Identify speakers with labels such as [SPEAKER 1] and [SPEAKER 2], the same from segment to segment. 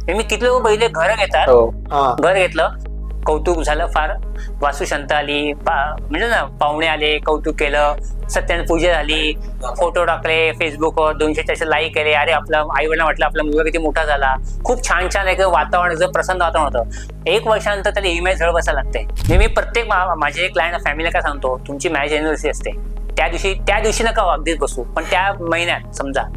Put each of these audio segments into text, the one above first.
[SPEAKER 1] मी किती लोक पहिले घर घेतात, घर घेतलं, कौतुक झालं, फार वास्तुशांत आली, म्हणजे ना पाहुणे आले, कौतुक केलं, सत्यनारायण पूजा झाली, फोटो टाकले फेसबुकवर, 200-400 लाईक केले, अरे आपला आई वडिलांना वाटलं आपला मुलगा किती मोठा झाला, खूप छान छान एक वातावरण, प्रसन्न वातावरण होतं. 1 वर्षानंतर त्याला ईमेल झळ बसायला लागते. मी प्रत्येक माझे क्लायंट फॅमिलीला काय सांगतो, तुमची मॅरेज अॅनिव्हर्सरी असते, त्या दिवशी नका अगदीच बसू, पण त्या महिन्यात समजा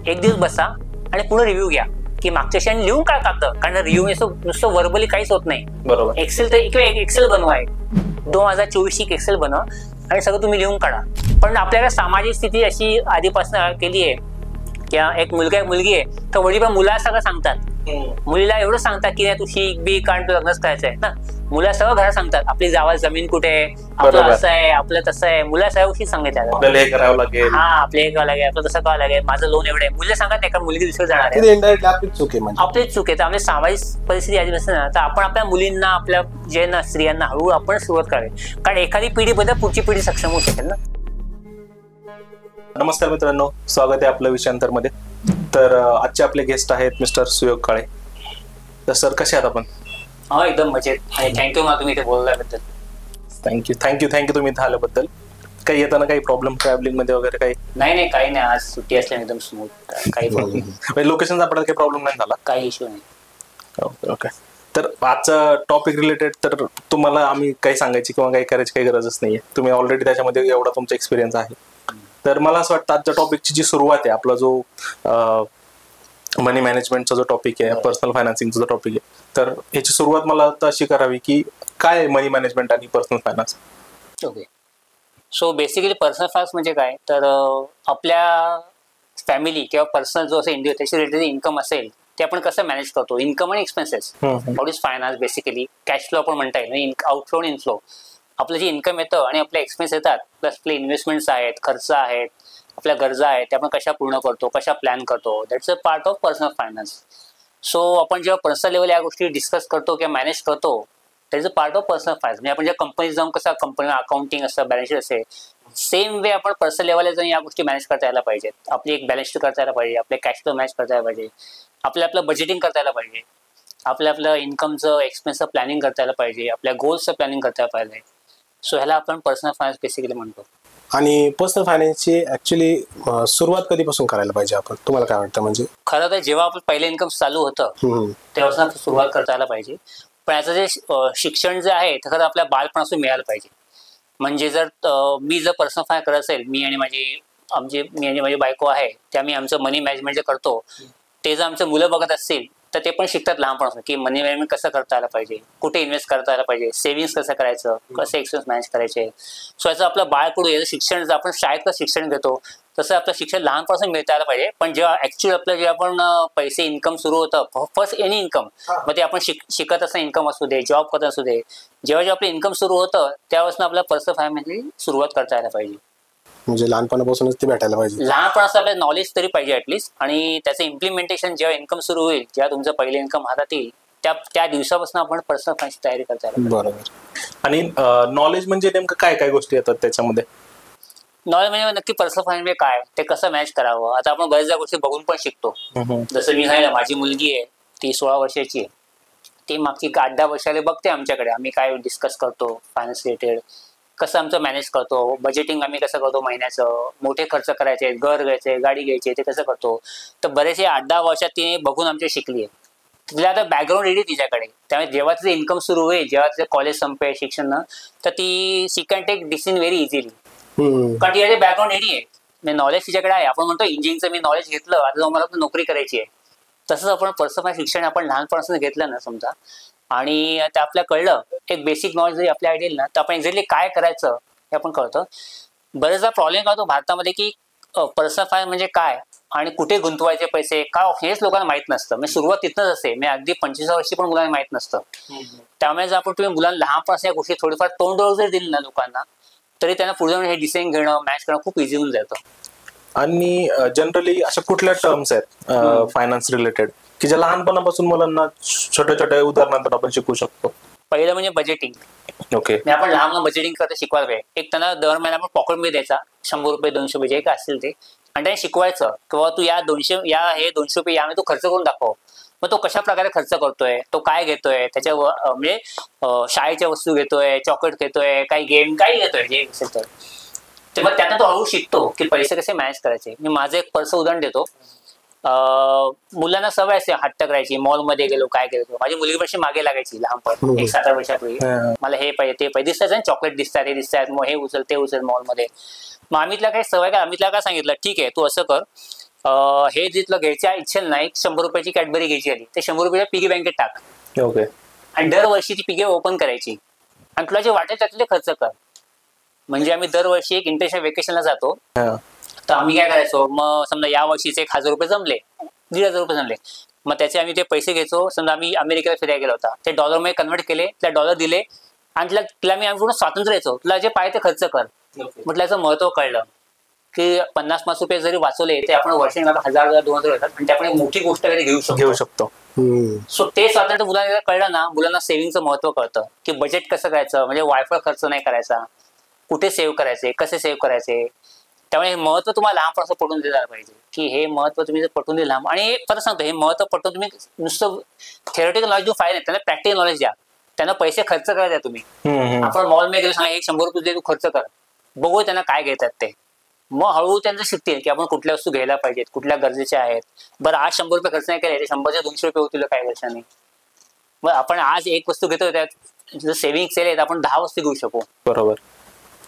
[SPEAKER 1] 1 दिवस बसा आणि पुढे रिव्ह्यू घ्या की मागच्या वर्षी लिहून काय टाकतं, कारण रिव्ह्यू नुसतं वर्बली काहीच होत नाही. बरोबर. एक्सेल तर एक्सेल बनवा, 2024 एक्सेल बनवा आणि सगळं तुम्ही लिहून काढा. पण आपल्याला सामाजिक स्थिती अशी आधीपासून केली आहे की एक मुलगा एक मुलगी आहे, तर वडील पण मुलाला सगळं सांगतात, मुलीला एवढं सांगतात की तू शिक बी, कारण तू लग्नच करायचं आहे ना. मुला सगळं घरात सांगतात, आपली जावा जमीन कुठे आहे, आपलं असं आहे, आपलं तसं आहे, मुला सगळ्या गोष्टी सांगितल्या,
[SPEAKER 2] आपल्याला हे करावं लागेल,
[SPEAKER 1] हा आपल्या हे करावं लागेल, आपलं तसं करावं लागेल, माझं लोन एवढं आहे. मुलीला सांगत नाही, कारण मुलगी दुसरं जाणार आहे, आपलीच चूक आहे. तर आपली सामाजिक परिस्थिती आधी नसते ना, तर आपण आपल्या मुलींना, आपल्या जे ना स्त्रियांना हळू आपण सुरुवात करावी, कारण एखादी पिढी बद्दल पुढची पिढी सक्षम होऊ शकेल ना.
[SPEAKER 2] नमस्कार मित्रांनो, स्वागत आहे आपलं विषयांतर मध्ये. तर आजचे आपले गेस्ट आहेत मिस्टर सुयोग काळे. तर सर कसे आहात आपण?
[SPEAKER 1] हा एकदम मजेत, आणि थँक्यू मला तुम्ही इथे बोलल्याबद्दल.
[SPEAKER 2] थँक्यू तुम्ही इथे आल्याबद्दल. काही येताना काही प्रॉब्लेम ट्रॅव्हलिंग मध्ये वगैरे काही?
[SPEAKER 1] नाही काही नाही, आज सुट्टी असल्याने एकदम स्मूथ, काही
[SPEAKER 2] प्रॉब्लेम लोकेशन आपल्याला काही प्रॉब्लेम नाही झाला,
[SPEAKER 1] काही इश्यू नाही.
[SPEAKER 2] ओके. तर आजचा टॉपिक रिलेटेड, तर तुम्हाला आम्ही काही सांगायची किंवा काही करायची काही गरजच नाहीये, तुम्ही ऑलरेडी त्याच्यामध्ये एवढा तुमचा एक्सपिरियन्स आहे. तर मला असं वाटतं आजच्या टॉपिकची जी सुरुवात आहे, आपला जो मनी मॅनेजमेंटचा जो टॉपिक आहे, पर्सनल फायनान्सिंगचा जो टॉपिक आहे, तर याची सुरुवात मला आता अशी करावी की काय मनी मॅनेजमेंट आणि personal finance.
[SPEAKER 1] Okay, so basically personal finance म्हणजे काय, तर आपल्या फॅमिली किंवा पर्सनल जो असेल इंडिव्हिज्युअल त्याची रिलेटेड इन्कम असेल ते आपण कसं मॅनेज करतो, इन्कम आणि expenses. What is finance? Basically cash flow आपण म्हणता येईल, आउटफ्लो आणि इनफ्लो. आपलं जे इन्कम येतं आणि आपले एक्सपेन्स येतात, प्लस आपले इन्व्हेस्टमेंट्स आहेत, खर्च आहेत, आपल्या गरजा आहेत, त्या आपण कशा पूर्ण करतो, कशा प्लॅन करतो, that's a part of personal finance. So आपण जेव्हा पर्सनल लेवल या गोष्टी डिस्कस करतो किंवा मॅनेज करतो, that is a part of personal finance. म्हणजे आपण जेव्हा कंपनीत जाऊन कसं कंपनी अकाउंटिंग असतं, बॅलन्स शीट असेल, सेम वे आपण पर्सनल लेवलला जाऊन या गोष्टी मॅनेज करता यायला पाहिजेत. आपली एक बॅलन्स शीट करता यायला पाहिजे, आपले कॅश फ्लो मॅनेज करता यायला पाहिजे, आपलं बजेटिंग करता यायला पाहिजे, आपलं इन्कमचं एक्सपेन्सचं प्लॅनिंग करता यायला पाहिजे, आपल्या गोल्सचं प्लॅनिंग करता यायला पाहिजे. सो ह्याला आपण पर्सनल फायनान्स बेसिकली म्हणतो.
[SPEAKER 3] आणि पर्सनल फायनान्सची ऍक्च्युली सुरुवात कधीपासून करायला पाहिजे आपण, तुम्हाला काय वाटतं? म्हणजे
[SPEAKER 1] खरं तर जेव्हा आपलं पहिलं इन्कम चालू होतं तेव्हापासून सुरुवात करता यायला पाहिजे. पण याचं जे शिक्षण जे आहे ते खरं आपल्या बालपणापासून मिळालं पाहिजे. म्हणजे जर मी जर पर्सनल फायनान्स करत असेल, मी आणि माझी बायको आहे, त्या मी आमचं मनी मॅनेजमेंट जे करतो ते जर आमचं मुलं बघत असतील तर ते पण शिकतात लहानपणापासून की मनी मॅनेजमेंट कसं करता आलं पाहिजे, कुठे इन्व्हेस्ट करता आलं पाहिजे, सेव्हिंग्स कसं करायचं, कसं एक्सपेन्स मॅनेज करायचे. सो याचं आपलं बाळकडू याचं शिक्षण, जर आपण शाळेत कसं शिक्षण घेतो तसं आपलं शिक्षण लहानपासून मिळता आलं पाहिजे. पण जेव्हा ऍक्च्युअली आपलं जेव्हा आपण पैसे इन्कम सुरू होतं, फर्स्ट एनी इन्कम, मग ते आपण शिकत असताना इन्कम असू दे, जॉब करत असू दे, जेव्हा आपलं इन्कम सुरू होतं त्यापासून आपल्या पर्सनल फायनान्सची सुरुवात करता यायला पाहिजे.
[SPEAKER 3] म्हणजे लहानपणापासूनच ते भेटायला पाहिजे,
[SPEAKER 1] लहानपणाचं आपल्याला नॉलेज तरी पाहिजे ऍटलीस्ट. आणि त्याचं इम्प्लिमेंटेशन जेव्हा इन्कम सुरू होईल, जेव्हा तुमचं पहिलं इन्कम हातात येईल त्या दिवसापासून आपण पर्सनल फायनान्सची तयारी करता यायला.
[SPEAKER 3] बरोबर.
[SPEAKER 2] आणि नॉलेज म्हणजे नेमकं काय काय गोष्टी येतात त्याच्यामध्ये?
[SPEAKER 1] नॉलेज म्हणजे नक्की पर्सनल फायनान्स म्हणजे काय, ते कसं मॅनेज करावं. आता आपण बऱ्याचशा गोष्टी बघून पण शिकतो. जसं मी सांगितलं, माझी मुलगी आहे ती 16 वर्षाची आहे, ती मागची 8-10 वर्षाला बघते आमच्याकडे, आम्ही काय डिस्कस करतो फायनान्स रिलेटेड, कसं आमचं मॅनेज करतो, बजेटिंग आम्ही कसं करतो महिन्याचं, मोठे खर्च करायचे, घर घ्यायचे, गाडी घ्यायची, ते कसं करतो. तर बरेचसे 8-10 वर्षात तिने बघून आमच्या शिकली आहे. तिला आता बॅकग्राऊंड रेडी तिच्याकडे, त्यामुळे जेव्हा तिचं इन्कम सुरू होईल, जेव्हा तिचं कॉलेज संपेल शिक्षण, तर she can take decision very easily, कारण तिच्याकडे बॅकग्राऊंड रेडी आहे, म्हणजे नॉलेज तिच्याकडे आहे. आपण म्हणतो इंजिनिअरिंगचं मी नॉलेज घेतलं, आता जाऊन मला नोकरी करायची आहे. तसंच आपण पर्सनल शिक्षण आपण लहानपणापासून घेतलं ना समजा, आणि ते आपल्याला कळलं, एक बेसिक नॉलेज जरी आपल्या आयडियल ना, तर आपण एक्झॅक्टली काय करायचं हे आपण कळतं. बरेचदा प्रॉब्लेम होतो भारतामध्ये की पर्सनल फायनान्स म्हणजे काय आणि कुठे गुंतवायचे पैसे, काय हेच लोकांना माहित नसतं. म्हणजे सुरुवात तिथनंच असते, म्हणजे अगदी 25 वर्षी पण मुलांना माहित नसतं. त्यामुळे जर आपण तुम्ही मुलांना लहानपणापासून या गोष्टी थोडीफार तोंड ओळख जर दिली ना लोकांना, तरी त्यांना पुढे जाऊन हे डिसिजन घेणं, मॅच करणं खूप इझी होऊन जातं.
[SPEAKER 2] आणि जनरली अशा कुठल्या टर्म्स आहेत फायनान्स रिलेटेड की ज्या लहानपणापासून मुलांना छोट्या छोट्या उदाहरणातून आपण शिकू शकतो?
[SPEAKER 1] पहिलं म्हणजे बजेटिंग.
[SPEAKER 2] ओके,
[SPEAKER 1] आपण लहान बजेटिंग करता शिकवायला पाहिजे. एक त्यांना दर महिन्या आपण पॉकेट मध्ये द्यायचा, 100 रुपये 200 रुपये जे काय असतील ते, आणि त्यांनी शिकवायचं किंवा तू हे 200 रुपये यामध्ये तू खर्च करून दाखव. मग तो कशा प्रकारे खर्च करतोय, तो काय घेतोय, त्याच्या म्हणजे शाळेच्या वस्तू घेतोय, चॉकलेट घेतोय, काही गेम काही घेतोय जे असेल तर मग त्यातनं तो हळूहळू शिकतो की पैसे कसे मॅनेज करायचे. मी माझं एक पर्स उदाहरण देतो. मुलांना सवय असते हट्ट करायची, मॉलमध्ये गेलो काय गेलो. माझी मुलगी पेक्षा मागे लागायची लहानपण 1-7 वर्षापूर्वी. मला हे पाहिजे ते पाहिजे दिसतात, चॉकलेट दिसतात, हे दिसतात, मग हे उचल ते उचल मॉलमध्ये. मग आम्हीतला काही सवय काय, आम्हीतला काय सांगितलं, ठीक आहे तू असं कर, हे जिथलं घ्यायच्या इच्छेल नाही, 100 रुपयाची कॅडबरी घ्यायची आली, ते 100 रुपयाच्या पिगी बँकेत टाक.
[SPEAKER 2] ओके.
[SPEAKER 1] आणि दरवर्षी ती पिगी ओपन करायची आणि तुला जे वाटेल त्यातले खर्च कर. म्हणजे आम्ही दरवर्षी एक इंटरनॅशनल वेकेशनला जातो. तर आम्ही काय करायचो, मग समजा या वर्षीचे 1000 रुपये जमले, 1500 रुपये जमले, मग त्याचे आम्ही ते पैसे घ्यायचो. समजा आम्ही अमेरिकेला फिरायला गेलो होता, ते डॉलरमध्ये कन्वर्ट केले, त्या डॉलर दिले आणि तिला मी पूर्ण स्वातंत्र्य द्यायचो, तुला जे पाहिजे ते खर्च कर. म्हटलं याचं महत्व कळलं की 50-50 रुपये जरी वाचवले ते आपण वर्षाला 1000-2000 येतात आणि ते आपण मोठी गोष्ट घेऊ शकतो. सो ते स्वातंत्र्य मुलांना कळलं ना, मुलांना सेव्हिंगचं महत्व कळतं की बजेट कसं करायचं, म्हणजे वायफळ खर्च नाही करायचा, कुठे सेव्ह करायचे, कसे सेव्ह करायचे. त्यामुळे हे महत्व तुम्हाला लहानपणापासून पटवून दिलं पाहिजे की हे महत्व तुम्ही जर पटवून दिलं. आणि परत सांगतो, हे महत्व पटवून तुम्ही नुसतं थेरोटिकल नॉलेज देऊन फायदा नाही, त्यांना प्रॅक्टिकल नॉलेज द्या, त्यांना पैसे खर्च करा द्या तुम्ही. आपण मॉलमध्ये गेलो सांगा 100 रुपये दे तू खर्च कर, बघू त्यांना काय घेतात ते. मग हळूहळू त्यांचं शिकतील की आपण कुठल्या वस्तू घ्यायला पाहिजेत, कुठल्या गरजेच्या आहेत. बरं आज 100 रुपये खर्च नाही केले, ते 100-200 रुपये होतील काही वर्षांनी. मग आपण आज एक वस्तू घेतो, त्यात जर सेव्हिंग केले तर आपण 10 वस्तू घेऊ शकू.
[SPEAKER 2] बरोबर.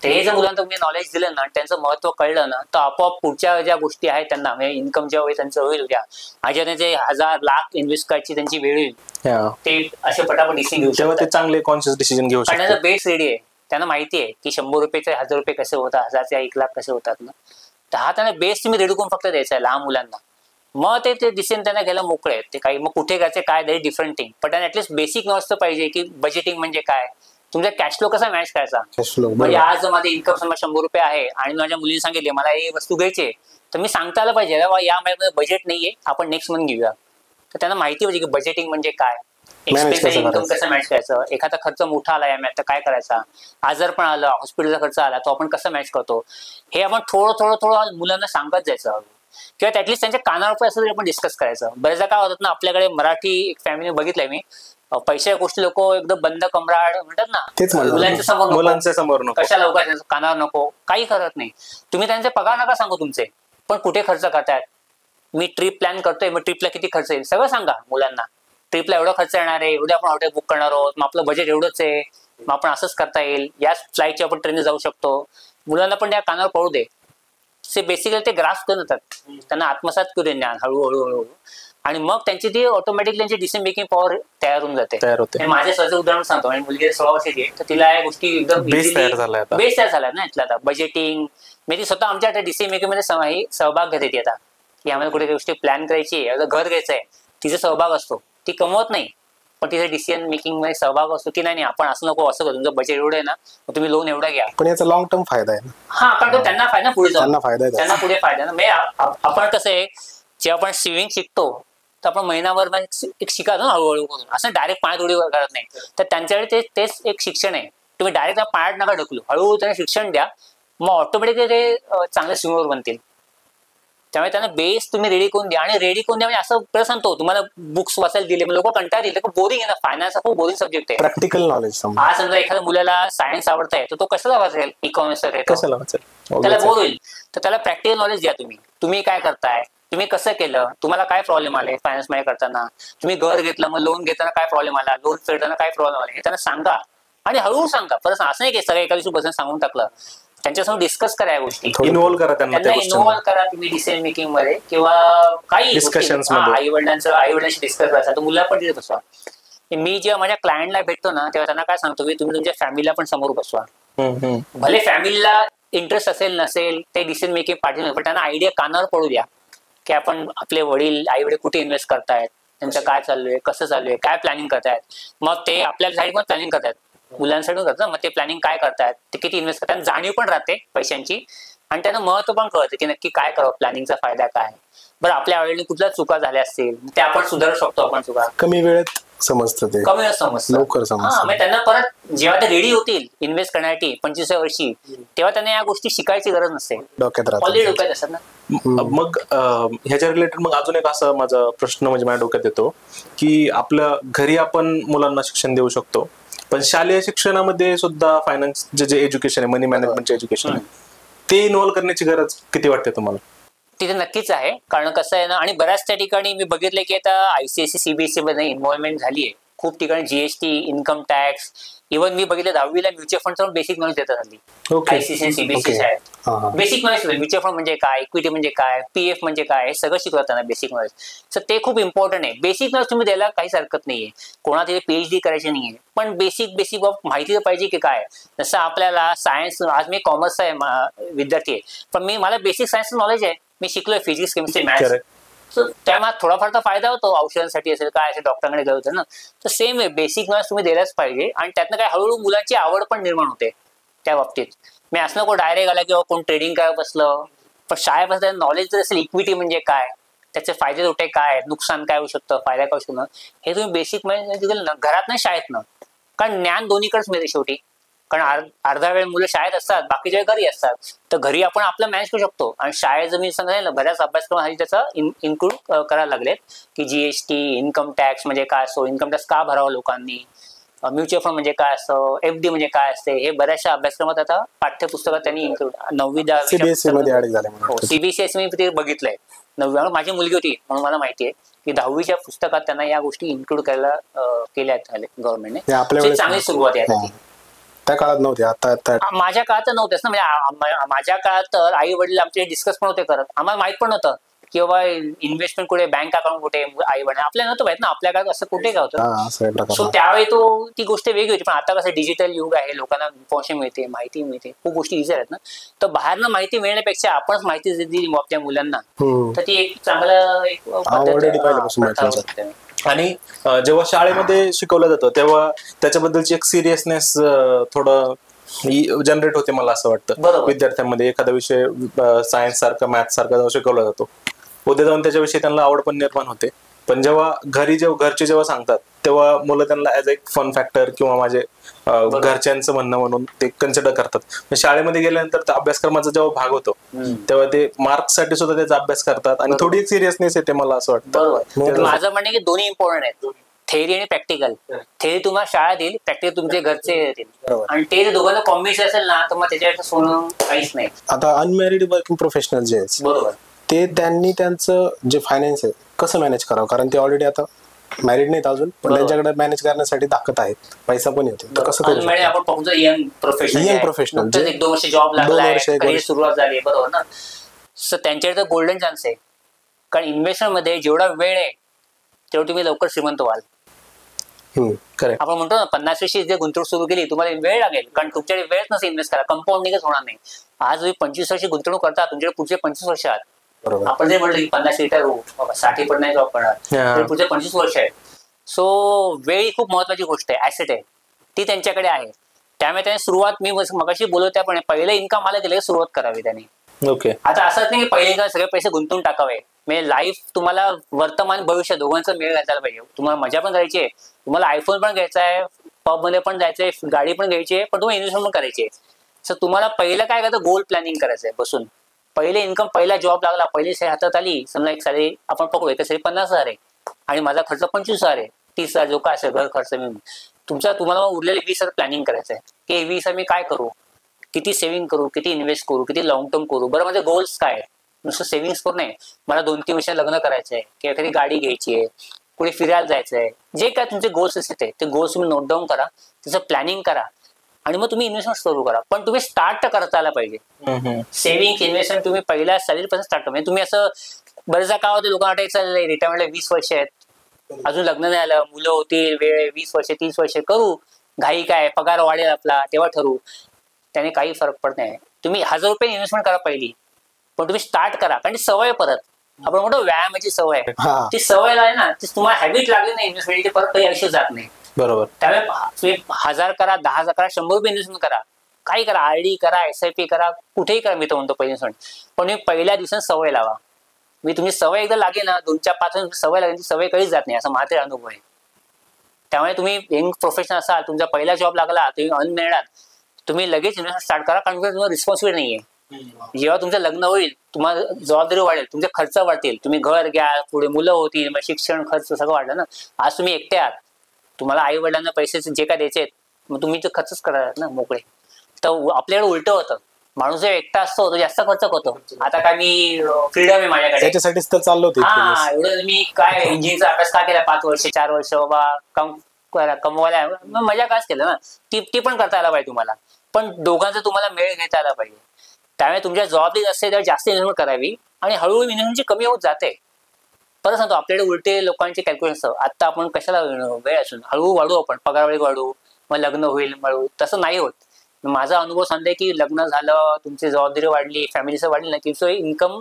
[SPEAKER 1] ते जर मुलांना तुम्ही नॉलेज दिलं ना, त्यांचं महत्व कळलं ना, तर आपोआप पुढच्या ज्या गोष्टी आहेत त्यांना म्हणजे इन्कम जेव्हा त्यांचं होईल, उद्या आज त्यांचे 1000-लाख इन्व्हेस्ट करायची त्यांची वेळ होईल, ते असे पटापट डिसिजन घेऊ शकतात.
[SPEAKER 2] ते चांगले कॉन्शियस डिसिजन घेऊ शकतात.
[SPEAKER 1] त्यांचा बेस रेडी आहे, त्यांना माहिती आहे की 100 रुपयाचे 1000 रुपये कसे होतात, 1000चे 1,00,000 कसे होतात ना. तर हा त्यांना बेस तुम्ही रेडी करून फक्त द्यायचा आहे लहान मुलांना. मग ते डिसिजन त्यांना घ्यायला मोकळे आहेत. ते काही मग कुठे करायचे काय दॅट डिफरंट थिंग, पण त्यांना ऍटलीस्ट बेसिक नॉलेज तर पाहिजे की बजेटिंग म्हणजे काय, तुमचा कॅश फ्लो कसा मॅनेज करायचा. म्हणजे आज जर माझे इन्कम समजा 100 रुपये आहे आणि माझ्या मुलीने सांगितले मला ही वस्तू घ्यायची, तर मी सांगता आलं पाहिजे या महिन्यामध्ये बजेट नाहीये, आपण नेक्स्ट मंथ घेऊया. तर त्यांना माहिती पाहिजे की बजेटिंग म्हणजे काय, एक्सपेन्स इन्कम कसं मॅनेज करायचं, एखादा खर्च मोठा आला या तर काय करायचा, आजार पण आला, हॉस्पिटलचा खर्च आला, तो आपण कसं मॅनेज करतो. हे आपण थोडं मुलांना सांगत जायचं किंवा ऍटलीस्ट त्यांच्या कानावर असं तरी आपण डिस्कस करायचं. बरेचदा काय होतात ना, आपल्याकडे मराठी फॅमिली बघितलंय मी, पैशाच्या गोष्टी लोक एकदम बंद कमराड म्हणतात ना,
[SPEAKER 2] मुलांच्या समोर
[SPEAKER 1] कशा लवकर कानावर नको, काही करत नाही. तुम्ही त्यांचे पगार नका सांगू तुमचे, पण कुठे खर्च करतायत, मी ट्रिप प्लॅन करतोय, मग ट्रिपला किती खर्च येईल सगळं सांगा मुलांना. ट्रिपला एवढा खर्च येणार आहे, एवढे आपण हॉटेल बुक करणार आहोत, मग आपलं बजेट एवढंच आहे, मग आपण असंच करता येईल, याच फ्लाईटची आपण ट्रेनने जाऊ शकतो. मुलांना पण त्या कानावर पडू दे. ते बेसिकली ते ग्रास्प करून येतात, त्यांना आत्मसात करू ज्ञान हळूहळू आणि मग त्यांची ती ऑटोमॅटिकली त्यांची डिसिजन मेकिंग पॉवर तयार होऊन जाते. माझ्या स्वतःचं उदाहरण सांगतो, माझी मुलगी 16 वर्षाची आहे, तर तिला या गोष्टी एकदम बेस तयार झाल्या ना इथला. आता बजेटिंग मी ती स्वतः आमच्या डिसिजन मेकिंग मध्ये सहभाग घेते ती आता, की आम्हाला कुठे गोष्टी प्लॅन करायची, घर घ्यायचंय, तिचा सहभाग असतो. ती कमवत नाही पण तिचा डिसिजन मेकिंग मध्ये सहभाग असतो की नाही आपण असं नको, असं करू, तुमचं बजेट एवढं आहे ना, तुम्ही लोन एवढा घ्या.
[SPEAKER 3] पण याचा लॉंग टर्म फायदा आहे.
[SPEAKER 1] हा, कारण तो त्यांना फायदा पुढे जाऊन त्यांना पुढे फायदा ना. म्हणजे आपण कसं आहे, जेव्हा आपण सेव्हिंग शिकतो तर आपण महिनाभर एक शिकायचं ना हळूहळू करून, असं डायरेक्ट पाण्यात उडी करत नाही. तर त्यांच्याकडे तेच एक शिक्षण आहे. तुम्ही डायरेक्ट पाण्यात नका ढकलू, हळूहळू त्यांना शिक्षण द्या, मग ऑटोमॅटिकली ते चांगले स्विमर बनतील. त्यामुळे त्यांना बेस तुम्ही रेडी करून द्या. आणि रेडी करून द्या म्हणजे असं प्रश्न सांगतो, तुम्हाला बुक्स वाचायला दिले लोक कंटाळ दिले, बोरिंग आहे ना, फायनान्स हा खूप बोरिंग सब्जेक्ट आहे.
[SPEAKER 3] प्रॅक्टिकल नॉलेज
[SPEAKER 1] आज समजा एखाद्या मुलाला सायन्स आवडत आहे, तर तो कशाला वाचेल, इकॉनॉमिक्स त्याला बोर होईल. तर त्याला प्रॅक्टिकल नॉलेज द्या. तुम्ही काय करताय, तुम्ही कसं केलं, तुम्हाला काय प्रॉब्लेम आले फायनान्स मध्ये करताना, तुम्ही घर घेतलं मग लोन घेताना काय प्रॉब्लेम आला, लोन फेडताना काय प्रॉब्लेम आले, हे त्यांना सांगा आणि हळूहळू सांगा. परत असं नाही की सगळं एका दिवशी बसून सांगून टाकलं, त्यांच्यासमोर डिस्कस करा या गोष्टी,
[SPEAKER 2] इन्व्हॉल्व करा त्यांना
[SPEAKER 1] इन्व्हॉल्व करा तुम्ही डिसिजन मेकिंग मध्ये किंवा काही आई वडिलांशी डिस्कस करायचा, तर मुला पण तिथे बसवा. मी जेव्हा माझ्या क्लायंटला भेटतो ना, तेव्हा त्यांना काय सांगतो की तुम्ही तुमच्या फॅमिलीला पण समोर बसवा. भले फॅमिलीला इंटरेस्ट असेल नसेल ते डिसिजन मेकिंग पाठवून, पण त्यांना आयडिया कानावर पडू द्या की आपण आपले वडील आई वडील कुठे इन्व्हेस्ट करतायत, त्यांचं काय चालू आहे, कसं चालू आहे, काय प्लॅनिंग करतायत. मग ते आपल्या साईड पण प्लॅनिंग करतायत, मुलांसाठी करतात, मग ते प्लॅनिंग काय करतायत, ते किती इन्व्हेस्ट करतात, जाणीव पण राहते पैशांची आणि त्यांना महत्व पण कळतं की नक्की काय करावं, प्लॅनिंगचा फायदा काय. बरं, आपल्या आवडीने कुठल्या चुका झाल्या असतील ते आपण सुधारू शकतो. आपण चुका
[SPEAKER 3] कमी वेळेत समजतं ते
[SPEAKER 1] कमी समजतं
[SPEAKER 3] लवकर समजतं.
[SPEAKER 1] म्हणजे त्यांना परत जेव्हा ते रेडी होतील इन्व्हेस्ट करण्यासाठी 25व्या वर्षी, तेव्हा त्यांना या गोष्टी शिकायची गरज नसते,
[SPEAKER 3] डोक्यात
[SPEAKER 1] ऑलरेडी
[SPEAKER 3] राहतं.
[SPEAKER 1] डोक्यात असतात ना.
[SPEAKER 2] मग ह्याच्या रिलेटेड मग अजून एक असा माझा प्रश्न म्हणजे माझ्या डोक्यात येतो की आपल्या घरी आपण मुलांना शिक्षण देऊ शकतो, पण शालेय शिक्षणामध्ये सुद्धा फायनान्स जे एज्युकेशन आहे, मनी मॅनेजमेंटचे एज्युकेशन आहे, ते इन्व्हॉल्व करण्याची गरज किती वाटते तुम्हाला?
[SPEAKER 1] तिथे नक्कीच आहे. कारण कसं आहे ना, आणि बऱ्याच त्या ठिकाणी मी बघितलं की आता ICSE CBSE मध्ये इन्व्हॉल्वमेंट झाली आहे. खूप ठिकाणी GST, इन्कम टॅक्स, इव्हन मी बघितलं 10वीला म्युच्युअल फंडचं बेसिक नॉलेज देतात हल्ली.
[SPEAKER 3] Okay.
[SPEAKER 1] ICSE CBSE
[SPEAKER 3] Okay.
[SPEAKER 1] आहे, बेसिक नॉलेज म्युच्युअल फंड म्हणजे काय, इक्विटी म्हणजे काय, PF म्हणजे काय, हे सगळं शिकवतात त्यांना बेसिक नॉलेज. तर ते खूप इम्पॉर्टंट आहे. बेसिक नॉलेज तुम्ही द्यायला काहीच हरकत नाहीये, कोणाला तिथे PhD करायची नाहीये, पण बेसिक माहिती तर पाहिजे की काय. जसं आपल्याला सायन्स, आज मी कॉमर्सचा आहे विद्यार्थी आहे, पण मला बेसिक सायन्स नॉलेज आहे, मी शिकलोय फिजिक्स, केमिस्ट्री, मॅथ्स. त्यामुळे थोडाफार तर फायदा होतो, औषधांसाठी असेल काय असेल, डॉक्टरांकडे गेलं होतं ना. तर सेम आहे, बेसिक नॉलेज तुम्ही द्यायलाच पाहिजे. आणि त्यातनं काय हळूहळू मुलांची आवड पण निर्माण होते त्या बाबतीत. मी असं नको डायरेक्ट आला किंवा कोण ट्रेडिंग काय बसलं, पण शाळेपासून नॉलेज जर असेल, इक्विटी म्हणजे काय, त्याचे फायदे तोटे काय, नुकसान काय होऊ शकतं, फायदा काय होऊ शकतं, हे तुम्ही बेसिक म्हणजे दिलं ना, घरात नाही शाळेत ना. कारण ज्ञान दोन्हीकडेच मिळते शेवटी. कारण अर्धा वेळ मुलं शाळेत असतात, बाकीच्या वेळ घरी असतात. तर घरी आपण आपलं मॅनेज करू शकतो. आणि शाळेत जर मी सांगितलं बऱ्याच अभ्यासक्रम हल्ली त्याचा इन्क्लूड करायला लागलेत की GST, इन्कम टॅक्स म्हणजे काय असतो, इन्कम टॅक्स का भरावा लोकांनी, म्युच्युअल फंड म्हणजे काय असतं, FD म्हणजे काय असते, हे बऱ्याचशा अभ्यासक्रमात आता पाठ्यपुस्तकात त्यांनी इन्क्लूड 9वी-10वी
[SPEAKER 3] CBSE मध्ये ऍड झाले.
[SPEAKER 1] CBSE मी ते बघितलंय. 9वी माझी मुलगी होती म्हणून मला माहितीये की 10वीच्या पुस्तकात त्यांना या गोष्टी इन्क्लूड करायला केल्या गव्हर्नमेंटने.
[SPEAKER 3] आपल्या
[SPEAKER 1] चांगली सुरुवात आहे.
[SPEAKER 3] त्या काळात नव्हते, आता
[SPEAKER 1] माझ्या काळात तर नव्हतेच ना. म्हणजे माझ्या काळात तर आई वडील आमचे डिस्कस पण होते करत, आम्हाला माहित पण नव्हतं की बाबा इन्व्हेस्टमेंट कुठे, बँक अकाउंट कुठे, आई वडील आपल्याला नव्हतं माहित ना. आपल्या काळात असं कुठे काय होतं. सो त्यावेळी ती गोष्ट वेगळी होती. पण आता कसं डिजिटल युग आहे, लोकांना इन्फॉर्मेशन मिळते, माहिती मिळते, खूप गोष्टी इझी आहेत ना. तर बाहेरनं माहिती मिळण्यापेक्षा आपणच माहिती दिली आपल्या मुलांना, तर ती एक चांगलं
[SPEAKER 2] आणि जेव्हा शाळेमध्ये शिकवलं जातं तेव्हा त्याच्याबद्दलची एक सिरियसनेस थोडं जनरेट होते, मला असं वाटतं विद्यार्थ्यांमध्ये. एखादा विषय सायन्स सारखा, मॅथ्स सारखा जेव्हा शिकवला जातो, उद्या जाऊन त्याच्याविषयी त्यांना आवड पण निर्माण होते. पण जेव्हा घरचे जेव्हा सांगतात तेव्हा मुलं त्यांना ऍज एक फन फॅक्टर किंवा माझे घरच्यांचं म्हणणं म्हणून ते कन्सिडर करतात. शाळेमध्ये गेल्यानंतर त्या अभ्यासक्रमाचा जेव्हा भाग होतो तेव्हा ते मार्क्स साठी सुद्धा त्याचा अभ्यास करतात आणि थोडी एक सिरियसनेस येते, मला असं वाटतं.
[SPEAKER 1] माझं म्हणणं की दोन्ही इम्पॉर्टंट आहेत, थेअरी आणि प्रॅक्टिकल. थेअरी तुम्हाला शाळा देईल, प्रॅक्टिकल तुमचे घरचे देतील. आणि ते दोघांचं कॉम्बिनेशन असेल ना, तर मग त्याच्यावर सोनं काहीच नाही.
[SPEAKER 3] आता अनमॅरिड वर्किंग प्रोफेशनल जे आहेत,
[SPEAKER 1] बरोबर,
[SPEAKER 3] ते त्यांनी त्यांचं जे फायनान्स आहे कसं मॅनेज करावं? कारण ते ऑलरेडी आता मॅरिड नाहीत अजून, पण त्यांच्याकडे मॅनेज करण्यासाठी ताकद आहे, पैसा पण येतो. कसं करू
[SPEAKER 1] आपण पाहतो यंग प्रोफेशनल 1-2 वर्ष जॉब लागलाय, करिअर सुरुवात झाली, बरोबर ना. सो त्यांच्याकडे तर गोल्डन चान्स आहे. कारण इन्व्हेस्टमेंट मध्ये जेवढा वेळ आहे तेवढं तुम्ही लवकर श्रीमंत व्हाल. आपण म्हणतो ना 50 वर्षी जे गुंतवणूक सुरू केली, तुम्हाला वेळ लागेल, कारण तुमच्याकडे वेळच नसेल इन्व्हेस्ट करा, कंपाऊंडिंगच होणार नाही. आज तुम्ही 25 वर्षी गुंतवणूक करता, तुमच्याकडे पुढचे 25 वर्ष आहात. आपण जे म्हणलं की 50 रिटायर होऊ, 60 पण नाही जॉब करणार, पुढचे 25 वर्ष आहेत. सो वेळ ही खूप महत्वाची गोष्ट आहे, ऍसेट आहे, ती त्यांच्याकडे आहे. त्यामुळे त्याने सुरुवात, मी मगाशी बोलत त्याप्रमाणे पहिलं इन्कम आलं गेलं सुरुवात करावी त्याने. आता असंच नाही की पहिले सगळे पैसे गुंतवून टाकावे. म्हणजे लाईफ तुम्हाला वर्तमान भविष्य दोघांचं मेळ घालायला पाहिजे. तुम्हाला मजा पण करायची आहे, तुम्हाला आयफोन पण घ्यायचा आहे, पब मध्ये पण जायचंय, गाडी पण घ्यायची आहे, पण तुम्हाला इन्व्हेस्टमेंट पण करायची आहे. सो तुम्हाला पहिलं काय करायचं, गोल प्लॅनिंग करायचंय बसून. पहिले इन्कम, पहिला जॉब लागला, पहिली सॅलरी हातात आली, समजा एक सॅलरी आपण पकडू, एक सॅलरी 50,000 आहे आणि माझा खर्च 25,000 आहे, 30,000 जो काय असेल घर खर्च मिळून, तुम्हाला उरलेले 20,000 प्लॅनिंग करायचं आहे की 20,000 मी काय करू, किती सेव्हिंग करू, किती इन्व्हेस्ट करू, किती लॉंग टर्म करू. बरं, माझे गोल्स काय, नुसतं सेव्हिंग्स करू नये, मला 2-3 वर्ष लग्न करायचंय किंवा एखादी गाडी घ्यायची आहे, कुठे फिरायला जायचंय, जे काय तुमचे गोल्स असते ते गोल्स तुम्ही नोट डाऊन करा, त्याचं प्लॅनिंग करा आणि मग तुम्ही इन्व्हेस्टमेंट सुरू करा. पण तुम्ही स्टार्ट तर करता आला पाहिजे. सेव्हिंग इन्व्हेस्टमेंट तुम्ही पहिल्या सॅलरीपासून स्टार्ट करा. म्हणजे तुम्ही असं बरेचदा काय होतं, लोकांना वाटायचं चाललंय रिटायरमेंटला 20 वर्ष आहेत, अजून लग्न नाही आलं, मुलं होतील, वेळ 20 वर्ष 30 वर्ष करू, घाई काय, पगार वाढेल आपला तेव्हा ठरवू, त्याने काही फरक पडत नाही. तुम्ही 1000 रुपये इन्व्हेस्टमेंट करा पहिली, पण तुम्ही स्टार्ट करा. कारण ती सवय, परत आपण म्हणतो व्यायामाची सवय, ती सवय आहे ना, ती तुम्हाला हॅबिट लागली नाही इन्व्हेस्टमेंट, परत काही आयुष्य जात नाही.
[SPEAKER 2] बरोबर.
[SPEAKER 1] त्यामुळे तुम्ही 1000 करा, 10,000 करा, 100 रुपये इन्व्हेस्टमेंट करा, काही करा, RD करा, SIP करा, कुठेही करा. मी तर म्हणतो पहिली इन्व्हेस्टमेंट, पण तुम्ही पहिल्या दिवसात सवय लावा. मी तुम्ही सवय एकदा लागेल ना, 2-4-5 सवय लागेल, ती सवय कधीच जात नाही, असा माझा अनुभव आहे. त्यामुळे तुम्ही यंग प्रोफेशनल असाल, तुमचा पहिला जॉब लागला, तुम्ही अर्न मिळणार, तुम्ही लगेच इन्व्हेस्टमेंट स्टार्ट करा, कारण तुम्हाला रिस्पॉन्सिबिलिटी नाहीये. जेव्हा तुमचं लग्न होईल, तुम्हाला जबाबदारी वाढेल, तुमचे खर्च वाढतील, तुम्ही घर घ्या, पुढे मुलं होतील, मग शिक्षण खर्च सगळं वाढलं ना. आज तुम्ही एकटे आहात, तुम्हाला आई वडिलांना पैसे जे काय द्यायचे आहेत, मग तुम्ही ते खर्चच करणार ना मोकळे. तर आपल्याकडे उलट होतं, माणूस जेव्हा एकटा असतो तो जास्त खर्च करतो. आता काय मी फ्रीडम आहे माझ्याकडे,
[SPEAKER 3] त्याच्यासाठीच तर चाललो होतो.
[SPEAKER 1] हा एवढं मी काय इंजिनिअरचा अभ्यास का केला 5 वर्ष 4 वर्ष बाबा कमवायला, मग मजा काच केलं ना. ती पण करता आला पाहिजे तुम्हाला, पण दोघांचा तुम्हाला मेळ घेता आला पाहिजे. त्यामुळे तुमच्या जबाबदारी असते तेव्हा जास्त इन्व्हेस्टमेंट करावी आणि हळूहळू इन्व्हेस्टमेंटची कमी होत जाते. परत सांगतो, आपल्याकडे उलटे लोकांचे कॅल्क्युलेशन, आता आपण कशाला वेळ असून हळूहळू वाढू, आपण पगारवाढी वाढू, मग लग्न होईल वाढू, तसं नाही होत. माझा अनुभव सांगते की लग्न झालं, तुमची जबाबदारी वाढली, फॅमिलीचं वाढली ना, तुमचं इन्कम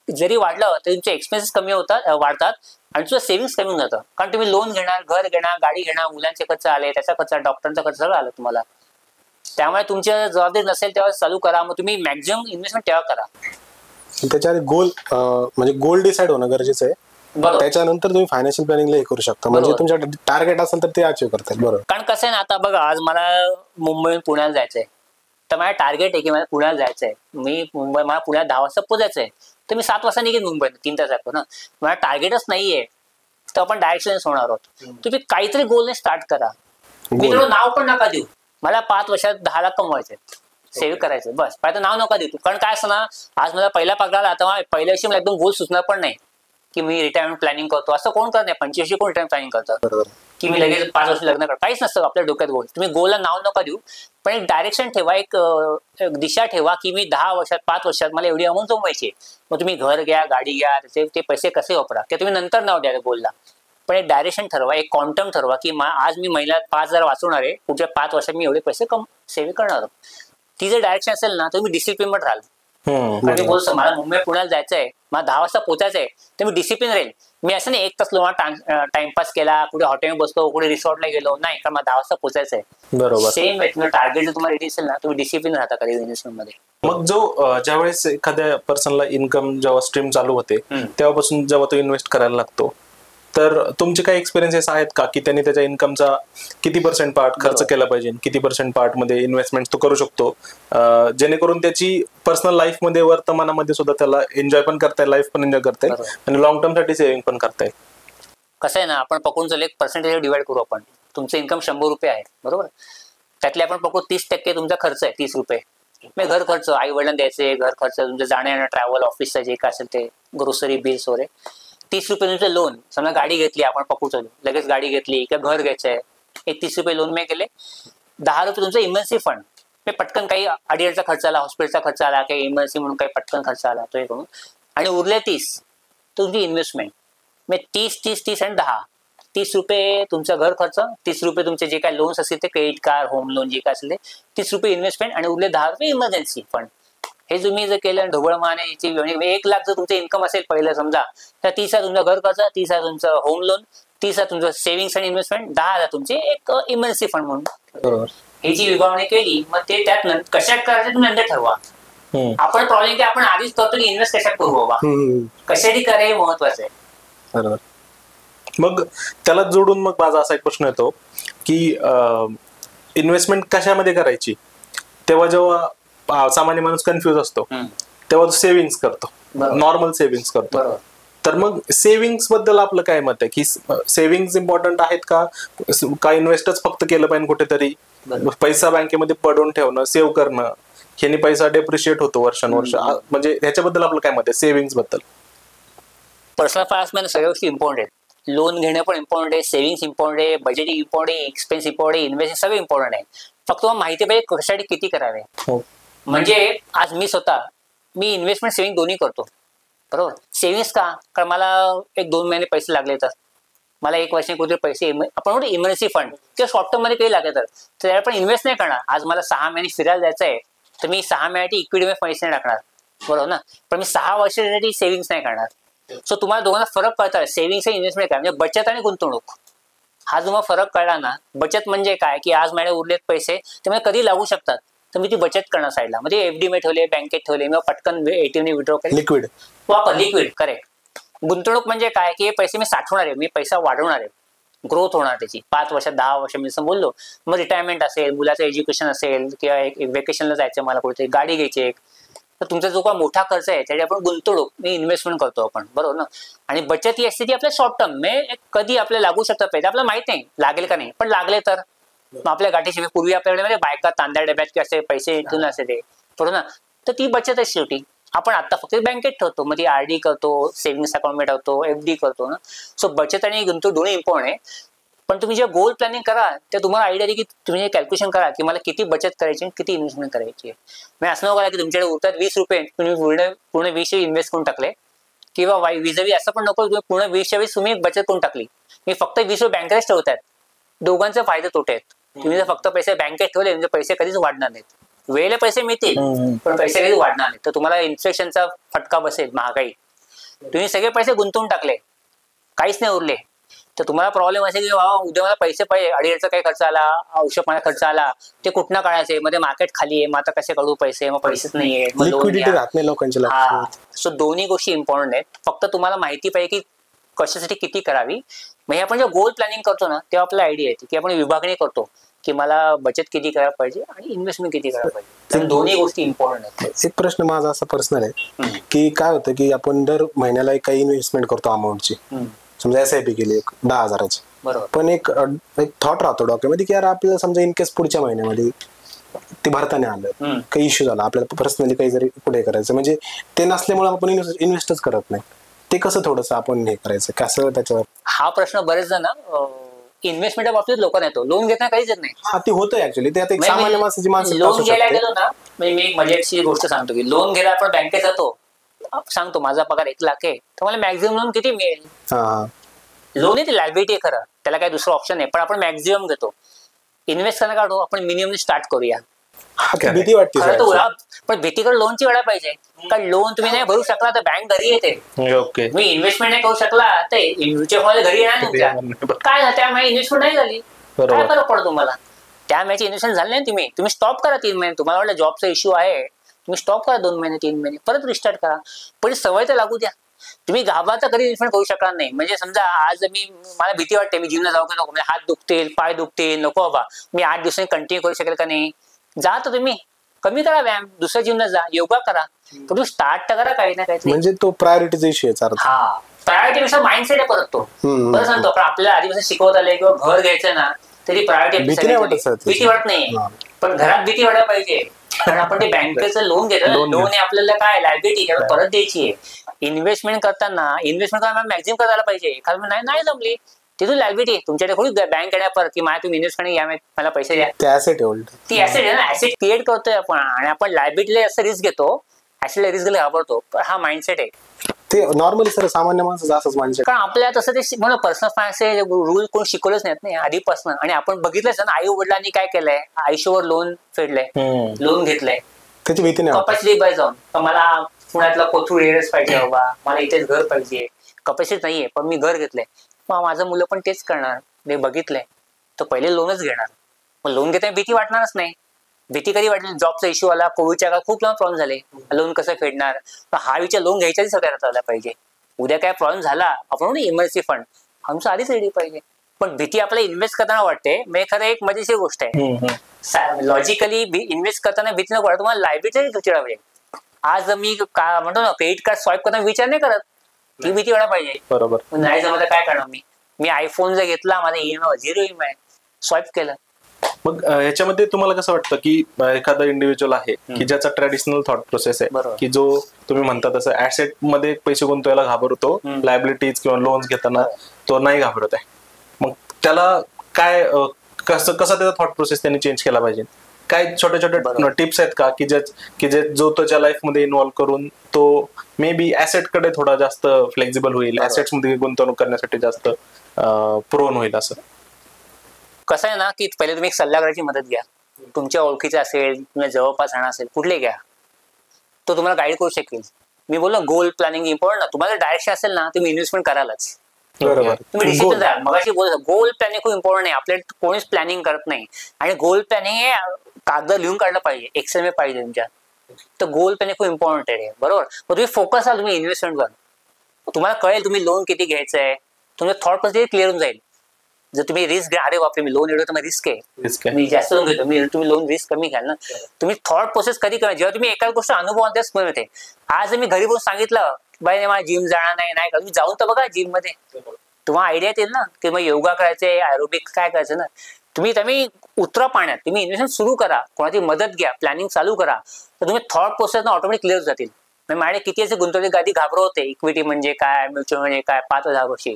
[SPEAKER 1] जरी वाढलं तरी तुमचे एक्सपेन्सेस कमी होतात, वाढतात आणि तुझं सेव्हिंग्स कमी होऊन जातं. कारण तुम्ही लोन घेणार, घर घेणार, गाडी घेणार, मुलांचे खर्च आले, त्याचा खर्च, डॉक्टरचा खर्च सगळं आलं तुम्हाला. त्यामुळे तुमच्या जबाबदारी नसेल तेव्हा चालू करा, मग तुम्ही मॅक्झिमम इन्व्हेस्टमेंट तेव्हा करा.
[SPEAKER 3] त्याच्या गोल म्हणजे गोल डिसाईड होणं गरजेचं आहे. त्याच्यानंतर तुम्ही फायनान्शियल प्लॅनिंगला हे करू शकता, म्हणजे तुमच्या टार्गेट असेल तर ते अचीव्ह करता येईल. बरोबर.
[SPEAKER 1] कारण कसं आहे ना, आता बघा, आज मला मुंबईहून पुण्याला जायचंय, तर माझं टार्गेट आहे की मला पुण्याला जायचंय, मला पुण्यात 10 वाजता पोहोचायचंय, तर मी 7 वाजता निघेन मुंबईत, 3 तास जातो ना. मला टार्गेटच नाहीये, तर आपण डायरेक्शन होणार आहोत. तुम्ही काहीतरी गोलने स्टार्ट करा. मी तुला नाव पण नका देऊ, मला 5 वर्षात 10 लाख कमवायचे, सेव्ह करायचं, बस. पाहिजे नाव नका देऊ. कारण काय असं ना, आज मला पहिला पगार आला, आता पहिल्या वर्षी मला एकदम गोल सुचणार पण नाही की मी रिटायरमेंट प्लॅनिंग करतो. असं कोण करत नाही, 25 वर्षी कोण रिटायरमेंट प्लॅनिंग करतं की मी लगेच 5 वर्ष लग्न करतो. काहीच नसतं आपल्या डोक्यात गोल. तुम्ही गोलला नाव नका देऊ, पण एक डायरेक्शन ठेवा, एक दिशा ठेवा की मी 10 वर्षात 5 वर्षात मला एवढी अमाऊंट जमवायची. मग तुम्ही घर घ्या, गाडी घ्या, त्याचे ते पैसे कसे वापरा ते तुम्ही नंतर नाव द्या गोलला, पण एक डायरेक्शन ठरवा, एक क्वांटम ठरवा की आज मी महिन्यात 5,000 वाचवणार आहे, पुढच्या 5 वर्षात मी एवढे पैसे सेव्ह करणार. ती जर डायरेक्शन असेल ना, तर मी डिसिप्लिन मध्ये राहाल. मी बोलतो मला मुंबई पुण्याला जायचंय, मला 10 वाजता पोहोचायचंय, तर मी डिसिप्लिन राहील. मी असं नाही 1 तास टाइमपास केला, कुठे हॉटेल बसतो, कुठे रिसॉर्टला गेलो, नाही, कारण मला 10 वाजता पोहोचायचंय. बरोबर. सेम आहे, तुम्ही टार्गेट जर तुम्हाला रेडी असेल ना, तुम्ही डिसिप्लिन राहता कधी इन्व्हेस्टमेंट मध्ये.
[SPEAKER 2] मग ज्यावेळेस एखाद्या पर्सनला इन्कम जेव्हा स्ट्रीम चालू होते, तेव्हापासून जेव्हा तो इन्व्हेस्ट करायला लागतो, तर तुमचे काही एक्सपिरियन्सेस आहेत का की त्यांनी त्याच्या इन्कमचा किती % पार्ट खर्च केला पाहिजे, किती % पार्ट मध्ये इन्व्हेस्टमेंट तो करू शकतो, जेणेकरून त्याची पर्सनल लाईफ मध्ये, वर्तमानामध्ये सुद्धा त्याला एन्जॉय पण करता येईल, लाईफ पण एन्जॉय करता येईल आणि लॉंग टर्म साठी सेव्हिंग पण करता येईल.
[SPEAKER 1] कसं आहे ना, आपण पकडून चल 1% डिवाइड करू आपण. तुमचं इन्कम 100 रुपये आहे, बरोबर, त्यातले आपण पकडू 30% तुमचा खर्च आहे, 30 रुपये. मग घर खर्च, आई वडिलांना द्यायचे, घर खर्च, तुमचं जाण्या ट्रॅव्हल, ऑफिसचं जे काय असेल ते, ग्रोसरी बिल्स वगैरे. 30 रुपये तुमचं लोन, समजा गाडी घेतली आपण, पकडू चालू लगेच गाडी घेतली किंवा घर घ्यायचंय, एक 30 रुपये लोन मी केले. 10 रुपये तुमचं इमर्जन्सी फंड, पटकन काही अडीअडचा खर्च आला, हॉस्पिटलचा खर्च आला, काही इमर्जन्सी म्हणून काही पटकन खर्च आला तो हे करून, आणि उरले 30 तुमची इन्व्हेस्टमेंट. मग 30 आणि 10, 30 रुपये तुमचा घर खर्च, 30 रुपये तुमचे जे काय लोन्स असतील ते, क्रेडिट कार्ड, होम लोन जे काय असेल ते, 30 रुपये इन्व्हेस्टमेंट आणि उरले 10 रुपये इमर्जन्सी फंड. हे तुम्ही जर केलं ढोबळमाने, 1 लाख जर तुमचं इन्कम असेल पहिलं समजा, तर 30 तुमचं घर खर्च, 30 तुमचं होम लोन, 30 तुमचं सेव्हिंग्स आणि इन्व्हेस्टमेंट, 10 तुमचे एक इमर्जन्सी फंड म्हणून. बरोबर. ही जी विभागणी केली, मग ते त्यात कशात करायचं तुम्ही नंतर ठरवा. आपण प्रॉब्लेम की आपण आधीच करतो की इन्व्हेस्ट कशात करू बाबा, कशासाठी करे हे महत्वाचं आहे.
[SPEAKER 2] बरोबर. मग त्याला जोडून मग माझा असा एक प्रश्न येतो की इन्व्हेस्टमेंट कशामध्ये करायची, तेव्हा जेव्हा सामान्य माणूस कन्फ्युज असतो तेव्हा सेव्हिंग्स करतो, नॉर्मल सेव्हिंग्स करतो. तर मग सेव्हिंग्स बद्दल आपलं काय मत आहे की सेव्हिंग्स इम्पॉर्टंट आहेत का इन्व्हेस्टच फक्त केलं पाहिजे कुठेतरी, पैसा बँकेमध्ये पडून ठेवणं, सेव्ह करणं, ह्यानी पैसा डेप्रिशिएट होतो वर्षानुवर्ष, म्हणजे ह्याच्याबद्दल आपलं काय मत आहे सेव्हिंग्स बद्दल?
[SPEAKER 1] पर्सनल फायनान्स मध्ये सगळ्या गोष्टी इम्पॉर्टंट आहेत. लोन घेणं पण इम्पॉर्टंट आहे, सेव्हिंग्स इम्पॉर्टंट आहे, बजेटिंग इम्पॉर्टंट आहे, एक्सपेन्स इम्पॉर्टंट आहे, इन्व्हेस्टिंग सगळं इम्पॉर्टंट आहे. फक्त तुम्हाला माहिती पाहिजे कशासाठी किती करावे. म्हणजे आज मी इन्व्हेस्टमेंट सेव्हिंग दोन्ही करतो, बरोबर. सेव्हिंग्स का, कारण मला 1-2 महिने पैसे लागले तर, मला 1 वर्षाने कुठे पैसे, आपण म्हणतो इमर्जन्सी फंड किंवा शॉर्ट टर्म मध्ये काही लागले तर त्याला पण इन्व्हेस्ट नाही करणार. आज मला 6 महिने फिरायला जायचं आहे, तर मी 6 महिन्यासाठी इक्विटीमध्ये पैसे नाही टाकणार, बरोबर ना. पण मी 6 वर्षासाठी सेव्हिंग्स नाही करणार. सो तुम्हाला दोघांना फरक कळता, सेव्हिंग्स आणि इन्व्हेस्टमेंट काय, म्हणजे बचत आणि गुंतवणूक. हा जो मला फरक कळला ना, बचत म्हणजे काय की आज माझ्याकडे उरलेत पैसे ते मला कधी लागू शकतात, तर मी ती बचत करणार साईडला, म्हणजे एफडी मध्ये ठेवले, बँकेत ठेवले, मग पटकन एटीएम ने विड्रॉ केले,
[SPEAKER 3] लिक्विड
[SPEAKER 1] वापर, लिक्विड, करेक्ट. गुंतवणूक म्हणजे काय की हे पैसे मी साठवणार आहे, मी पैसा वाढवणार आहे. ग्रोथ होणार त्याची 5 वर्षात 10 वर्ष मी जसं बोललो. मग रिटायरमेंट असेल, मुलाचं एज्युकेशन असेल, किंवा एक वेकेशनला जायचं मला कुठे गाडी घ्यायची एक, तर तुमचा जो काय मोठा खर्च आहे त्याची आपण गुंतवणूक इन्व्हेस्टमेंट करतो आपण, बरोबर ना. आणि बचत ही असते ती आपल्या शॉर्ट टर्म म्हणजे कधी आपल्याला लागू शकतात पैसे आपल्याला माहित नाही लागेल का नाही, पण लागले तर मग आपल्या गाठीशी पूर्वी आपल्याकडे म्हणजे बायका तांदळा डब्यात किंवा असे पैसे इथून असे ते, बरोबर ना. तर ती बचत आहे शेवटी. आपण आता फक्त बँकेत ठेवतो, मग ती RD करतो, सेव्हिंग्स अकाउंट मध्ये ठेवतो, FD करतो ना. सो बचत आणि गुंतवणूक दोन्ही इम्पॉर्टंट आहे. पण तुम्ही जे गोल प्लॅनिंग करा ते तुम्हाला आयडिया दे की तुम्ही कॅल्क्युलेशन करा की मला किती बचत करायची आणि किती इन्व्हेस्टमेंट करायची आहे. म्हणजे असं नको करा की तुमच्याकडे उरतात 20 रुपये तुम्ही पूर्ण 20 इन्व्हेस्ट करून टाकले, किंवा विजवी असं पण नको तुम्ही पूर्ण 20च्या 20 तुम्ही बचत करून टाकली, मी फक्त 20 रुपये बँकेतच ठेवतात. दोघांचे फायदे तोटे आहेत. तुम्ही जर फक्त पैसे बँकेत ठेवले म्हणजे पैसे कधीच वाढणार नाहीत. वेळेला पैसे मिळतील पण पैसे कधीच वाढणार नाहीत. तर तुम्हाला इन्फ्लेशनचा फटका बसेल, महागाई. तुम्ही सगळे पैसे गुंतवून टाकले, काहीच नाही उरले, तर तुम्हाला प्रॉब्लेम असेल की बाबा उद्या मला पैसे पाहिजे, अडीचा काही खर्च आला, औषध पाण्याचा खर्च आला, ते कुठनं काढायचे, मध्ये मार्केट खाली आहे, मग आता कसे काढू पैसे, मग पैसेच नाहीये,
[SPEAKER 3] लिक्विडिटी राहत नाही लोकांच्या.
[SPEAKER 1] सो दोन्ही गोष्टी इम्पॉर्टंट आहेत. फक्त तुम्हाला माहिती पाहिजे की कशासाठी किती करावी. मग आपण जेव्हा गोल प्लॅनिंग करतो ना तेव्हा आपल्याला आयडिया येते की आपण विभागणी करतो की मला बचत किती करायला पाहिजे आणि इन्व्हेस्टमेंट किती करायला पाहिजे. तर दोन्ही गोष्टी इम्पॉर्टंट आहेत.
[SPEAKER 3] एक प्रश्न माझा असा पर्सनल आहे की काय होतं की आपण दर महिन्याला काही इन्व्हेस्टमेंट करतो अमाऊंटची, समजा SIP केली 10,000ची,
[SPEAKER 1] बरोबर.
[SPEAKER 3] पण एक थॉट राहतो डॉक्युमेंट की यार आपल्याला समजा इन केस पुढच्या महिन्यामध्ये ते भरताना आलं, काही इश्यू झाला, आपल्याला पर्सनली काही जरी पुढे करायचं, म्हणजे ते नसल्यामुळे आपण इन्व्हेस्टच करत नाही. ते कसं थोडंसं आपण हे करायचं कसं त्याच्यावर?
[SPEAKER 1] हा प्रश्न बरेच जण इन्व्हेस्टमेंट बाबतीत लोकांना येतो. लोन घेताना काहीच येत नाही.
[SPEAKER 3] हा, ते होतं ऍक्च्युअली. ते आता एक सामान्य माणसाची माणसं
[SPEAKER 1] लोन घ्यायला गेलो ना, म्हणजे मी एक मजेची गोष्ट सांगतो की लोन घ्यायला आपण बँकेत जातो, सांगतो माझा पगार 1 लाख आहे, तर मला मॅक्झिमम लोन किती मिळेल. लोन आहे ती लायबिलिटी आहे खरं, त्याला काही दुसरं ऑप्शन नाही, पण आपण मॅक्झिमम घेतो. इन्व्हेस्ट करायला काढू आपण मिनिमम स्टार्ट करूया.
[SPEAKER 3] भीती वाटते
[SPEAKER 1] पण भीतीकडे लोनची वेळा पाहिजे, कारण लोन तुम्ही नाही भरू शकला तर बँक घरी येते.
[SPEAKER 2] ओके,
[SPEAKER 1] मी इन्व्हेस्टमेंट नाही करू शकला तर म्युच्युअल फंड घरी येणार तुमच्या. काय त्यामुळे इन्व्हेस्टमेंट नाही झाली, काय फरक पडतो तुम्हाला. त्या मॅच इन्व्हेस्टमेंट झाले नाही, तुम्ही स्टॉप करा 3 महिने. तुम्हाला वाटलं जॉबचा इश्यू आहे, तुम्ही स्टॉप करा 2 महिने 3 महिने, परत रिस्टार्ट करा. पण सवय तर लागू द्या. तुम्ही गावात तर कधी इन्व्हेस्टमेंट करू शकणार नाही. म्हणजे समजा आज मला भीती वाटते मी जिमला जाऊ का नको, म्हणजे हात दुखतील, पाय दुखतील, नको बाबा मी 8 दिवसांनी कंटिन्यू करू शकेल का नाही. जा तर तुम्ही कमी करा व्यायाम, दुसऱ्या जिमला जा, योगा करा, पण तुम्ही स्टार्ट तर करा काही ना काही.
[SPEAKER 3] म्हणजे तो प्रायोरिटीचा इश्यू आहे.
[SPEAKER 1] हा, प्रायोरिटी माइंडसेट आहे परत तो. बरं सांगतो, पण आपल्याला आधीपासून शिकवत आलंय किंवा घर घ्यायचं ना तरी प्रायोरिटी भीती वाटत नाही, पण घरात भीती वाटायला पाहिजे. कारण आपण ते बँकेचं लोन घेतो, लोन आहे आपल्याला काय लायबिलिटी परत द्यायची आहे. इन्व्हेस्टमेंट करताना मॅक्झिमम करायला पाहिजे. एखादं नाही जमली तिथून लायबिलिटी तुमच्याकडे थोडी बँक येण्या परत की तुम्ही इन्व्हेस्ट करणे या मला पैसे द्या. ती ऍसेट आहे ना, ऍसेट क्रिएट करतोय आपण, आणि आपण लायबिलिटीला असं रिस्क घेतो, ऍसेटला रिस्क घ्यायला घाबरतो. हा माइंडसेट आहे.
[SPEAKER 3] ते नॉर्मली सर सामान्य माणसाचं असंच माइंडसेट.
[SPEAKER 1] कारण आपल्याला तसं ते म्हणून पर्सनल फायनान्स रूल कोण शिकवलंच नाहीत नाही आधीपासून. आणि आपण बघितलंच ना आई वडिलांनी काय केलंय, आयुष्यावर लोन फेडलंय, लोन घेतलंय,
[SPEAKER 3] त्याची भीती नाही.
[SPEAKER 1] कपॅसिटी बाय जाऊन मला पुण्यातला कोथरूड एरियाच पाहिजे बाबा, मला इथेच घर पाहिजे, कपॅसिटी नाहीये पण मी घर घेतलंय. मग माझं मुलं पण तेच करणार, मी बघितलंय. तर पहिले लोनच घेणार. मग लोन घेताना भीती वाटणारच नाही. भीती कधी वाटली, जॉबचा इश्यू आला, कोविडच्या काळात खूप लहान प्रॉब्लेम झाले, लोन कसं फेडणार. हा विचार लोन घ्यायच्याच सगळ्यात आला पाहिजे. उद्या काय प्रॉब्लेम झाला आपण इमर्जन्सी फंड आमचं आधीच रेडी पाहिजे. पण भीती आपल्याला इन्व्हेस्ट करताना वाटते, म्हणजे खरं एक मजेशीर गोष्ट आहे. लॉजिकली इन्व्हेस्ट करताना भीती नको वाटत, तुम्हाला लायबिलिटी विचार पाहिजे. आज मी म्हणतो ना क्रेडिट कार्ड स्वाईप करताना विचार नाही करत, ती भीती वाटायला पाहिजे.
[SPEAKER 2] बरोबर,
[SPEAKER 1] नाही जमत काय करणार मी आयफोन जर घेतला, माझा EMI 0 EMI स्वाईप केलं.
[SPEAKER 2] मग ह्याच्यामध्ये तुम्हाला कसं वाटतं की एखादा इंडिव्हिज्युअल आहे की ज्याचा ट्रॅडिशनल थॉट प्रोसेस आहे की जो तुम्ही म्हणता तसं ऍसेट मध्ये पैसे गुंतवायला घाबरतो, लायबिलिटीज किंवा लोन्स घेताना तो नाही घाबरत आहे, मग त्याला काय कसा त्याचा थॉट प्रोसेस त्यांनी चेंज केला पाहिजे? काय छोटे छोटे टिप्स आहेत का की जे जो त्याच्या लाईफ मध्ये इन्व्हॉल्व करून तो मे बी ऍसेट कडे थोडा जास्त फ्लेक्झिबल होईल, ऍसेट्स मध्ये गुंतवणूक करण्यासाठी जास्त प्रोन होईल? असं
[SPEAKER 1] कसं आहे ना की पहिले तुम्ही एक सल्लागाराची मदत घ्या. तुमच्या ओळखीचा असेल, तुम्ही जवळपास राहणार असेल, कुठले घ्या, तो तुम्हाला गाईड करू शकेल. मी बोललो गोल प्लॅनिंग इम्पॉर्टंट ना. तुम्हाला डायरेक्शन असेल ना तुम्ही इन्व्हेस्टमेंट करालच. तुम्ही डिसिजन द्या. मगाशी गोल प्लॅनिंग खूप इम्पॉर्टंट आहे. आपल्याला कोणीच प्लॅनिंग करत नाही, आणि गोल प्लॅनिंग हे कागद लिहून काढलं पाहिजे, एक्सेल मध्ये पाहिजे तुमच्या. तर गोल प्लॅनिंग खूप इम्पॉर्टंट आहे, बरोबर. मग तुम्ही फोकस आहात, तुम्ही इन्व्हेस्टमेंट करा, तुम्हाला कळेल तुम्ही लोन किती घ्यायचं आहे, तुमचं थॉट प्रोसेस क्लिअर होऊन जाईल. जर तुम्ही रिस्क घ्या, अरे बापरे मी लोन एवढं तर रिस्क
[SPEAKER 2] Risk
[SPEAKER 1] आहे,
[SPEAKER 2] आहे.
[SPEAKER 1] मी जास्त लोन घेतो, तुम्ही लोन रिस्क कमी घ्याल ना. तुम्ही थॉट प्रोसेस कधी करा, जेव्हा तुम्ही एका गोष्ट अनुभव त्याच मिळते. आज मी घरी बसून सांगितलं बाई मला जिम जाणार नाही का, तुम्ही जाऊन तर बघा जिम मध्ये, तुम्हाला आयडिया येईल ना की मग योगा करायचंय, आयरोबिक काय करायचं ना. तुम्ही उतरा पाण्यात, तुम्ही इन्व्हेस्टमेंट सुरू करा, कोणाची मदत घ्या, प्लॅनिंग चालू करा, तर तुम्ही थॉट प्रोसेस ऑटोमॅटिक क्लिअर जातील. माझे किती असे गुंतवणूक आधी घाबरत होते, इक्विटी म्हणजे काय, म्युच्युअल म्हणजे काय, 5,000 वर्षी.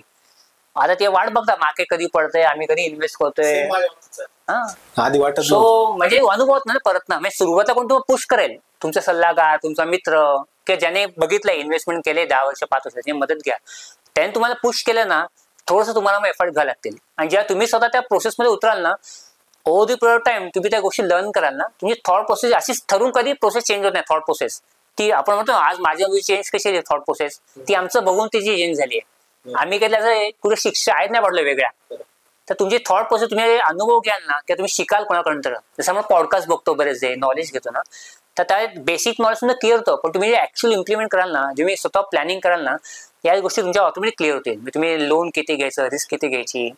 [SPEAKER 1] आता ते वाट बघता मार्केट कधी पडतंय, आम्ही कधी इन्व्हेस्ट करतोय.
[SPEAKER 3] आधी वाटत
[SPEAKER 1] सो म्हणजे अनुभव ना परत ना, म्हणजे सुरुवातीला कोण तुम्हाला पुश करेल, तुमचा सल्लागार, तुमचा मित्र किंवा ज्याने बघितलंय इन्व्हेस्टमेंट केले 10 वर्ष 5 वर्षाची मदत घ्या, त्याने तुम्हाला पुश केलं ना, थोडंसं तुम्हाला मग एफर्ट घ्यावे लागतील. आणि जेव्हा तुम्ही स्वतः त्या प्रोसेसमध्ये उतराल ना, over the period of time तुम्ही त्या गोष्टी लर्न कराल ना, तुमची थॉट प्रोसेस अशीच ठरून कधी प्रोसेस चेंज होत नाही. थॉट प्रोसेस ती आपण म्हणतो आज माझ्या चेंज कशी आहे थॉट प्रोसेस, ती आमचं बघून त्याची चेंज झाली आहे. आम्ही काही त्याचं कुठे शिक्षा आहेत नाही पडलो वेगळ्या. तर तुमची थॉट प्रोसेस तुम्ही अनुभव घ्याल ना, किंवा तुम्ही शिकाल कोणाकडून तर, जसं आपण पॉडकास्ट बघतो बरेच जे नॉलेज घेतो ना, तर त्या बेसिक नॉलेज तुमचं क्लिअर होतं. पण तुम्ही जे ऍक्च्युअली इम्प्लिमेंट कराल ना, तुम्ही स्वतः प्लॅनिंग कराल ना, या गोष्टी तुमच्या ऑटोमॅटिक क्लिअर होतील. तुम्ही लोन किती घ्यायचं, रिस्क किती घ्यायची,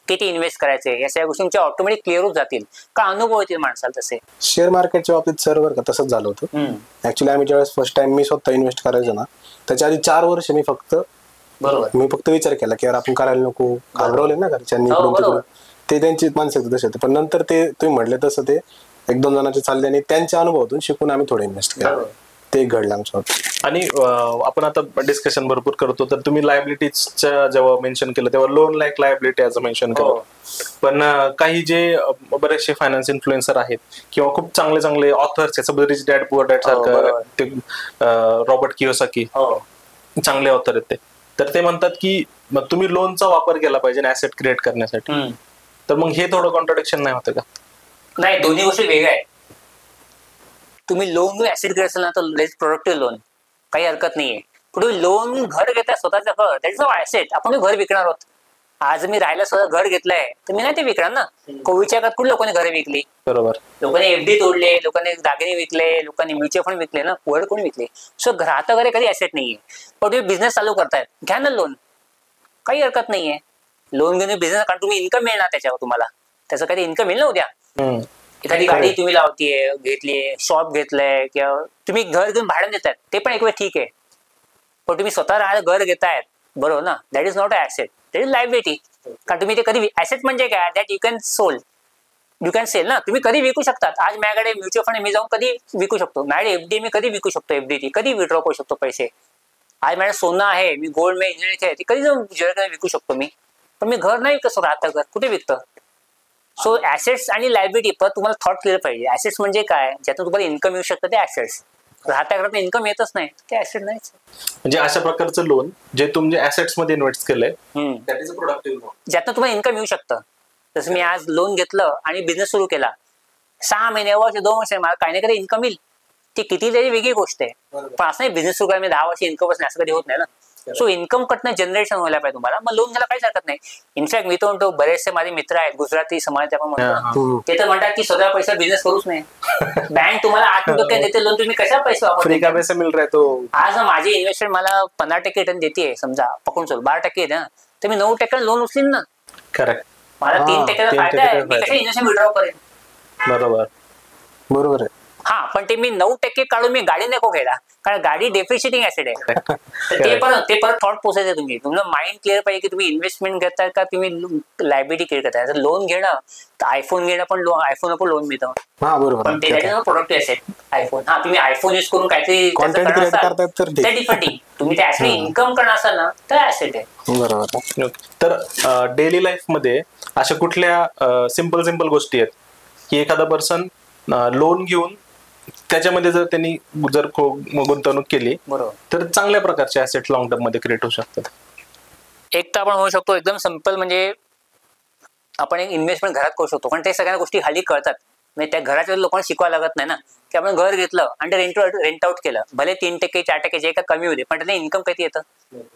[SPEAKER 1] किती इन्व्हेस्ट करायचे, या सगळ्या गोष्टी तुमच्या ऑटोमॅटिक क्लिअर होत जातील. का अनुभव येतील माणसाला तसे.
[SPEAKER 3] शेअर मार्केटच्या बाबतीत सर्व्हर का तसंच झालं होतं. ऍक्च्युली आम्ही ज्यावेळेस फर्स्ट टाइम मी स्वतः इन्व्हेस्ट करायचो ना, त्याच्या आधी 4 वर्ष मी फक्त विचार केला की यार आपण करायला नको, घाबरवले ना घरच्यांनी इकडून तिकडून, ते त्यांची मानसिकता तशी होती. पण नंतर ते तुम्ही म्हटले तसं ते 1-2 जणांचे चालले आणि त्यांच्या अनुभवातून शिकून आम्ही थोडे इन्व्हेस्ट केलं, ते घडलं आमच्यावर.
[SPEAKER 2] आणि आपण आता डिस्कशन भरपूर करतो, तर तुम्ही लायबिलिटीजच्या जेव्हा मेन्शन केलं तेव्हा लोन लाईक लायबिलिटी असं मेन्शन केलं. पण काही जे बरेचसे फायनान्स इन्फ्लुएन्सर आहेत किंवा खूप चांगले चांगले ऑथर्स आहेत, रिच डॅड पुअर डॅड सारखं, ते रॉबर्ट कियोसाकी चांगले ऑथर आहेत ते, तर ते म्हणतात की मग तुम्ही लोनचा वापर केला पाहिजे ऍसेट क्रिएट करण्यासाठी. तर मग हे थोडं कॉन्ट्रडिक्शन नाही होतं का?
[SPEAKER 1] नाही, दोन्ही गोष्टी वेगळ्या आहेत. तुम्ही लोन ऍसेट क्रिएट असेल ना, तर लेस प्रोडक्टिव्ह लोन, काही हरकत नाहीये. तुम्ही लोन घर घेताय स्वतःचं घर, दॅट इज अ ऍसेट. आपण घर विकणार आहोत. आज मी राहायला स्वतः घर घेतलंय, तर मी नाही ते विकणार ना. कोविडच्या काळात कुठे लोकांनी घरे विकली?
[SPEAKER 2] बरोबर.
[SPEAKER 1] लोकांनी एफडी तोडले, लोकांनी दागिने विकले, लोकांनी म्युच्युअल फंड विकले ना, वर कोणी विकले. सो घरात वगैरे कधी ऍसेट नाहीये. पण तुम्ही बिझनेस चालू करतायत, घ्या ना लोन, काही हरकत नाहीये. लोन घेऊन बिझनेस, कारण तुम्ही इन्कम मिळणार त्याच्यावर, तुम्हाला त्याचं काही इन्कम मिळेल ना उद्या. एखादी गाडी तुम्ही लावतीये, घेतलीये, शॉप घेतलंय, किंवा तुम्ही घर घेऊन भाड्याने देतायत, ते पण एक वेळ ठीक आहे. पण तुम्ही स्वतः राहायला घर घेतायत, बरोबर ना, that is not a asset, that is liability. कारण तुम्ही ते कधी, ऍसेट म्हणजे काय, that you can sold, you can sell ना, तुम्ही कधी विकू शकतात. आज माझ्याकडे म्युच्युअल फंड, मी जाऊन कधी विकू शकतो. माझ्याकडे एफडी, मी कधी विकू शकतो, एफडी ती कधी विड्रॉ करू शकतो पैसे. आज माझ्याकडे सोनं आहे, मी गोल्ड में इंजिनिअरिंग आहे, ती कधी जाऊन ज्वेलरी विकू शकतो मी. पण मी घर नाही कसं राहतं, घर कुठे विकतं. सो ऍसेट्स आणि लायबिलिटी, पण तुम्हाला थॉट क्लिअर पाहिजे. ऍसेट्स म्हणजे काय, ज्यातून तुम्हाला इन्कम येऊ शकतं, ते ऍसेट्स. राहत्या घरात इन्कम येतच नाही, ते ऍसेट नाहीच.
[SPEAKER 2] म्हणजे अशा प्रकारचं लोन जे तुम्ही ऍसेट्स मध्ये इन्व्हेस्ट केलंय, that is a productive loan,
[SPEAKER 1] ज्यातून तुम्हाला इन्कम येऊ शकतं. जसं मी आज लोन घेतलं आणि बिझनेस सुरू केला, 6 महिने, वर्ष, 2 वर्ष मला काही ना काही इन्कम येईल. ती किती तरी वेगळी गोष्ट आहे. पण असं नाही बिझनेस सुरू करायला 10 वर्ष इन्कम नाही, असं कधी होत नाही ना. सो इन्कम कटणं जनरेशन व्हायला पाहिजे तुम्हाला, मग लोन घ्यायला काहीच हरकत नाही. इनफॅक्ट मी तो म्हणतो, बरेचसे माझे मित्र आहेत गुजराती समाज, आपण म्हणतो, ते तर म्हणतात की स्वतः पैसा बिझनेस करूच नाही. बँक तुम्हाला 8% देते लोन, तुम्ही कशा पैसे वापरतो. आज माझी इन्व्हेस्टमेंट मला 15% रिटर्न देते, समजा पकडून चल 12% आहे ना, तर मी 9% लोन उचलीन ना.
[SPEAKER 2] करेक्ट.
[SPEAKER 1] मला 3% फायदा आहे, मी कशा इन्व्हेस्टमेंट विड्रॉ करेन.
[SPEAKER 3] बरोबर आहे.
[SPEAKER 1] हा, पण ते मी 9% काढून मी गाडी नको घ्यायला, कारण गाडी डेप्रिशिएटिंग ऍसेट आहे. तर ते परत थॉट प्रोसेस आहे. तुमचं माइंड क्लिअर पाहिजे की तुम्ही इन्व्हेस्टमेंट घेताय का तुम्ही लायबिलिटी क्लिअर करताय. जर लोन घेणं, तर आयफोन घेणं पण आयफोन पण लोन मिळतं, पण ते प्रोडक्टिव्ह ऍसेट आयफोन. हा, तुम्ही आयफोन यूज करून काहीतरी ते डिफरंट, तुम्ही त्या ऍसेट इन्कम करणार असाल ना, तर ऍसेट आहे.
[SPEAKER 2] बरोबर. तर डेली लाईफ मध्ये अशा कुठल्या सिंपल गोष्टी आहेत की एखादा पर्सन लोन घेऊन त्याच्यामध्ये जर त्यांनी गुंतवणूक केली, बरोबर, तर चांगल्या प्रकारचे ऍसेट लॉंग टर्म मध्ये क्रिएट होऊ शकतात.
[SPEAKER 1] एक तर आपण म्हणू शकतो एकदम सिंपल, म्हणजे आपण एक इन्व्हेस्टमेंट घरात करू शकतो, पण ते सगळ्या गोष्टी हल्ली कळतात. म्हणजे त्या घराच्या लोकांना शिकवायला लागत नाही ना, की आपण घर घेतलं आणि ते रेंट आउट केलं, भले 3% 4% जे का कमी होते, पण त्याला इन्कम किती येतं,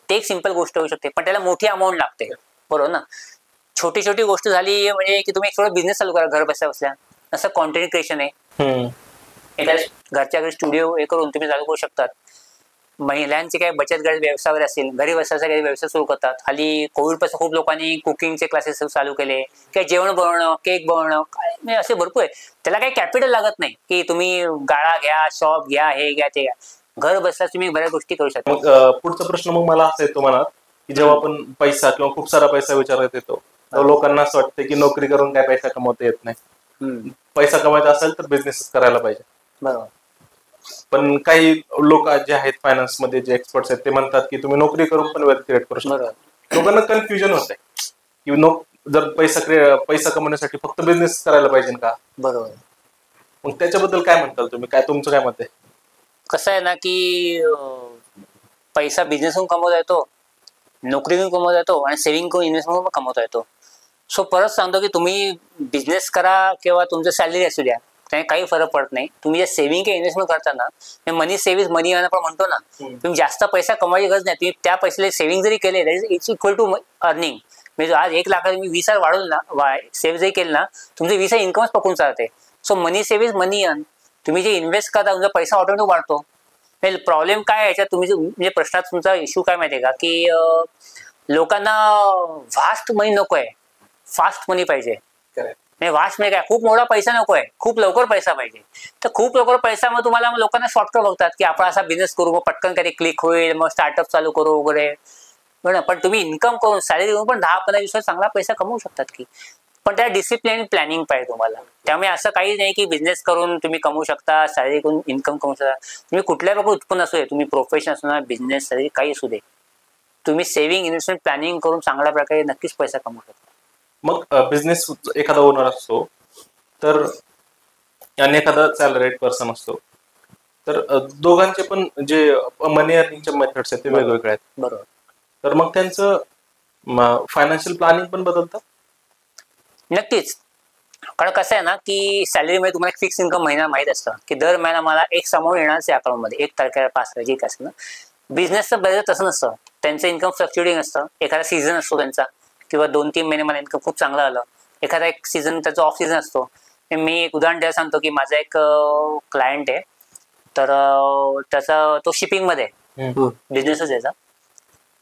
[SPEAKER 1] ते एक सिंपल गोष्ट होऊ शकते. पण त्याला मोठी अमाऊंट लागते, बरोबर ना. छोटी छोटी गोष्ट झाली म्हणजे की तुम्ही एक थोडं बिझनेस चालू करा घर बसल्या, असं कॉन्टेंट क्रिएशन आहे. एखाद्या घरच्या घरी स्टुडिओ हे करून तुम्ही चालू करू शकतात. महिलांचे काही बचत गट व्यवसाय वगैरे असतील, घरी बसण्याचा काही व्यवसाय सुरू करतात. हल्ली कोविड पासून खूप लोकांनी कुकिंगचे क्लासेस चालू केले, काही जेवण बनवणं, केक बनवणं, काय म्हणजे असे भरपूर आहे. त्याला काही कॅपिटल लागत नाही की तुम्ही गाळा घ्या, शॉप घ्या, हे घ्या, ते घ्या. घर बसल्या तुम्ही बऱ्याच गोष्टी करू शकता.
[SPEAKER 2] मग पुढचा प्रश्न मग मला असा येतो मनात की जेव्हा आपण पैसा किंवा खूप सारा पैसा विचारत येतो तेव्हा लोकांना असं वाटतं की नोकरी करून काय पैसा कमवता येत नाही, पैसा कमवायचा असेल तर बिझनेस करायला पाहिजे.
[SPEAKER 1] बरोबर.
[SPEAKER 2] पण काही लोक जे आहेत फायनान्स मध्ये जे एक्सपर्ट्स आहेत ते म्हणतात की तुम्ही नोकरी करून पण वेल्थ क्रिएट करू शकता. लोकांना कन्फ्युजन होत आहे की जर पैसा कमवण्यासाठी फक्त बिझनेस करायला पाहिजे का.
[SPEAKER 1] बरोबर.
[SPEAKER 2] मग त्याच्याबद्दल काय म्हणताल तुम्ही, काय तुमचं काय मत आहे?
[SPEAKER 1] कसं आहे ना की पैसा बिझनेसहून कमवता येतो, नोकरीतून कमवता येतो आणि सेव्हिंग करून इन्व्हेस्टमेंट पण कमवता येतो. सो परत सांगतो की तुम्ही बिझनेस करा किंवा तुमचं सॅलरी असू द्या, त्याने काही फरक पडत नाही. तुम्ही जे सेव्हिंग किंवा इन्व्हेस्टमेंट करताना मनी सेव्हिंग मनी अर्न पण म्हणतो ना, तुम्ही जास्त पैसा कमवायची गरज नाही. तुम्ही त्या पैशाला सेव्हिंग जरी केले that is equal to earning. म्हणजे आज 1 लाख तुम्ही 20,000 वाढवलं ना, सेव्ह जरी केलं ना, तुमचे 20,000 इन्कमच पकडून चालते. सो मनी सेव्हिंग मनी अर्न. तुम्ही जे इन्व्हेस्ट करता तुमचा पैसा ऑटोमॅटिक वाढतो. प्रॉब्लेम काय आहे याच्यात, तुम्ही म्हणजे प्रश्नात तुमचा इश्यू काय माहिती आहे का की लोकांना व्हास्ट मनी नको आहे, फास्ट मनी पाहिजे. वास्ट म्हणजे काय, खूप मोठा पैसा नको आहे, खूप लवकर पैसा पाहिजे. तर खूप लवकर पैसा मग तुम्हाला लोकांना शॉर्टकट बघतात की आपण असा बिझनेस करू, मग पटकन काही क्लिक होईल, मग स्टार्टअप चालू करू वगैरे. बरं, पण तुम्ही इन्कम करून सॅलरी देऊन पण 10-15 दिवसात चांगला पैसा कमवू शकतात की. पण त्या डिसिप्लिन प्लॅनिंग पाहिजे तुम्हाला. त्यामुळे असं काही नाही की बिझनेस करून तुम्ही कमवू शकता, सॅलरी करून इन्कम कमवू शकता. तुम्ही कुठल्या प्रकारे उत्पन्न असू दे, तुम्ही प्रोफेशन असू ना, बिझनेस सॅलरी काही असू दे, तुम्ही सेव्हिंग इन्व्हेस्टमेंट प्लॅनिंग करून चांगल्या प्रकारे नक्कीच पैसा कमवू शकता.
[SPEAKER 2] मग बिझनेस एखादा ओनर असतो तर आणि एखादा सॅलरीड पर्सन असतो, तर दोघांचे पण जे मनी अर्निंगचे मेथड्स आहेत ते वेगवेगळे आहेत.
[SPEAKER 1] बरोबर.
[SPEAKER 2] तर मग त्यांचं फायनान्शियल प्लॅनिंग पण बदलतं.
[SPEAKER 1] नक्कीच. कारण कसं आहे ना की सॅलरीमध्ये तुम्हाला फिक्स इन्कम महिना माहीत असतं की दर महिना मला एक अमाऊंट येणारच आहे अकाउंटमध्ये, 1 तारखेला 5 तारखेला जे काय असतं ना. बिझनेसचं बजेट तसं नसतं, त्यांचं इन्कम फ्लक्च्युएटिंग असतं. एखादा सीझन असतो त्यांचा, किंवा 2-3 महिने मला इन्कम खूप चांगलं आलं, एखादा एक सीझन त्याचा ऑफ सीझन असतो. मी एक उदाहरण द्यायला सांगतो की माझा एक क्लायंट आहे, तर त्याचा तो शिपिंगमध्ये बिझनेसच याचा.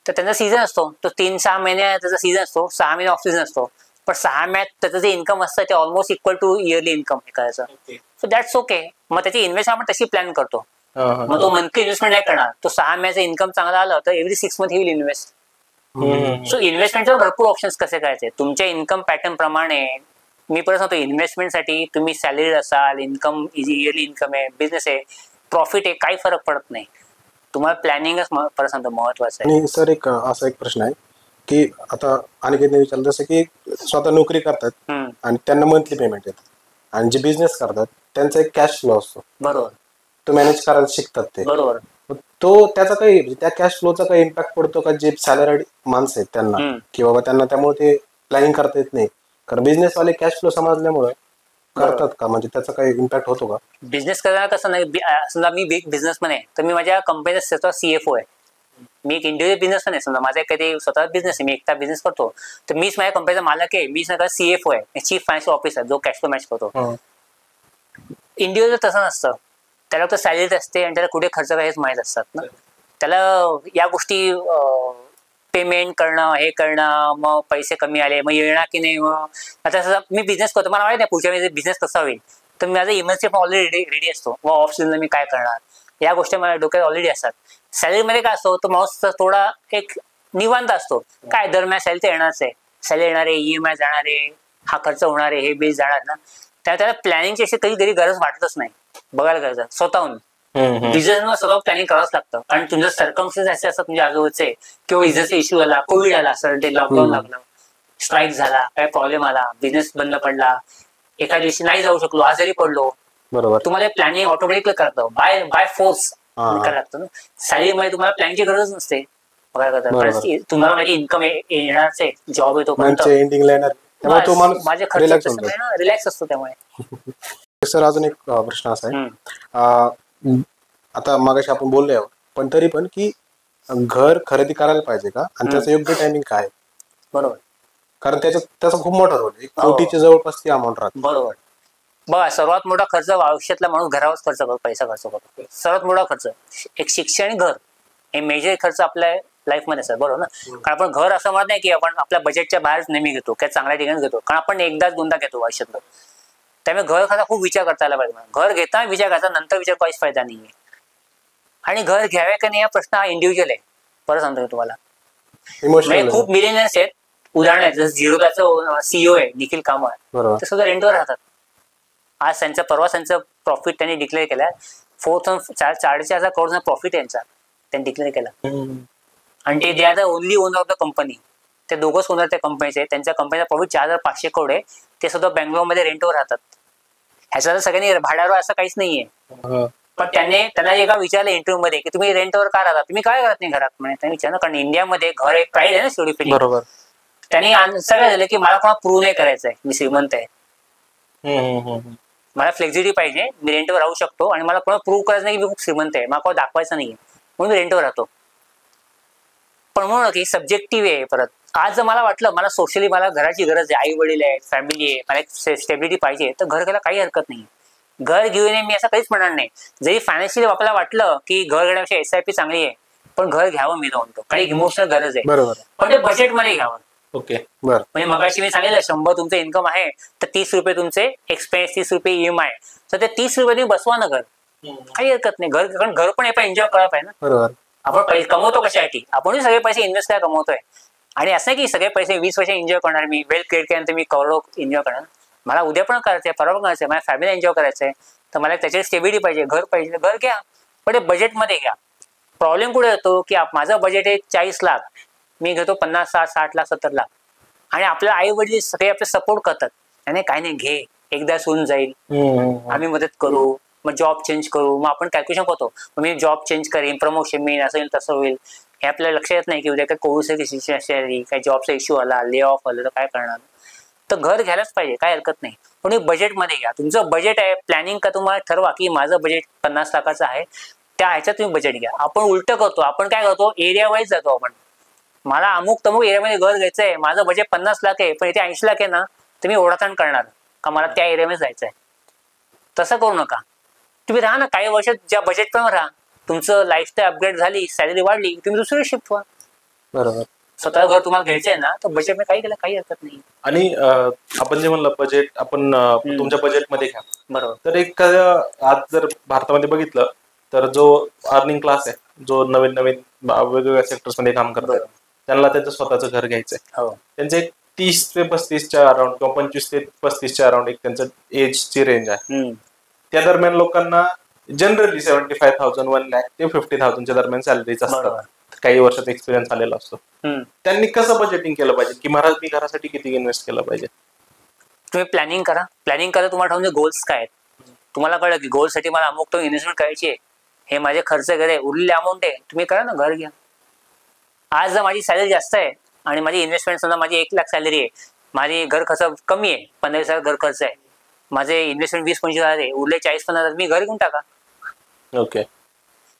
[SPEAKER 1] तर त्यांचा सीझन असतो, तो 3-6 महिने त्याचा सीझन असतो, 6 महिने ऑफ सीझन असतो. पण 6 महिन्यात त्याचं जे इन्कम असतं ते almost equal to yearly income एखाद्याचं. So that's okay. मग त्याची इन्व्हेस्टमेंट आपण तशी प्लॅन करतो. मग तो मंथली इन्व्हेस्टमेंट नाही करणार, तो 6 महिन्याचा इन्कम चांगला आला तर every 6 month he will invest. So इन्व्हेस्टमेंटचे भरपूर ऑप्शन्स कसे करायचे तुमच्या इन्कम पॅटर्न प्रमाणे. मी परत सांगतो, इन्व्हेस्टमेंटसाठी तुम्ही सॅलरी असाल, इन्कम इयरली इन्कम आहे, बिझनेस आहे, प्रॉफिट आहे, काही फरक पडत नाही. तुम्हाला प्लॅनिंगच परत सांगतो महत्वाचं आहे.
[SPEAKER 3] आणि सर असा एक प्रश्न आहे की आता अनिकेतने विचारलं जसं की स्वतः नोकरी करतात आणि त्यांना मंथली पेमेंट येतं, आणि जे बिझनेस करतात त्यांचा एक कॅश फ्लो असतो.
[SPEAKER 1] बरोबर.
[SPEAKER 3] तो मॅनेज करायला शिकतात ते.
[SPEAKER 1] बरोबर.
[SPEAKER 3] तो त्याचा काही त्या कॅश फ्लोचा काही इम्पॅक्ट पडतो का जे सॅलरीड माणसं आहेत त्यांना, की बाबा त्यांना त्यामुळे ते प्लॅनिंग करता येत नाही? कारण बिझनेस वाले कॅश फ्लो समजल्यामुळे करतात का, म्हणजे त्याचा काही इम्पॅक्ट होतो का?
[SPEAKER 1] बिझनेस करायला कसं नाही, समजा मी बिग बिझनेसमॅन आहे तर मी माझ्या कंपनीचा स्वतः CFO आहे. मी एक इंडिव्हिज्युअल बिझनेसमॅन आहे, समजा माझा काही स्वतः बिझनेस आहे, मी एकटा बिझनेस करतो, तर मीच माझ्या कंपनीचा मालक आहे, मीच माझा CFO आहे, चीफ फायनान्शियल ऑफिसर, जो कॅश फ्लो मॅच करतो. इंडिव्हिज्युअल तसं नसतं, त्याला तर सॅलरी असते आणि त्याला कुठे खर्च करायचं माहीत असतात ना. त्याला या गोष्टी पेमेंट करणं, हे करणं, मग पैसे कमी आले मग येणार की नाही. मग आता मी बिझनेस करतो, मला माहिती नाही पुढच्या वेळेस बिझनेस कसा होईल, तर माझा इमर्जन्सी पण ऑलरेडी रेडी असतो. मग ऑफ सीझनला मी काय करणार, या गोष्टी माझ्या डोक्यात ऑलरेडी असतात. सॅलरीमध्ये काय असतो, तो माणूस थोडा एक निवांत असतो. काय दरम्यान सॅलरी तर येणारच आहे, सॅलरी येणार आहे, EMI जाणार आहे, हा खर्च होणार आहे, हे बिल जाणार ना. त्याला प्लॅनिंगची अशी कधी गरज वाटतच नाही. बघायला गरज स्वतःहून बिझनेसला स्वतः प्लॅनिंग करावंच लागतं. आणि तुमचं सर्कमस्टन्स असे असतात तुमच्या आजूबाजूचे, किंवा इजचा इश्यू आला, कोविड आला, सडन लॉकडाऊन लागलं, स्ट्राईक झाला, काय प्रॉब्लेम आला, बिझनेस बंद पडला, एका दिवशी नाही जाऊ शकलो, आजारी पडलो, बरोबर, तुम्हाला प्लॅनिंग ऑटोमॅटिकली करतं बाय फोर्स करायला लागतं ना. सॅलरीमध्ये तुम्हाला प्लॅनिंगची गरज नसते. बघायला तुम्हाला माझी इन्कम येणारच आहे, जॉब येतो माझे खर्च रिलॅक्स असतो. त्यामुळे
[SPEAKER 3] सर अजून एक प्रश्न असा आहे, आता मागाशी आपण बोललो पण तरी पण की घर खरेदी करायला पाहिजे का, आणि त्याचं योग्य टायमिंग काय?
[SPEAKER 1] बरोबर.
[SPEAKER 3] कारण त्याचा खूप मोठा रोल आहे, 1 कोटीच्या जवळपास ती अमाऊंट राहते.
[SPEAKER 1] बरोबर. बघा, सर्वात मोठा खर्च आयुष्यातला माणूस घरावर खर्च करतो, पैसा खर्च करतो. सर्वात मोठा खर्च एक शिक्षण, घर. हे मेजर खर्च आपल्या लाईफमध्ये असतात, बरोबर ना. कारण आपण घर असं म्हणत नाही की आपण आपल्या बजेटच्या बाहेर नेहमी घेतो किंवा चांगल्या ठिकाणी घेतो, कारण आपण एकदाच दोनदा घेतो आयुष्यात. त्यामुळे घर खाता खूप विचार करता आला पाहिजे. घर घेता विचार करायचा, नंतर विचार काहीच फायदा नाहीये. आणि घर घ्यावे का नाही हा प्रश्न हा इंडिव्हिज्युअल आहे. परत सांगतो मी तुम्हाला,
[SPEAKER 3] इमोशनल
[SPEAKER 1] खूप मिलेनियर्स आहेत, उदाहरण आहे जसं झिरोदाचं सीईओ आहे निखिल कामत, ते सुद्धा रेंटवर राहतात. आज त्यांचं प्रॉफिट त्यांनी डिक्लेअर केलाय, 4,400 करोडचा प्रॉफिट यांचा त्यांनी डिक्लेअर केला. आणि ते they R the only owner of the company. ते दोघंच ओनर त्या कंपनीचे. त्यांच्या कंपनीचा प्रॉफिट 4,500 करोड आहे. ते सुद्धा बँगलोरमध्ये रेंटवर राहतात. ह्याच्या सगळ्यांनी भाड्यावर असं काहीच नाहीये. पण त्यांना एका विचारलं इंटरव्ह्यू मध्ये की तुम्ही रेंटवर का राहता, तुम्ही काय करत नाही घरात म्हणे. त्यांनी विचारलं कारण इंडियामध्ये घर एक प्राईड आहे ना शेवटी फिलिंग.
[SPEAKER 2] बरोबर.
[SPEAKER 1] त्यांनी आन्सर काय झालं की मला कोणा प्रूव्ह नाही करायचंय मी श्रीमंत आहे. मला फ्लेक्झिबिलिटी पाहिजे, मी रेंटवर राहू शकतो आणि मला कोणाला प्रूव्ह करायचं नाही की मी खूप श्रीमंत आहे, मला कोणा दाखवायचं नाहीये म्हणून मी रेंटवर राहतो. पण म्हणून की सब्जेक्टिव्ह आहे. परत आज जर मला वाटलं मला सोशली मला घराची गरज आहे, आई वडील आहे, फॅमिली आहे, मला एक स्टेबिलिटी पाहिजे, तर घर घ्यायला काही हरकत नाही. घर घेऊ नये मी असं काहीच म्हणणार नाही. जरी फायनान्शियली आपल्याला वाटलं की घर घेण्यापेक्षा SIP चांगली आहे, पण घर घ्यावं मी म्हणतो, कारण इमोशनल गरज आहे.
[SPEAKER 3] बरोबर.
[SPEAKER 1] पण ते बजेटमध्ये घ्यावं.
[SPEAKER 2] ओके.
[SPEAKER 1] म्हणजे मगाशी मी सांगितलं 100 तुमचं इन्कम आहे तर 30 रुपये तुमचे एक्सपेन्स, 30 रुपये EMI, तर ते 30 रुपये तुम्ही बसवा ना घर, काही हरकत नाही. कारण घर पण आपण एन्जॉय करायला पाहिजे ना.
[SPEAKER 3] बरोबर.
[SPEAKER 1] आपण पैसे कमवतो कशासाठी, आपण सगळे पैसे इन्व्हेस्ट काय कमवतोय. आणि असं की सगळे पैसे 20 वर्ष एन्जॉय करणार मी, वेल्थ क्रिएट केल्यानंतर मी करोडो एन्जॉय करणार. मला उद्या पण करायचंय, परवा पण करायचंय, माझ्या फॅमिली एन्जॉय करायचंय, तर मला त्याची स्टेबिलिटी पाहिजे, घर पाहिजे, घर घ्या, पण ते बजेटमध्ये घ्या. प्रॉब्लेम कुठे येतो की माझं बजेट आहे 40 लाख, मी घेतो 50, 60, 60 लाख, 70 लाख. आणि आपल्या आई वडील सगळे आपले सपोर्ट करतात, आणि काही नाही घे, एकदा होऊन जाईल, आम्ही मदत करू, मग जॉब चेंज करू. मग आपण कॅल्क्युलेशन करतो, मग मी जॉब चेंज करेन, प्रमोशन मिळेल, असं होईल तसं होईल. हे आपल्याला लक्षात येत नाही की उद्या काय कोविडची सिच्युएशन आली, काय जॉबचा इश्यू आला, ले ऑफ आलं तर काय करणार. तर घर घ्यायलाच पाहिजे, काय हरकत नाही, पण बजेटमध्ये घ्या. तुमचं बजेट आहे, प्लॅनिंग का तुम्हाला ठरवा की माझं बजेट 50 लाखाचं आहे, त्या ह्याच्यात तुम्ही बजेट घ्या. आपण उलट करतो, आपण काय करतो एरिया वाईज जातो. आपण मला अमुक तमुक एरियामध्ये घर घ्यायचंय, माझं बजेट 50 लाख आहे पण इथे 80 लाख आहे ना, तर मी ओढाताण करणार का मला त्या एरियामध्ये जायचंय. तसं करू नका. तुम्ही राहा ना काही वर्षात ज्या बजेट पण राहा, तुमचं लाईफस्टाईल अपग्रेड झाली, सॅलरी वाढली, तुम्ही दुसरी शिफ्ट व्हा.
[SPEAKER 3] बरोबर.
[SPEAKER 1] स्वतः घर तुम्हाला घ्यायचंय ना, तर बजेटमध्ये काही केलं काही हरकत नाही.
[SPEAKER 2] आणि आपण जे म्हणलं बजेट, आपण तुमच्या बजेटमध्ये घ्या.
[SPEAKER 1] बरोबर.
[SPEAKER 2] तर आज जर भारतामध्ये बघितलं तर जो अर्निंग क्लास आहे, जो नवीन नवीन वेगवेगळ्या सेक्टर्स मध्ये काम करतात, त्यांना त्यांचं स्वतःचं घर घ्यायचंय. त्यांचे 30 ते 35च्या अराउंड किंवा 25 ते 35च्या अराउंड एक त्यांचं एजची रेंज आहे. त्या दरम्यान लोकांना जनरली 75,000, 1 लाख ते 50,000च्या दरम्यान सॅलरीज असतात. काही वर्षात एक्सपिरियन्स आलेला असतो. त्यांनी कसं बजेटिंग केलं पाहिजे की मी घरासाठी किती इन्व्हेस्ट केलं पाहिजे.
[SPEAKER 1] तुम्ही प्लॅनिंग करा. तुम्हाला ठरवून गोल्स काय आहेत. तुम्हाला कळलं की गोलसाठी मला अमुक तो इन्व्हेस्टमेंट करायची आहे, हे माझे खर्च घर आहे, उरलेले अमाऊंट आहे, तुम्ही करा ना, घर घ्या. आज जर माझी सॅलरी जास्त आहे आणि माझी इन्व्हेस्टमेंट समजा माझी 1 लाख सॅलरी आहे, माझी घर खर्च कमी आहे, 15,000 घर खर्च आहे, माझे इन्व्हेस्टमेंट 20-25 हजार आहे, उरले 40-50 मी घर घेऊन टाका.
[SPEAKER 2] ओके.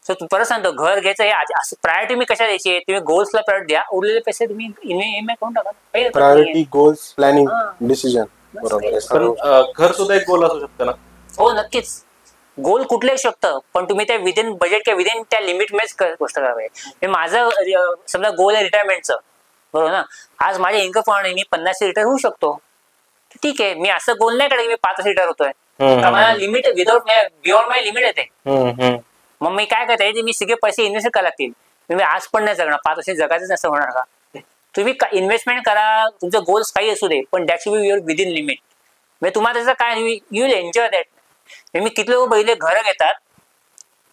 [SPEAKER 1] सो परत सांगतो, घर घ्यायचं हे प्रायोरिटी मी कशा द्यायची, तुम्ही गोल्सला प्रायोरिटी द्या, उरलेले पैसे तुम्ही EMI करून टाका.
[SPEAKER 3] Priority, goals, planning, decision. बरोबर.
[SPEAKER 2] पण घर सुद्धा एक गोल असू शकतं ना.
[SPEAKER 1] हो नक्कीच. गोल कुठलंही शकतं, पण तुम्ही त्या विदिन बजेट किंवा विदिन त्या लिमिट मध्येच गोष्ट करावी. माझं समजा गोल आहे रिटायरमेंटचं, बरोबर ना. आज माझ्या इन्कम प्रमाणे मी 50 रिटायर होऊ शकतो, ठीक आहे. मी असं गोल नाही काढत की मी 5 रिटायर होतोय, मला लिमिट बियॉन्ड माय लिमिट येते. मग मी काय करता, मी सगळे पैसे इन्व्हेस्ट करायला लागतील. मी आज पण नाही जगणार, 5 वर्ष जगायचं असं होणार का. तुम्ही इन्व्हेस्टमेंट करा, तुमचे गोल्स काही असू दे, पण that should be your within limit. म्हणजे तुम्हाला त्याचं काय, यू विल एन्जॉय दॅट. मी किती लोक पहिले घर घेतात,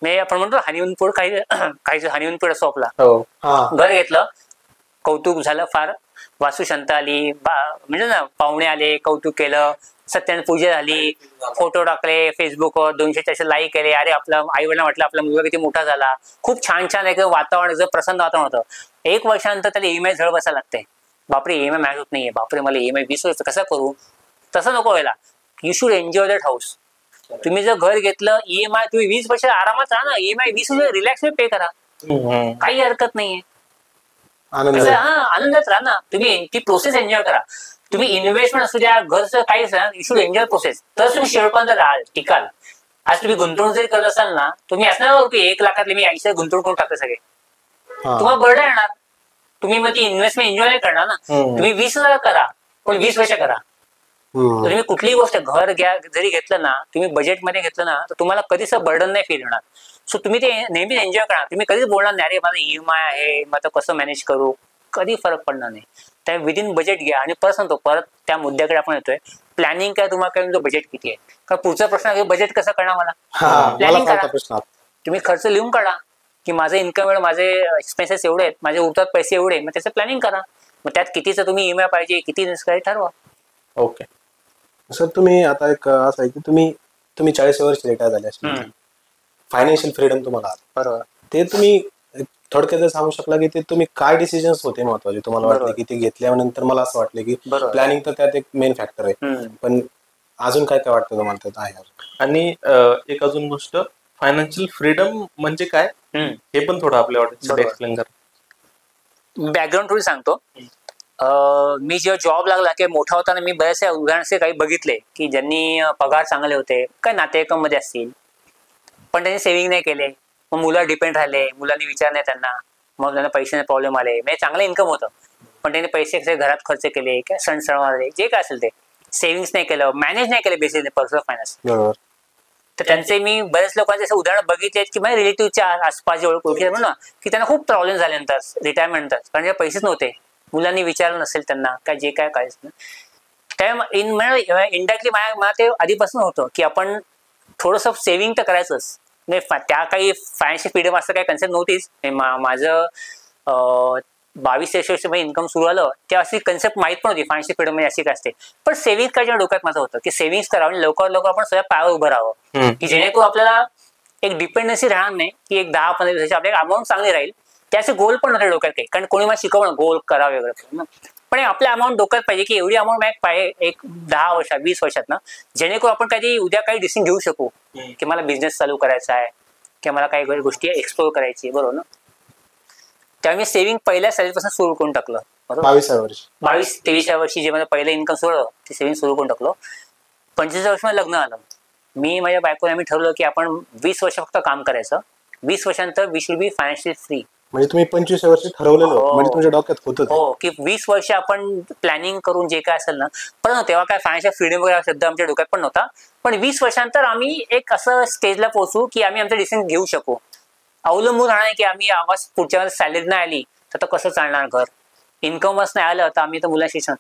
[SPEAKER 1] मी आपण म्हणतो हनीमून पिरियड, काही हनीमून पिरियड असतो आपला. घर घेतलं, कौतुक झालं, फार वास्तुशांत आली, म्हणजे ना पाहुणे आले, कौतुक केलं, सत्यनारायण पूजा झाली, फोटो टाकले फेसबुकवर, 200-400 लाईक केले. अरे आपला आई वडिलांना म्हटलं आपला मुलगा किती मोठा झाला, खूप छान छान एकदम वातावरण, एकदम प्रसन्न वातावरण होतं. 1 वर्षानंतर त्याला EMI झळ बसायला लागते. बापरे EMI मॅच होत नाहीये, बापरे मला EMI 20 वर्ष कसं करू. तसं नको व्हायला. You should enjoy that house. तुम्ही जर घर घेतलं, EMI तुम्ही 20 वर्ष आरामात राहा ना, EMI 20 वर्ष रिलॅक्स पे करा, काही हरकत नाहीये. आनंदात राहा ना, तुम्ही ती प्रोसेस एन्जॉय करा. तुम्ही इन्व्हेस्टमेंट असू द्या, घरचं काहीच ना, यू शुड एन्जॉय प्रोसेस, तर तुम्ही शेवटपर्यंत राहाल, टिकाल. आज तुम्ही गुंतवणूक जरी करत असाल ना, तुम्ही असणार की 1 लाखातले मी 80 गुंतवणूक करून टाकते सगळे, तुम्हाला बर्डन येणार. तुम्ही मग ती इन्व्हेस्टमेंट एन्जॉय नाही करणार ना. तुम्ही 20,000 करा पण 20 वर्ष करा. तुम्ही कुठलीही गोष्ट घर जरी घेतलं ना, तुम्ही बजेटमध्ये घेतलं ना, तर तुम्हाला कधीच बर्डन नाही फील होणार. सो तुम्ही ते नेहमी एन्जॉय करा. तुम्ही कधीच बोलणार नाही अरे माझा EMI आहे मग आता कसं मॅनेज करू, कधी फरक पडणार नाही. त्या विदिन बजेट घ्या. आणि परत सांगतो, परत त्या मुद्द्याकडे आपण येतोय, प्लॅनिंग काय तुम्हाला काय तुमचं बजेट किती आहे. कारण पुढचा प्रश्न आहे बजेट कसं करणार मला. प्लॅनिंग करा. तुम्ही खर्च लिहून काढा की माझं इन्कम एवढं, माझे एक्सपेन्सेस एवढे आहेत, माझे उरतात पैसे एवढे, मग त्याचं प्लॅनिंग करा. मग त्यात कितीचं तुम्ही EMI पाहिजे, किती इन्व्हेस्ट करायचं ठरवा.
[SPEAKER 2] ओके
[SPEAKER 3] सर, तुम्ही आता एक असं आहे की तुम्ही 40 वर्ष रिटायर झाले असेल, फायनान्शियल फ्रीडम तुम्हाला आलं.
[SPEAKER 1] बरोबर.
[SPEAKER 3] ते तुम्ही थोडक्यात सांगू शकला की ते तुम्ही काय डिसिजन्स होते महत्वाचे तुम्हाला वाटले की ते घेतल्यानंतर? मला असं वाटलं की प्लॅनिंग तर त्यात एक मेन फॅक्टर आहे, पण अजून काय काय वाटतं तुम्हाला त्यात आहे?
[SPEAKER 2] आणि एक अजून गोष्ट, फायनान्शियल फ्रीडम म्हणजे काय हे पण थोडं आपल्या ऑडियन्सला एक्सप्लेन करा.
[SPEAKER 1] बॅकग्राऊंड थोडी सांगतो. मी जेव्हा जॉब लागला की मोठा होताना मी बरेचसे उदाहरण काही बघितले की ज्यांनी पगार चांगले होते, काय नातेवाईकांमध्ये असतील, पण त्यांनी सेव्हिंग नाही केले, मग मुलं डिपेंड राहिले, मुलांनी विचार नाही त्यांना, मग त्यांना पैशाचे प्रॉब्लेम आले. म्हणजे चांगलं इन्कम होतं पण त्यांनी पैसे घरात खर्च केले, काय सण आले, जे काय असेल ते, सेव्हिंग्स नाही केलं, मॅनेज नाही केलं बेसिकली पर्सनल फायनान्स. तर त्यांचे मी बरेच लोकांचे असे उदाहरण बघितले की माझ्या रिलेटिव्हच्या आसपास ओळखी म्हणून की त्यांना खूप प्रॉब्लेम झाले नंतर रिटायरमेंट नंतर, कारण पैसेच नव्हते, मुलांनी विचारलं नसेल त्यांना काय जे काय करायचं. त्या इंडायरेक्टली मला ते आधीपासून होतं की आपण थोडंसं सेव्हिंग तर करायचंच. त्या काही फायनान्शियल फ्रीडम असं काही कन्सेप्ट नव्हतीच. माझं 22-23 वर्ष इन्कम सुरू आलं तेव्हा अशी कन्सेप्ट माहित पण होती फायनान्शियल फ्रीडम म्हणजे अशी काय असते. पण सेव्हिंग करायच्या डोक्यात माझं होतं की सेव्हिंग्स करावं आणि लवकर लवकर आपण सगळ्या पायावर उभं राहावं, की जेणेकरून आपल्याला एक डिपेंडन्सी राहणार नाही, की एक 10-15 दिवसाची आपल्याला अमाऊंट चांगली राहील. त्याचे गोल पण नव्हते डोक्यात काही, कारण कोणी मला शिकवलं गोल करा वगैरे, पण आपल्या अमाऊंट डोक्यात पाहिजे की एवढी अमाऊंट पाहिजे एक 10 वर्षात 20 वर्षात ना, जेणेकरून आपण काही उद्या काही डिसिजन घेऊ शकू की मला बिझनेस चालू करायचा आहे किंवा मला काही गोष्टी एक्सप्लोर करायची, बरोबर ना. त्यामुळे मी सेव्हिंग पहिल्या सॅलरीपासून सुरू करून टाकलं. 22-23 वर्षी जे मला पहिलं इन्कम सुरू ते सेव्हिंग सुरू करून टाकलो. 25 वर्ष लग्न आलं. मी माझ्या बायकोने आम्ही ठरवलं की आपण 20 वर्ष फक्त काम करायचं, 20 वर्षानंतर we should be financial free.
[SPEAKER 3] म्हणजे तुम्ही 25 वर्ष ठरवलेलं, म्हणजे तुमच्या डोक्यात होतं
[SPEAKER 1] हो की 20 वर्ष आपण प्लॅनिंग करून जे काय असेल ना, पण तेव्हा काय फायनान्शियल फ्रीडम वगैरे शब्द आमच्या डोक्यात पण नव्हता. पण 20 वर्षानंतर आम्ही एक असं स्टेजला पोहोचू की आम्ही आमचं डिसिजन घेऊ शकू. अवलंबून राहणार की आम्ही आवाज पुढच्या सॅलरी नाही आली तर कसं चालणार, घर इन्कमच नाही आलं तर आम्ही तर मुलांना शिक्षण,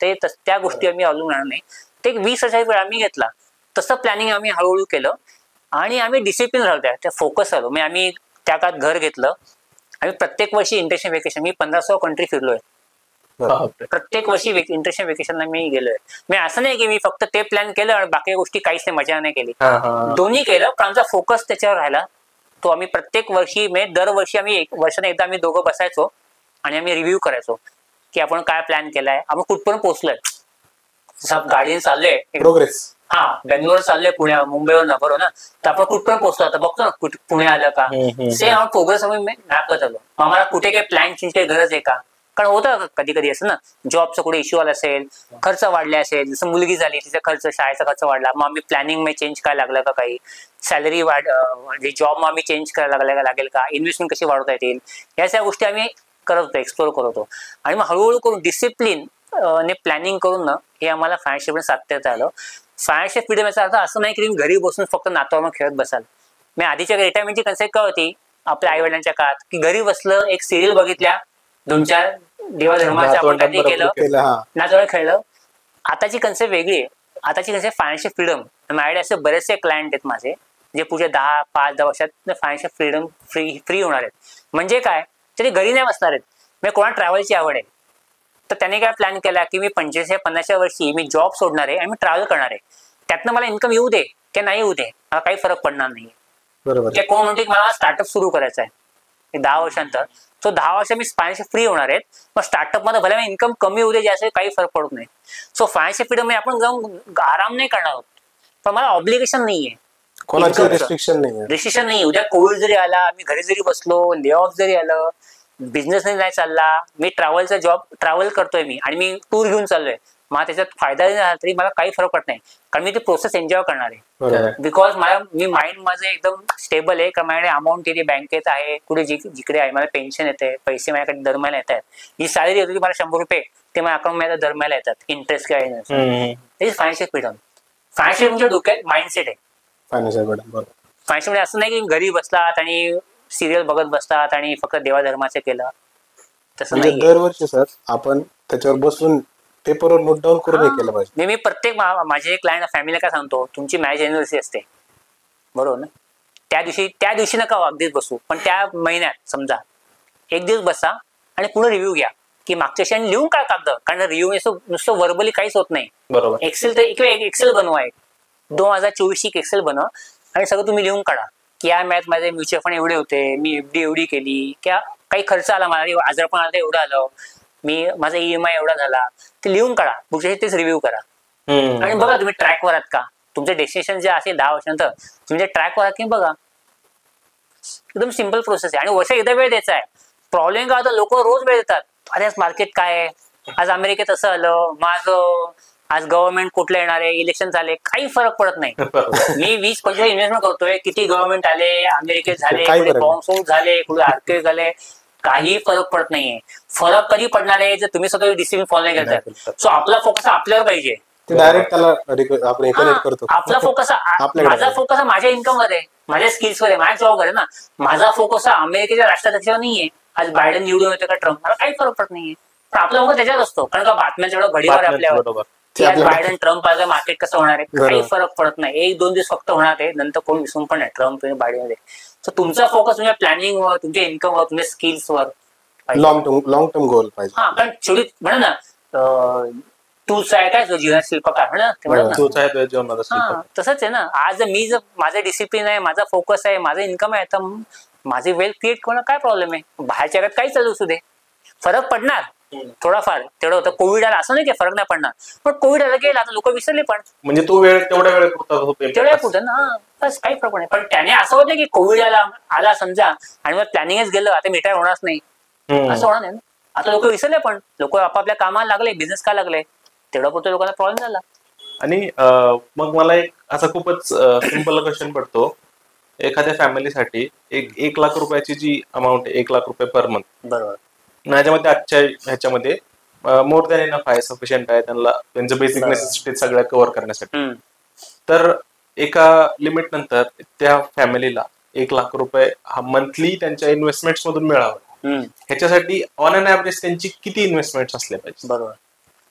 [SPEAKER 1] त्या गोष्टी आम्ही अवलंबून राहणार नाही. ते 20 वर्षाचा वेळ आम्ही घेतला. तसं प्लॅनिंग आम्ही हळूहळू केलं आणि आम्ही डिसिप्लिन राहतो, त्या फोकस आलो. मी आम्ही त्या काळात घर घेतलं. आम्ही प्रत्येक वर्षी इंटरनॅशनल वेकेशन, मी 1500 कंट्री फिरलोय. प्रत्येक वर्षी इंटरनॅशनल वेकेशनला मी गेलोय. मी असं नाही की मी फक्त ते प्लॅन केलं आणि बाकी गोष्टी काहीच नाही, मजा नाही केली, दोन्ही केलं, पण आमचा फोकस त्याच्यावर राहिला. तो आम्ही प्रत्येक वर्षी म्हणजे दरवर्षी आम्ही वर्षाने एकदा आम्ही दोघं बसायचो आणि आम्ही रिव्ह्यू करायचो की आपण काय प्लॅन केलाय, आपण कुठपर्यंत पोहोचलोय. गाडीने चाललोय प्रोग्रेस, बेंगलोर चाललोय, पुण्या मुंबईवर ना, बरोबर ना, तर आपण कुठपर्यंत पोहोचलो आता बघतो ना, पुणे आलं का, सेम प्रोग्रेस आम्ही मॅप करत आलो. आम्हाला कुठे काही प्लॅन चेंज काही गरज आहे का, कारण होतं कधी कधी असं ना, जॉबचा कुठे इश्यू आला असेल, खर्च वाढले असेल, जसं मुलगी झाली तिचा खर्च, शाळेचा खर्च वाढला, मग आम्ही प्लॅनिंग मध्ये चेंज काय लागलं का, काही सॅलरी म्हणजे जॉब मग आम्ही चेंज करायला लागेल का, इन्व्हेस्टमेंट कशी वाढवता येतील, या सगळ्या गोष्टी आम्ही करत होतो, एक्सप्लोर करत होतो. आणि मग हळूहळू करून डिसिप्लिन ने प्लॅनिंग करून ना हे आम्हाला फायनान्शियल फ्रीडम साधता आलं. फायनान्शियल फ्रीडम याचा अर्थ असं नाही की तुम्ही घरी बसून फक्त नातावर खेळत बसाल. मी आधीच्या रिटायरमेंटची कन्सेप्ट काय होती आपल्या आई वडिलांच्या काळात, की घरी बसलं, एक सिरियल बघितल्या, 2-4 देवाधर्माचं आपण काहीतरी केलं, नातावर खेळलं. आताची कन्सेप्ट वेगळी आहे. आताची कन्सेप्ट फायनान्शियल फ्रीडम. माझ्याकडे असे बरेचसे क्लायंट आहेत माझे जे पुढे 5-10 वर्षात फायनान्शियल फ्रीडम फ्री होणार आहेत. म्हणजे काय, तरी घरी नाही बसणार आहेत. म्हणजे कोणाला ट्रॅव्हलची आवड आहे तर त्याने काय प्लॅन केला की मी 25-50 वर्षी मी जॉब सोडणार आहे आणि मी ट्रॅव्हल करणार आहे. त्यातनं मला इन्कम येऊ दे की नाही येऊ दे, मला काही फरक पडणार नाही. बरोबर. कोण म्हणते मला स्टार्टअप सुरू करायचा आहे 10 वर्षांतर, तो 10 वर्ष मी फायनान्शियल फ्री होणार आहेत. मग स्टार्टअप मध्ये भले इन्कम कमी होऊ दे, ज्याचे काही फरक पडत नाही. सो फायनान्शियल फ्रीडम आपण जाऊन आराम नाही करणार आहोत, पण मला ऑब्लिगेशन नाहीये,
[SPEAKER 3] कोणाचं रिस्ट्रिक्शन
[SPEAKER 1] नाही. उद्या कोविड जरी आला, मी घरी जरी बसलो, ले ऑफ जरी आलं, बिझनेस नाही चालला, मी ट्रॅव्हलचा जॉब ट्रॅव्हल करतोय मी आणि मी टूर घेऊन चाललोय, मला त्याच्यात फायदा झाला तरी मला काही फरक पडत नाही, कारण मी ती प्रोसेस एन्जॉय करणार आहे.
[SPEAKER 3] बरोबर.
[SPEAKER 1] बिकॉज मी माइंड माझं एकदम स्टेबल आहे, कारण माझ्याकडे अमाऊंट येते बँकेत आहे, कुठे जिकडे आहे मला पेन्शन येते, पैसे माझ्याकडे दर महिन्याला येतात. जी सॅलरी होती मला 100 रुपये ते माझ्या अकाउंट मध्ये दर महिन्याला येतात, इंटरेस्ट काय फायनान्शियल फ्रीडम. फायनान्शियल तुमच्या डोक्यात माइंडसेट आहे.
[SPEAKER 3] फायनान्शियल फ्रीडम
[SPEAKER 1] फायनान्शियल म्हणजे असं नाही की घरी बसलात आणि सिरियल बघत बसतात आणि फक्त देवाधर्माचं केलं, तसं
[SPEAKER 3] म्हणजे
[SPEAKER 1] नाही.
[SPEAKER 3] दरवर्षी सर आपण त्याच्यावर बसून पेपरवर नोट डाऊन करून हे केलं पाहिजे.
[SPEAKER 1] मी प्रत्येक माझे एक क्लायंट फॅमिलीला काय सांगतो, तुमची मॅरेज अॅनिव्हर्सरी असते बरोबर ना, त्या दिवशी नका अगदीच बसू, पण त्या महिन्यात समजा एक दिवस बसा आणि पुढे रिव्ह्यू घ्या की मागच्या वर्षी, आणि लिहून काय कागद, कारण रिव्ह्यू नुसतं वर्बली काहीच होत नाही.
[SPEAKER 2] बरोबर.
[SPEAKER 1] एक्सेल तर एक्सेल बनवा, 2024 एक्सेल बनवा आणि सगळं तुम्ही लिहून काढा की या मॅच माझे म्युच्युअल फंड एवढे होते, मी एफडी एवढी केली, किंवा काही खर्च आला मला, आजारपण आला एवढं आलं, माझा EMI एवढा झाला, ते लिहून काढा, पुढच्या तेच रिव्ह्यू करा. आणि बघा तुम्ही ट्रॅकवर आहात का, तुमचं डेस्टिनेशन जे असेल 10 वर्षानंतर तुम्ही ट्रॅकवर आहात की बघा. एकदम सिम्पल प्रोसेस आहे, आणि वर्ष एकदा वेळ द्यायचा आहे. प्रॉब्लेम काय होता, लोक रोज वेळ देतात, अरे आज मार्केट काय आहे, आज अमेरिकेत असं आलं, माझं आज गव्हर्नमेंट कुठलं येणार आहे, इलेक्शन झाले, काही फरक पडत नाही. मी 20-25 इन्व्हेस्टमेंट करतोय, किती गव्हर्नमेंट आले, अमेरिकेत झाले, कुठे बॉम्ब झाले, कुठे अर्थक्वेक झाले, काही फरक पडत नाहीये. फरक कधी पडणार आहे जर तुम्ही स्वतः डिसिप्लिन फॉलो नाही करताय. सो आपला फोकस आपल्यावर पाहिजे.
[SPEAKER 3] डायरेक्ट त्याला आपण कनेक्ट करतो.
[SPEAKER 1] आपला फोकस, माझा फोकस माझ्या इन्कम वर आहे, माझ्या स्किल्स वर आहे, माझ्या जॉब वर आहे ना. माझा फोकस हा अमेरिकेच्या राष्ट्राध्यक्षावर नाहीये, आज बायडन निवडून येतो का ट्रम्प, मला काही फरक पडत नाहीये. पण आपला फोकस त्याच्यात असतो, कारण का बातम्यांचा एवढा घडीवर आपल्यावर की आज बायडन ट्रम्प आलं, मार्केट कसं होणार आहे, काही फरक पडत नाही. 1-2 दिवस फक्त होणार आहे, नंतर कोण विसरून पण नाही ट्रम्प आणि बायडन मध्ये. सो तुमचा फोकस तुमच्या प्लॅनिंग वर, तुमच्या इन्कम वर, तुमच्या स्किल्स वर,
[SPEAKER 3] लॉंग टर्म गोल पाहिजे.
[SPEAKER 1] हा, कारण शेवटी म्हणा ना, तूच आहे काय जीवनात शिल्पकार म्हणा, तसंच आहे ना. आज मी जर माझं डिसिप्लिन आहे, माझा फोकस आहे, माझं इन्कम आहे, तर माझे वेल्थ क्रिएट करणं काय प्रॉब्लेम आहे. बाहेरच्या जगात काही चालू असू दे, फरक पडणार थोडाफार, तेवढं होतं. कोविड आला असं नाही की फरक नाही पडणार, पण कोविड आला गेला आता लोक विसरले, पण
[SPEAKER 2] म्हणजे तो वेळ तेवढ्या वेळेपुरता
[SPEAKER 1] कुठं ना, बस काही फरक नाही. पण त्याने असं होत नाही की कोविड आला समजा आणि मग प्लॅनिंगच गेलं, आता मी रिटायर होणारच नाही, असं होणार नाही ना. आता लोक विसरले, पण लोक आपापल्या कामाला लागले, बिझनेस का लागले, तेवढा पुरतं लोकांना प्रॉब्लेम झाला.
[SPEAKER 2] आणि मग मला एक असा खूपच सिंपल क्वेश्चन पडतो, एखाद्या फॅमिलीसाठी 1 लाख रुपयाची जी अमाऊंट आहे, 1 लाख रुपये पर मंथ,
[SPEAKER 1] बरोबर,
[SPEAKER 2] ह्याच्यामध्ये आजच्या ह्याच्यामध्ये मोर दॅन इनफ आहे, सफिशियंट आहे त्यांना त्यांचं बेसिक नेसेसिटी सगळ्या कव्हर करण्यासाठी. तर एका लिमिट नंतर त्या फॅमिलीला 1 लाख रुपये हा मंथली त्यांच्या इन्व्हेस्टमेंट्स मधून मिळावं, ह्याच्यासाठी ऑन अन ऍव्हरेज त्यांची किती इन्व्हेस्टमेंट असले पाहिजे,
[SPEAKER 1] बरोबर,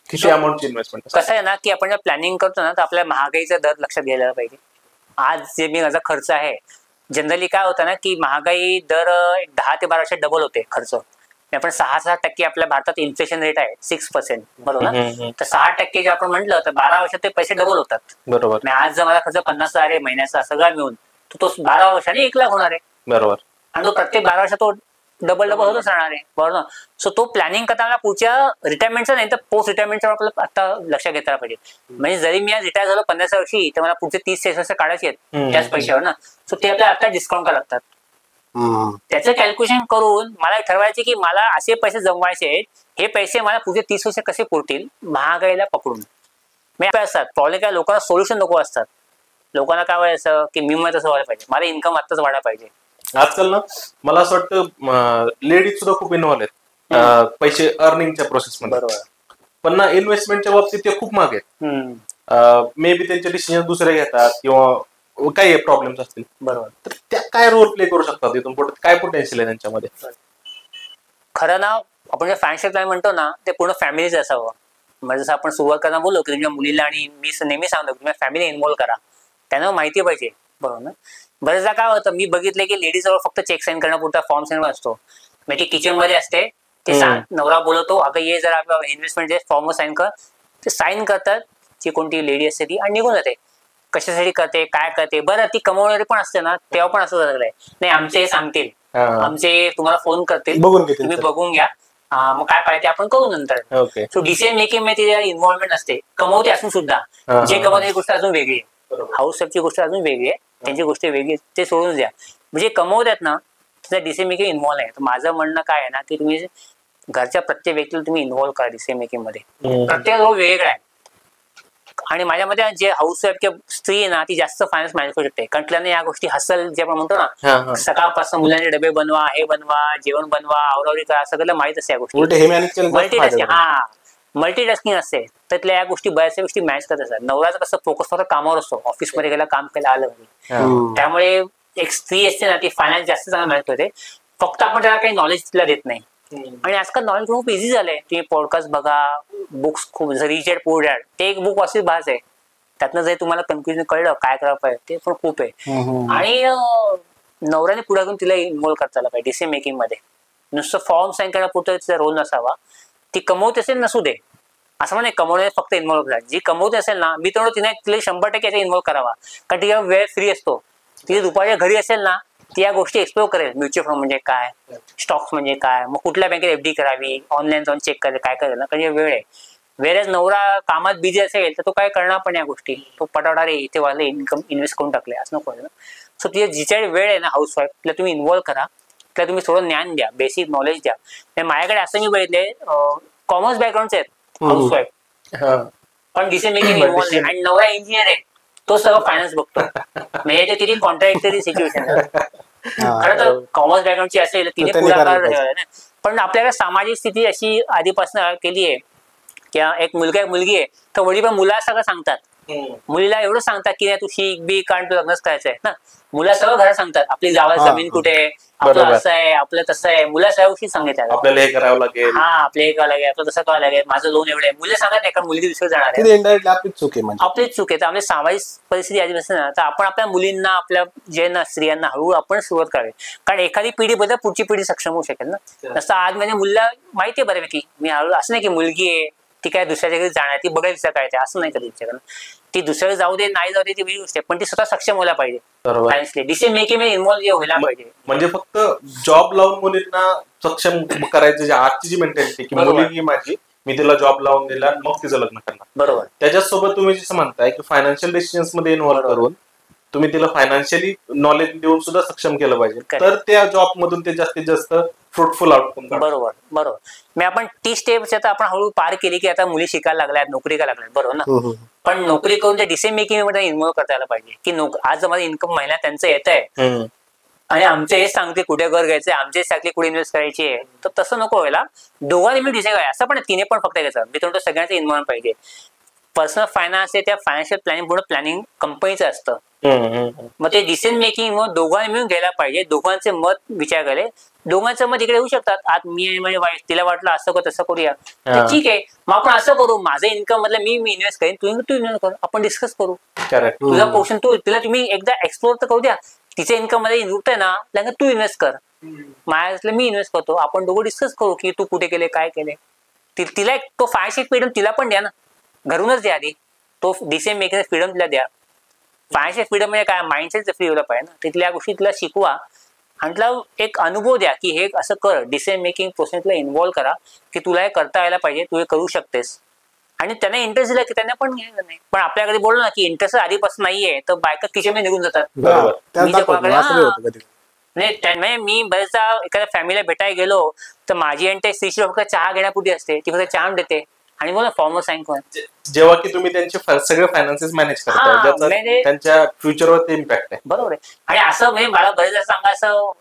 [SPEAKER 2] किती अमाऊंटची इन्व्हेस्टमेंट?
[SPEAKER 1] कसं आहे ना की आपण जेव्हा प्लॅनिंग करतो ना, तर आपल्या महागाईचा दर लक्षात घ्यायला पाहिजे. आज जे मी माझा खर्च आहे, जनरली काय होतं ना की महागाई दर 10 ते 12% डबल होते खर्च. आपण 6% आपल्या भारतात इन्फ्लेशन रेट आहे 6%, बरोबर ना. तर 6% जे आपण म्हटलं तर 12 वर्षात ते पैसे डबल होतात.
[SPEAKER 2] बरोबर.
[SPEAKER 1] आज जर माझा खर्च 50,000 आहे महिन्याचा सगळा मिळून, तो 12 वर्षांनी 1 लाख होणार आहे.
[SPEAKER 2] बरोबर.
[SPEAKER 1] आणि तो प्रत्येक 12 वर्षात तो डबल होतच राहणार आहे, बरोबर ना. सो तो प्लॅनिंग करताना पुढच्या रिटायरमेंटचा नाही तर पोस्ट रिटायरमेंटच्या आपल्याला आता लक्षात घेतला पाहिजे. म्हणजे जरी मी आज रिटायर झालो 50 वर्षी, तर मला पुढचे 30-40 वर्ष काढायचे आहेत त्याच पैशावर ना. सो ते आपल्याला आता डिस्काउंट करायला लागतात. त्याचं कॅल्क्युलेशन करून मला ठरवायचे की मला असे पैसे जमवायचे आहेत, हे पैसे मला पुढचे 30 वर्ष कसे पुरतील महागाईला पकडून. म्हणजे असतात प्रॉब्लेम काय, लोकांना सोल्युशन नको असतात. लोकांना काय व्हायचं की मी तसं व्हायला पाहिजे, मला इन्कम आत्ताच वाढायला पाहिजे.
[SPEAKER 2] आजकाल ना मला असं वाटतं लेडीज सुद्धा खूप इन्व्हॉल्व आहेत पैसे अर्निंगच्या प्रोसेसमध्ये.
[SPEAKER 1] बरोबर.
[SPEAKER 2] पण ना इन्व्हेस्टमेंटच्या बाबतीत ते खूप मागे आहेत. मे बी त्यांचे डिसिजन दुसरे घेतात किंवा काही प्रॉब्लेम्स असतील.
[SPEAKER 1] बरोबर.
[SPEAKER 2] तर त्या काय रोल प्ले करू शकतात इथून पुढे, काय पोटेन्शियल आहे त्यांच्यामध्ये?
[SPEAKER 1] खरं ना, आपण जे फायनान्शियल प्लॅन म्हणतो ना, ते पूर्ण फॅमिलीच असावं. म्हणजे जसं आपण सुरुवात करताना बोललो की तुमच्या मुलीला, आणि मी नेहमी सांगतो की तुम्ही फॅमिली इन्व्हॉल्व करा, त्यांना माहिती पाहिजे, बरोबर ना. बरेचदा काय होतं, मी बघितलं की लेडीजवर फक्त चेक साईन करण्यापुरता फॉर्म साईन असतो. म्हणजे ती किचन मध्ये असते, ते नवरा बोलवतो अगं ये जरा इन्व्हेस्टमेंट फॉर्म साईन कर, ते साईन करतात, जी कोणती लेडी असते ती, आणि निघून जाते. कशासाठी करते, काय करते, बरं ती कमवणारी पण असते ना, तेव्हा पण असं झालंय नाही आमचे हे सांगतील, आमचे तुम्हाला फोन करतील, तुम्ही बघून घ्या, मग काय पाहिजे आपण करू नंतर. सो डिसिजन मेकिंग मध्ये इन्व्हॉल्वमेंट असते, कमवते असून सुद्धा. जे कमवते गोष्ट अजून वेगळी आहे, हाऊस ची गोष्ट अजून वेगळी आहे, त्यांची गोष्ट वेगळी आहे, ते सोडून द्या. म्हणजे कमवतात ना, त्याचा डिसिजन मेकिंग इन्व्हॉल्व आहे. तर माझं म्हणणं काय आहे ना की तुम्ही घरच्या प्रत्येक व्यक्तीला तुम्ही इन्व्हॉल्व्ह करा डिसिजन मेकिंग मध्ये. प्रत्येक रोल वेगळा आहे. आणि माझ्या मध्ये जे हाऊस वाईफ किंवा स्त्री आहे ना ती जास्त फायनान्स मॅनेज करू शकते, कारण तिला या गोष्टी हसल जे आपण म्हणतो ना, सकाळपासून मुलांचे डबे बनवा, हे बनवा, जेवण बनवा, आवरावरी करा, सगळं माहित असते या गोष्टी. मल्टीटास्किंग असते, तर तिला या गोष्टी बऱ्याचशा गोष्टी मॅच करत असतात. नवऱ्याचा कसं फोकस फक्त कामावर असतो, ऑफिसमध्ये गेला, काम केलं, आलं घरी. त्यामुळे एक स्त्री असते ना ती फायनान्स जास्त चांगला मॅनेज करते, फक्त आपण त्याला काही नॉलेज तिला देत नाही. आणि आजकाल नॉलेज खूप इझी झालंय. तुम्ही पॉडकास्ट बघा, बुक्स खूप, रिच डॅड पुअर डॅड ते एक बुक वाचली भास आहे, त्यातनं जर तुम्हाला कन्फ्युजन कळलं काय करायला पाहिजे ते पण खूप आहे. आणि नवऱ्याने पुढे घेऊन तिला इन्व्हॉल्व्ह करता आला पाहिजे डिसिजन मेकिंग मध्ये. नुसतं फॉर्म साईन करण्यापुरतं तिचा रोल नसावा. ती कमवत असेल नसू दे असं म्हणे, कमवणे फक्त इन्व्हॉल्व्ह करा. जी कमवते असेल ना, मी तर तिने तिला 100% याचा इन्व्हॉल्व्ह करावा, कारण तिच्या वेळ फ्री असतो. ती दुपारच्या घरी असेल ना, ती या गोष्टी एक्सप्लोर करेल. म्युच्युअल फंड म्हणजे काय, स्टॉक्स म्हणजे काय, मग कुठल्या बँकेत एफडी करावी, ऑनलाईन जाऊन चेक करेल काय करेल ना, कारण वेळ आहे. वेळेस नवरा कामात बिझी असेल तर तो काय करणार पण या गोष्टी, तो पटावडा रे इथे वाले इन्कम इन्व्हेस्ट करून टाकले असं नको ना. सो तिच्या जिच्या वेळ आहे ना हाऊस वाईफ, तिला तुम्ही इन्व्हॉल्व्ह करा, तिला तुम्ही थोडं ज्ञान द्या, बेसिक नॉलेज द्या. माझ्याकडे असं मी बघितले कॉमर्स बॅकग्राऊंडचे आहेत हाऊस वाईफ, पण डिसिजन मेकिंग इन्व्हॉल्व्ह नाही. आणि नवरा इंजिनियर आहे, तो सगळं फायनान्स बघतो. म्हणजे किती कॉन्ट्रॅक्टरी सिच्युएशन. खरं तर कॉमर्स बॅकग्राऊंडची असेल तिने पुढाकार, पण आपल्याला सामाजिक स्थिती अशी आधीपासून केली आहे की एक मुलगा एक मुलगी आहे, तर वडील पण मुला सगळं सांगतात. मुलीला एवढं सांगतात की नाही तू शिक बी, कारण तू लग्नच करायचंय ना. मुला सगळं घरात सांगतात, आपली जावा जमीन कुठे, आपलं असं आहे, आपलं तसं आहे. मुला सगळ्या गोष्टी सांगितल्या,
[SPEAKER 2] आपल्याला हे करावं लागेल,
[SPEAKER 1] हा आपल्या हे करावं लागेल, आपलं तसं करावं लागेल, माझं लोन एवढं आहे. मुलं सांगत नाही, कारण मुलगी दुसरं जाणार आहे.
[SPEAKER 3] आपलीच चूक आहे.
[SPEAKER 1] आपलीच चूक आहे. तर आपली सामाजिक परिस्थिती आधी नसते ना, तर आपण आपल्या मुलींना, आपल्या जे ना स्त्रियांना हळूहळू आपण सुरुवात करावी, कारण एखादी पिढी बद्दल पुढची पिढी सक्षम होऊ शकेल ना. जसं आज म्हणजे मुलीला माहिती आहे बऱ्यापैकी, मी हळूहळू असं नाही की मुलगी आहे ती काय दुसऱ्याच्या घरी जाणार, ती बघायला विचार करायचं असं नाही कधी विचार. ती दुसऱ्याकडे जाऊ दे नाही जाऊ दे ती वेगळी गोष्ट आहे, पण ती स्वतः सक्षम व्हायला पाहिजे. फायनान्शियली डिसिजन मेकिंग मध्ये इन्व्हॉल्व्ह व्हायला पाहिजे.
[SPEAKER 2] म्हणजे फक्त जॉब लावून मुलींना सक्षम करायचं, आजची जी मेंटॅलिटी की मुलगी माझी, मी तिला जॉब लावून दिला मग तिचं लग्न करणार.
[SPEAKER 1] बरोबर.
[SPEAKER 2] त्याच्यासोबत तुम्ही जसं म्हणताय की फायनान्शियल डिसिजन्स मध्ये इन्व्हॉल्व्ह करून तुम्ही तिला फायनान्शियली नॉलेज देऊन सुद्धा सक्षम केलं पाहिजे, तर त्या जॉब मधून ते जास्तीत जास्त फ्रुटफुल आउटकम.
[SPEAKER 1] बरोबर बरोबर. मी आपण ती स्टेप्स आता आपण हळूहळू पार केली की आता मुली शिकायला लागल्यात, नोकरी करायला लागल्यात, बरोबर ना. पण नोकरी करून त्या डिसिजन मेकिंग मध्ये इन्व्हॉल्व्ह करता यायला पाहिजे की आज माझं इन्कम महिन्यात त्यांचं येत आहे आणि आमचे हे सांगते कुठे घर घ्यायचंय, आमचे सांगते कुठे इन्व्हेस्ट करायची आहे, तर तसं नको व्हायला. दोघांनी मी डिसाईड करायचं, असं पण तिने पण फक्त घ्यायचं. मी म्हणतो सगळ्यांचं इन्व्हॉल्व पाहिजे. पर्सनल फायनान्स आहे, त्या फायनान्शियल प्लॅनिंग पूर्ण प्लॅनिंग कंपनीचं असतं. मग ते डिसिजन मेकिंग मग दोघांनी मिळून घ्यायला पाहिजे. दोघांचे मत विचार केले, दोघांचं मत इकडे येऊ शकतात. आज मी म्हणजे वाईफ, तिला वाटलं असं कर तसं करूया, ठीक आहे मग आपण असं करू, माझं इन्कम मधलं मी इन्व्हेस्ट करेन, तू इन्व्हेस्ट कर, आपण डिस्कस करू. तुझा पोर्शन तू, तिला तुम्ही एकदा एक्सप्लोर तर करू द्या. तिच्या इन्कम मध्ये इन्व्हेस्ट आहे ना, त्यानंतर तू इन्व्हेस्ट कर, माझ्यातलं मी इन्व्हेस्ट करतो, आपण दोघं डिस्कस करू की तू कुठे केले काय केले. तिला एक तो फायनान्शियल फ्रीडम तिला पण द्या ना, घरूनच द्या आधी. तो डिसिजन मेकिंग फ्रीडम तिला द्या. फायनान्शियल फ्रीडम म्हणजे काय, माइंडसेट फ्री होलं पाहिजे ना. तिथल्या गोष्टी तिला शिकवा आणि तिला एक अनुभव द्या की हे असं कर, डिसिजन मेकिंग प्रोसेसला इन्व्हॉल्व करा की तुला हे करता यायला पाहिजे, तू हे करू शकतेस. आणि त्यांना इंटरेस्ट दिला की त्यांना पण घ्यायचं नाही. पण आपल्याकडे बोललो ना की इंटरेस्ट आधीपासून नाहीये, तर बायका किचनमध्ये निघून जातात. नाही, मी बरेचदा एखाद्या फॅमिलीला भेटायला गेलो तर माझी इंटरेस्ट स्त्रीची फक्त चहा घेण्यापुरती असते, ती फक्त चहा देते आणि बोला फॉर्मल साईन कर.
[SPEAKER 2] जेव्हा की तुम्ही त्यांचे सगळे फायनान्सेस मॅनेज करता, त्यांच्या फ्युचरवर इम्पॅक्ट आहे.
[SPEAKER 1] बरोबर आहे. आणि असं म्हणजे मला बरेचदा सांगायचं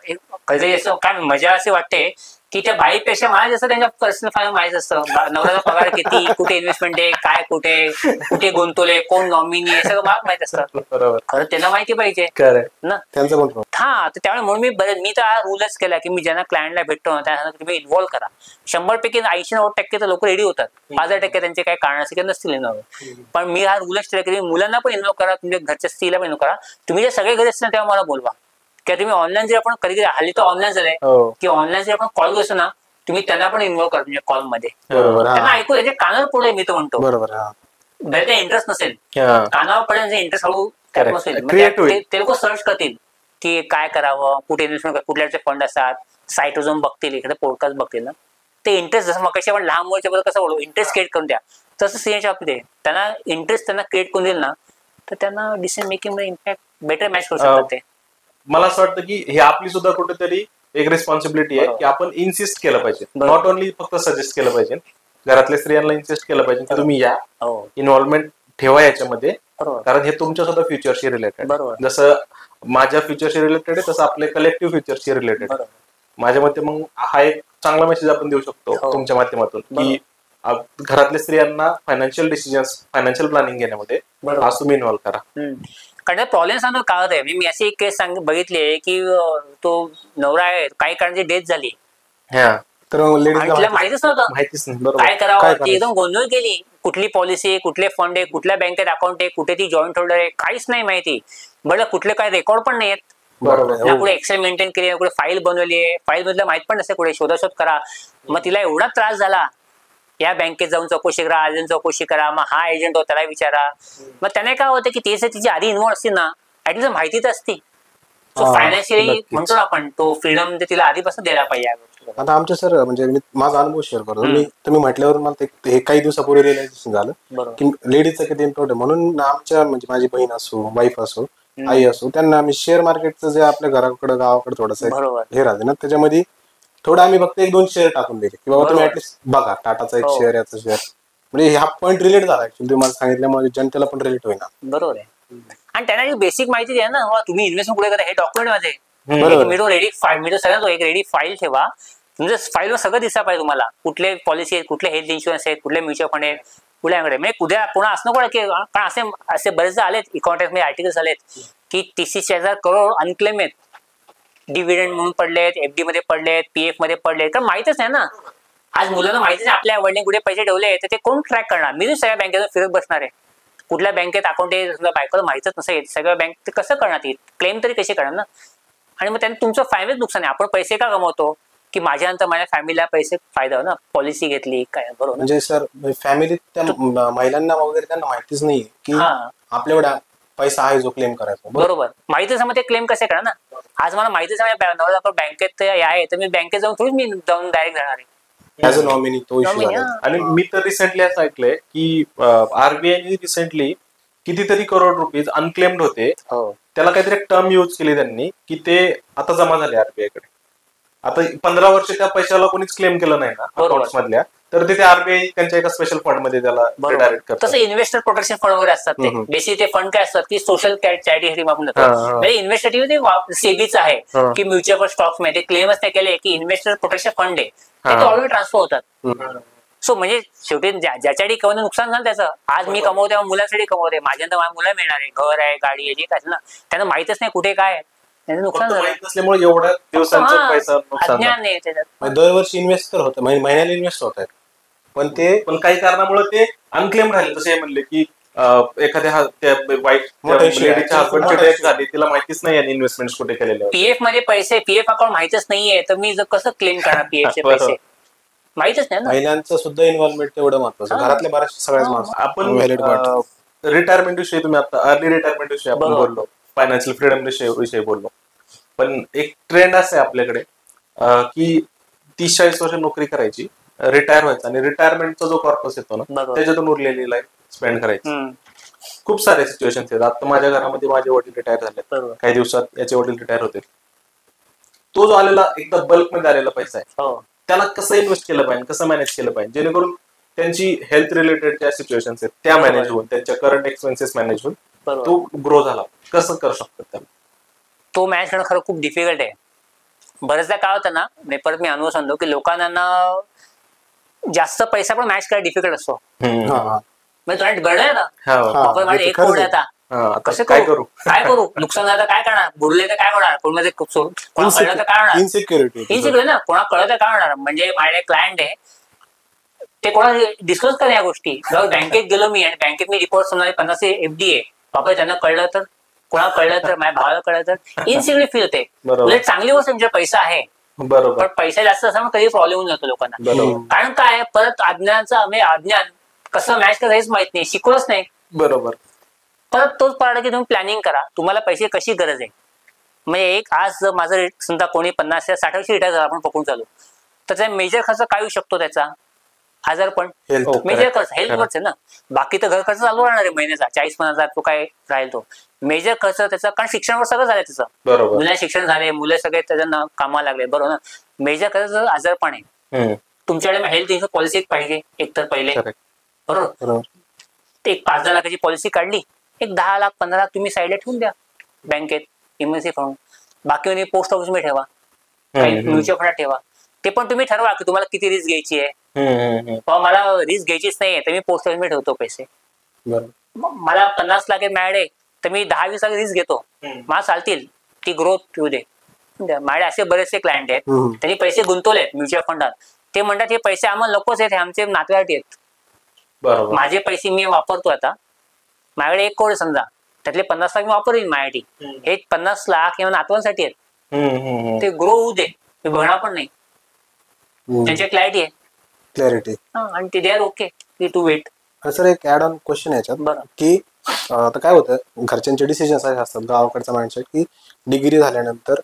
[SPEAKER 1] कधी असं काय मजा असे वाटते की त्या बाईपेक्षा मला जसं त्यांच्या पर्सनल फायनान्स माहिती असतं. नवऱ्याचा पगार किती, कुठे इन्व्हेस्टमेंट आहे, काय कुठे गुंतवले, कोण नॉमिनी आहे, सगळं मला माहित असतं. बरोबर. खरं त्यांना माहिती पाहिजे ना त्यांचं. हा, तर त्यामुळे म्हणून मी तर हा रूलच केला की मी ज्यांना क्लायंटला भेटतो ना त्यांना तुम्ही इन्व्हॉल्व करा. 100% 80-90% तर लोक रेडी होतात, 5% त्यांचे काही कारण असेल की नसतील इन्व्हॉल्व. पण मी हा रूलच केला की मुलांना पण इन्व्हॉल्व करा, तुमच्या घरच्या स्त्रीला पण इन्व्हॉल्व करा. तुम्ही जे सगळे घरी असतील तेव्हा मला बोलवा, किंवा तुम्ही ऑनलाईन जर आपण कधी हल्ली तर ऑनलाईन झालंय की ऑनलाईन जर आपण कॉल करतो ना, तुम्ही त्यांना पण इन्व्हॉल्व करा तुमच्या कॉलमध्ये. त्यांना ऐकू त्याच्या कानावर पडले, मी तर म्हणतो बरोबर इंटरेस्ट नसेल कानावर पडेल, इंटरेस्ट हळू ते लोक सर्च करतील की काय करावं, कुठे इन्व्हेस्टमेंट, कुठल्या फंड असतात, साईटवर जाऊन बघतील, एखादा पॉडकास्ट बघतील ना, ते इंटरेस्ट जसं मग आपण लहान मुलाच्या बद्दल कसं बोलू, इंटरेस्ट क्रिएट करून द्या, तसं स्त्रियांच्या बाबतीत आहे. त्यांना इंटरेस्ट त्यांना क्रिएट करून देईल ना, तर त्यांना डिसिजन मेकिंग मध्ये इम्पॅक्ट बेटर मॅच करू शकतात ते.
[SPEAKER 2] मला असं वाटतं की हे आपली सुद्धा कुठेतरी एक रिस्पॉन्सिबिलिटी आहे की आपण इन्सिस्ट केलं पाहिजे,
[SPEAKER 1] बरोबर.
[SPEAKER 2] नॉट ओनली फक्त सजेस्ट केलं पाहिजे. घरातल्या स्त्रियांना इन्सिस्ट केलं पाहिजे की तुम्ही या,
[SPEAKER 1] हो
[SPEAKER 2] इन्व्हॉल्वमेंट ठेवा याच्यामध्ये,
[SPEAKER 1] बरोबर
[SPEAKER 2] कारण हे तुमच्या सुद्धा फ्युचरशी रिलेटेड.
[SPEAKER 1] बरोबर.
[SPEAKER 2] जसं माझ्या फ्युचरशी रिलेटेड आहे तसं आपले कलेक्टिव्ह फ्युचरशी रिलेटेड.
[SPEAKER 1] बरोबर.
[SPEAKER 2] माझ्या मते मग हा एक चांगला मेसेज आपण देऊ शकतो
[SPEAKER 1] हो.
[SPEAKER 2] तुमच्या माध्यमातून की घरातल्या स्त्रियांना फायनान्शियल डिसिजन्स, फायनान्शियल प्लॅनिंग घेण्यामध्ये
[SPEAKER 1] बरोबर.
[SPEAKER 2] आज तुम्ही इन्व्हॉल्व करा.
[SPEAKER 1] कारण प्रॉब्लेम सांगतो काय होत आहे, मी अशी एक केस बघितली आहे की तो नवरा आहे, काही कारणाची डेथ झाली
[SPEAKER 2] हा
[SPEAKER 3] तर
[SPEAKER 1] आणि तिला
[SPEAKER 3] लेडीज
[SPEAKER 1] माहितीच नव्हतं
[SPEAKER 2] माहितीच नाही.
[SPEAKER 1] काय
[SPEAKER 2] बरोबर.
[SPEAKER 1] करावं.
[SPEAKER 3] काय
[SPEAKER 1] ती
[SPEAKER 3] करायचं?
[SPEAKER 1] एकदम गोंधळ गेली, कुठली पॉलिसी आहे, कुठले फंड आहे, कुठल्या बँकेत अकाउंट आहे, कुठे ती जॉईंट होल्डर आहे, काहीच नाही माहिती. बरं कुठले काय रेकॉर्ड पण नाही आहेत,
[SPEAKER 3] बरोबर
[SPEAKER 1] ना
[SPEAKER 3] हो.
[SPEAKER 1] कुठे एक्सेल मेंटेन केली, ना कुठे फाईल बनवली आहे, फाईल मधलं माहित पण नसते, कुठे शोधाशोध करा. मग तिला एवढा त्रास झाला, या बँकेत जाऊन चौकशी करा, अजून चौकशी करा, मग हा एजंट होता त्याला विचारा. मग त्याने काय होतं की तेच तिची आधी इन्व्हॉल्व असते ना, ऍटलीस्ट माहितीच असती. फायनान्शियली
[SPEAKER 3] नक्कीच.
[SPEAKER 1] म्हणतो ना आपण, तो फ्रीडम तिला आधीपासून द्यायला पाहिजे या गोष्टीला.
[SPEAKER 3] आता आमच्या सर म्हणजे मी माझा अनुभव शेअर करतो. तुम्ही म्हटल्यावर मला हे काही दिवसापूर्वी रिअलायझेशन झालं
[SPEAKER 1] बरोबर
[SPEAKER 3] की लेडीजचं किती इम्पॉर्टंट आहे. म्हणून आमच्या म्हणजे माझी बहीण असो, वाईफ असो, आई असो, त्यांना आम्ही शेअर मार्केटचं जे आपल्या घराकडे गावाकडे थोडंसं
[SPEAKER 1] बरोबर
[SPEAKER 3] हे राहते ना, त्याच्यामध्ये थोडं आम्ही फक्त 1-2 शेअर टाकून दिले की बाबा तुम्ही
[SPEAKER 1] बरोबर.
[SPEAKER 3] ऍटलीस्ट बघा टाटाचा एक
[SPEAKER 1] हो.
[SPEAKER 3] शेअर, याचा शेअर. म्हणजे हा पॉईंट रिलेट झाला ऍक्च्युली तुम्हाला सांगितल्यामुळे जनतेला पण रिलेट होईना.
[SPEAKER 1] बरोबर आहे. आणि त्यांना बेसिक माहिती द्या ना, बाबा तुम्ही इन्व्हेस्टमेंट कुठे करा, हे डॉक्युमेंट माझे
[SPEAKER 3] बरोबर.
[SPEAKER 1] मी तो रेडी फाईल, मी तो सगळ्यांना एक रेडी फाईल ठेवा. म्हणजे फाईलवर सगळं दिसला पाहिजे तुम्हाला, कुठले पॉलिसी आहेत, कुठले हेल्थ इन्शुरन्स आहेत, कुठले म्युच्युअल फंड आहेत, कुठल्याकडे. म्हणजे उद्या पुन्हा असं नको की, कारण असे असे बरेचदा आलेत इकॉनॉमिक्स मध्ये आर्टिकल्स आलेत की 33,000 करोड अनक्लेम आहेत, डिव्हिडंड म्हणून पडलेत, एफडी मध्ये पडलेत, पीएफ मध्ये पडलेत, कारण माहितच नाही ना. आज मुलांना माहितीच नाही आपल्या वडिलांनी कुठे पैसे ठेवले, तर ते कोण ट्रॅक करणार. मी तर सगळ्या बँकेतून फिरत बसणार आहे, कुठल्या बँकेत अकाउंट आहे बायकोला माहितच नसेल, सगळ्या बँक ते कसं करणार, ती क्लेम तरी कशी करणार ना. आणि मग त्यांनी तुमचं फायदेच नुकसान आहे. आपण पैसे का कमवतो की माझ्यानंतर माझ्या फॅमिलीला पैसे फायदा हो ना, पॉलिसी घेतली काय. बरोबर
[SPEAKER 3] म्हणजे सर फॅमिलीत त्या महिलांना वगैरे त्यांना माहितीच नाही की
[SPEAKER 1] हा
[SPEAKER 3] आपल्याकडे पैसा आहे जो क्लेम करायचा.
[SPEAKER 1] बरोबर. माहितीच आहे, मग ते क्लेम कसे करणार ना. आज मला माहितीच आहे नवरा बँकेत आहे, तर मी बँकेत जाऊन थोडी मी जाऊन डायरेक्ट जाणार आहे.
[SPEAKER 3] ऍज अ नॉमिनी तो इश्यू
[SPEAKER 1] Nominee,
[SPEAKER 3] झाला.
[SPEAKER 1] हा.
[SPEAKER 2] आणि मी तर रिसेंटली असं ऐकलंय की आरबीआयने रिसेंटली कितीतरी करोड रुपीज अनक्लेम्ड होते,
[SPEAKER 1] हो
[SPEAKER 2] त्याला काहीतरी एक टर्म यूज केली त्यांनी की ते आता जमा झाले आरबीआय कडे. आता 15 वर्ष त्या पैशाला कोणीच क्लेम केलं नाही ना
[SPEAKER 1] बरोबर.
[SPEAKER 2] अकाउंट मधल्या, तर ते आरबीआय त्यांच्या एका स्पेशल फंड मध्ये त्याला
[SPEAKER 1] बरोबर.
[SPEAKER 2] डायरेक्ट करतात.
[SPEAKER 1] तसं इन्व्हेस्टर प्रोटेक्शन फंड वगैरे असतात ते बेसिक ते फंड काय असतात की सोशल चॅरिटी वापरून
[SPEAKER 2] हा, हा.
[SPEAKER 1] जातात. इन्व्हेस्टर ते सेबीच आहे
[SPEAKER 2] हा.
[SPEAKER 1] की म्युच्युअल फंड स्टॉक्स मध्ये क्लेमच नाही केले की इन्व्हेस्टर प्रोटेक्शन फंड आहे,
[SPEAKER 2] हा.
[SPEAKER 1] ते ऑलरेडी ट्रान्सफर होतात. सो म्हणजे शेवटी ज्याच्यासाठी कमवणं नुकसान झालं त्याचं. आज मी कमवते मुलांसाठी कमवते, माझ्यानंतर माझ्या मुलं मिळणार आहे, घर आहे, गाडी आहे, जे काय ना, त्यांना माहितच नाही कुठे काय आहे. त्यांचं नुकसान
[SPEAKER 2] फक्त
[SPEAKER 1] झालं.
[SPEAKER 2] माहित नसल्यामुळे एवढ्या दिवसांचा
[SPEAKER 1] हा,
[SPEAKER 2] पैसा नुकसान झालं.
[SPEAKER 1] अज्ञान नाही त्याच्यात.
[SPEAKER 3] म्हणजे दरवर्षी इन्व्हेस्ट तर होतं, महिन्याला इन्व्हेस्ट होत आहेत, पण ते
[SPEAKER 2] पण काही कारणामुळे ते अनक्लेम राहिले. जसे हे म्हणले की एखाद्या वाईफ
[SPEAKER 3] मोठा issue आहे.
[SPEAKER 2] लेडीच्या हस्बंडची
[SPEAKER 3] मोठा
[SPEAKER 2] डेथ
[SPEAKER 3] issue आहे.
[SPEAKER 2] झाली, तिला माहितीच नाही यांनी इन्व्हेस्टमेंट कुठे केलेले होते.
[SPEAKER 1] पीएफ मध्ये पैसे, पीएफ अकाउंट माहितच नाहीये, तर मी कसं क्लेम करणार पीएफ चे
[SPEAKER 2] बरोबर.
[SPEAKER 1] पैसे, माहितच नाही ना.
[SPEAKER 3] महिलांचं सुद्धा इन्व्हॉल्वमेंट तेवढं महत्वाचं.
[SPEAKER 1] हा.
[SPEAKER 3] घरातल्या बऱ्याचशा सगळ्याच
[SPEAKER 1] हा.
[SPEAKER 3] माणसं
[SPEAKER 2] आपण
[SPEAKER 3] Valid point.
[SPEAKER 2] रिटायरमेंट विषयी तुम्ही आता अर्ली रिटायरमेंट विषयी आपण
[SPEAKER 1] बरोबर.
[SPEAKER 2] बोललो, फायनान्शियल फ्रीडम विषयी बोललो, पण एक ट्रेंड असं आहे आपल्याकडे की 30-40 वर्ष नोकरी करायची, रिटायर व्हायचं आणि रिटायरमेंटचा जो कॉर्पस येतो ना
[SPEAKER 1] बरोबर.
[SPEAKER 2] त्याच्यातून उरलेली लाईफ स्पेंड करायची.
[SPEAKER 1] हम्म.
[SPEAKER 2] खूप सारे सिच्युएशन आहेत. आता माझ्या घरामध्ये माझे वडील रिटायर झाले,
[SPEAKER 1] बरोबर.
[SPEAKER 2] काही दिवसात याचे वडील रिटायर होतील. तो जो आलेला एकदा बल्क मध्ये आलेला पैसा आहे,
[SPEAKER 1] हो
[SPEAKER 2] त्याला कसं इन्व्हेस्ट केलं पाहिजे, कसं मॅनेज केलं पाहिजे, जेणेकरून त्यांची हेल्थ रिलेटेड ज्या सिच्युएशन आहेत त्या
[SPEAKER 1] बरोबर.
[SPEAKER 2] मॅनेज होऊन, त्यांच्या करंट एक्सपेन्सेस मॅनेज होऊन
[SPEAKER 1] बरोबर.
[SPEAKER 2] तो ग्रो झाला. कसं करू शकतात त्याला?
[SPEAKER 1] तो मॅच करणं खरं खूप डिफिकल्ट आहे. बरेचदा काय होतं ना, परत मी अनुभव सांगतो की लोकांना ना जास्त पैसा पण मॅच करायला डिफिकल्ट असतो.
[SPEAKER 3] हा, हा.
[SPEAKER 1] म्हणजे तुला गळलंय ना,
[SPEAKER 2] हा.
[SPEAKER 1] बाबा माझे
[SPEAKER 3] हे
[SPEAKER 1] 1
[SPEAKER 3] खरंच
[SPEAKER 1] कोटी
[SPEAKER 3] आहे.
[SPEAKER 1] आता
[SPEAKER 2] हा, आता
[SPEAKER 1] कसं
[SPEAKER 2] काय
[SPEAKER 1] करू
[SPEAKER 2] करू?
[SPEAKER 1] काय करू, नुकसान झालं तर काय करणार, बुडले तर काय होणार, कोणामध्ये कळलं तर काय होणार,
[SPEAKER 3] इनसिक्युरिटी
[SPEAKER 1] इन्सिक्युअर ना, कोणा कळलं तर काय होणार. म्हणजे माझे क्लायंट आहे ते कोणा डिस्कस करा या गोष्टी. बँकेत गेलो मी आणि बँकेत मी रिपोर्ट समजा 50 एफडी आहे, बाबा त्यांना कळलं तर, कोणा कळलं तर, माझ्या भावाला कळलं तर इनसिक्युरिटी फील होते.
[SPEAKER 2] बरोबर.
[SPEAKER 1] म्हणजे चांगली गोष्ट तुमच्या पैसा आहे,
[SPEAKER 2] बरोबर.
[SPEAKER 1] पण पैसा जास्त असल्यामुळे कधी प्रॉब्लेम होऊन जातो लोकांना.
[SPEAKER 2] बरोबर.
[SPEAKER 1] कारण काय परत अज्ञानाचं म्हणजे अज्ञान कसं मॅच करायचं हेच माहित नाही, शिकवलंच नाही.
[SPEAKER 2] बरोबर.
[SPEAKER 1] परत तोच पाडा की तुम्ही प्लॅनिंग करा, तुम्हाला पैसे कशी गरज आहे. म्हणजे एक आज माझं समजा कोणी 50 या 60 वर्षी रिटायर झाला, आपण पकडून चालू, तर त्याचा मेजर खर्च काय येऊ शकतो त्याचा, आजारपण
[SPEAKER 3] Health.
[SPEAKER 1] मेजर खर्च हेल्थ खर्च आहे ना. बाकी तर घर खर्च चालू राहणार आहे महिन्याचा 40-50,000 तो काय राहील तो. मेजर खर्च त्याचा, कारण शिक्षणावर सगळं झालं त्याचं.
[SPEAKER 2] बरोबर.
[SPEAKER 1] मुलांना शिक्षण झाले, मुलं सगळे त्याच्या कामाला लागले, बरोबर ना. मेजर खर्च आजारपण आहे. तुमच्याकडे हेल्थ इन्शुरन्स पॉलिसी पाहिजे एक तर पहिले, बरोबर. एक 5-10 लाखाची पॉलिसी काढली, एक 10 लाख 15 लाख तुम्ही साईडला ठेवून द्या बँकेत इमर्जन्सी फंड. बाकी पोस्ट ऑफिस मध्ये ठेवा, काही म्युच्युअल फंडात ठेवा. ते पण तुम्ही ठरवा की तुम्हाला किती रिस्क घ्यायची आहे. मला रिस्क घ्यायचीच नाहीये तर मी पोस्ट ऑफिस मध्ये ठेवतो पैसे. मला 50 लाख मिळाले तर मी 10-20 लाख रिस्क घेतो, मला चालतील, ती ग्रोथ ठेवू दे. माझे असे बरेचसे क्लायंट आहेत, त्यांनी पैसे गुंतवले म्युच्युअल फंडात. ते म्हणतात हे पैसे आम्हाला नकोच आहेत, हे आमचे नातेवाईक आहेत. माझे पैसे मी वापरतो आता, माझ्याकडे 1 करोड समजा, त्यातले 50 लाख मी वापरेन माझ्यासाठी. हे 50 लाख किंवा नातवांसाठी आहेत, ते ग्रो होऊ दे, मी बघणार पण नाही. त्यांची क्लॅरिटी आणि ते they are okay to wait.
[SPEAKER 3] Sir एक ऍड ऑन क्वेश्चन याच्यात की आता काय होतं, घरच्यांचे डिसिजन असे असतात, गावाकडचा माइंडसेट की डिग्री झाल्यानंतर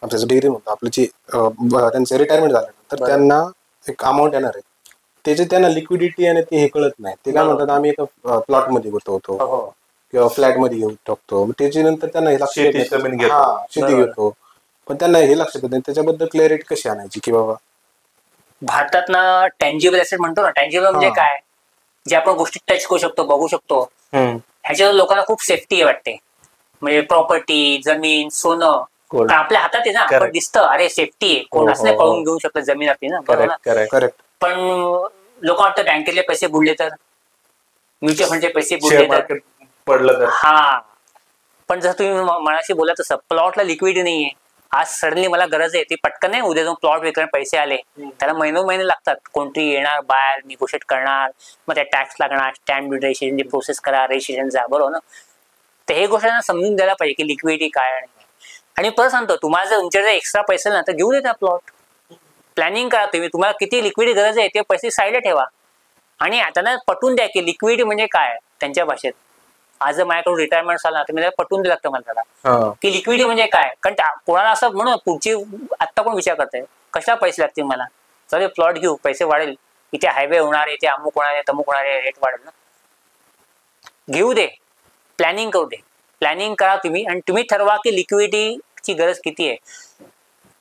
[SPEAKER 3] आपल्याचं डिग्री म्हणतो आपली जी त्यांचं रिटायरमेंट झाल्यानंतर त्यांना एक अमाऊंट येणार आहे, त्याचे त्यांना लिक्विडिटी आणि ते हे कळत नाही. ते काय म्हणतात आम्ही एका प्लॉट मध्ये गुंतवतो किंवा फ्लॅट मध्ये घेऊन टाकतो, त्याची नंतर त्यांना हे लक्षात शेती घेतो, पण त्यांना हे लक्षात येत नाही. त्याच्याबद्दल क्लॅरिटी कशी आणायची की बाबा
[SPEAKER 1] भारतात ना टँजिबल ऍसेट म्हणतो ना, टँजिबल म्हणजे काय, जे आपण गोष्टी टच करू शकतो, बघू शकतो, ह्याच्यावर लोकांना खूप सेफ्टी वाटते. म्हणजे प्रॉपर्टी, जमीन, सोनं आपल्या हातात आहे ना, आपण दिसतं अरे सेफ्टी आहे, कोण असं नाही पळून घेऊ शकत जमीन आपली ना, बरोबर. पण लोक वाटतं बँकेतले पैसे बुडले तर, म्युच्युअल फंडचे पैसे बुडले तर,
[SPEAKER 2] पडलं तर.
[SPEAKER 1] हा, पण जर तुम्ही मनाशी बोला तसं प्लॉटला लिक्विडिटी नाहीये, आज सडनली मला गरज आहे, ती पटकन नाही उद्या जाऊन प्लॉट विकण्यात पैसे आले, त्याला महिने लागतात. कोणतरी येणार बाहेर, निगोशिएट करणार, मग त्या टॅक्स लागणार, स्टॅम्प रजिस्ट्रेशन प्रोसेस करा, रजिस्ट्रेशन जा, बरोबर ना. तर हे गोष्टींना समजून द्यायला पाहिजे की लिक्विडिटी काय आहे. आणि परत सांगतो, तुम्हाला जर तुमच्याकडे एक्स्ट्रा पैसे ना तर घेऊन येतात प्लॉट, प्लॅनिंग करा तुम्ही, तुम्हाला किती लिक्विडिटी गरज आहे ते पैसे साईडला ठेवा. आणि आता ना पटवून द्या की लिक्विडिटी म्हणजे काय त्यांच्या भाषेत. आज जर माझ्याकडून रिटायरमेंट झाला तर मी त्याला पटवून दिलं लागतं मला त्याला की लिक्विडिटी म्हणजे काय. कारण कोणाला असं म्हणून पुढची आत्ता कोण विचार करताय कशा पैसे लागतील मला, चल प्लॉट घेऊ, पैसे वाढेल, इथे हायवे होणार, इथे अमुक होणार आहे, तमुक होणार आहे, रेट वाढेल ना, घेऊ दे, प्लॅनिंग करू दे, प्लॅनिंग करा तुम्ही. आणि तुम्ही ठरवा की लिक्विडिटीची गरज किती आहे.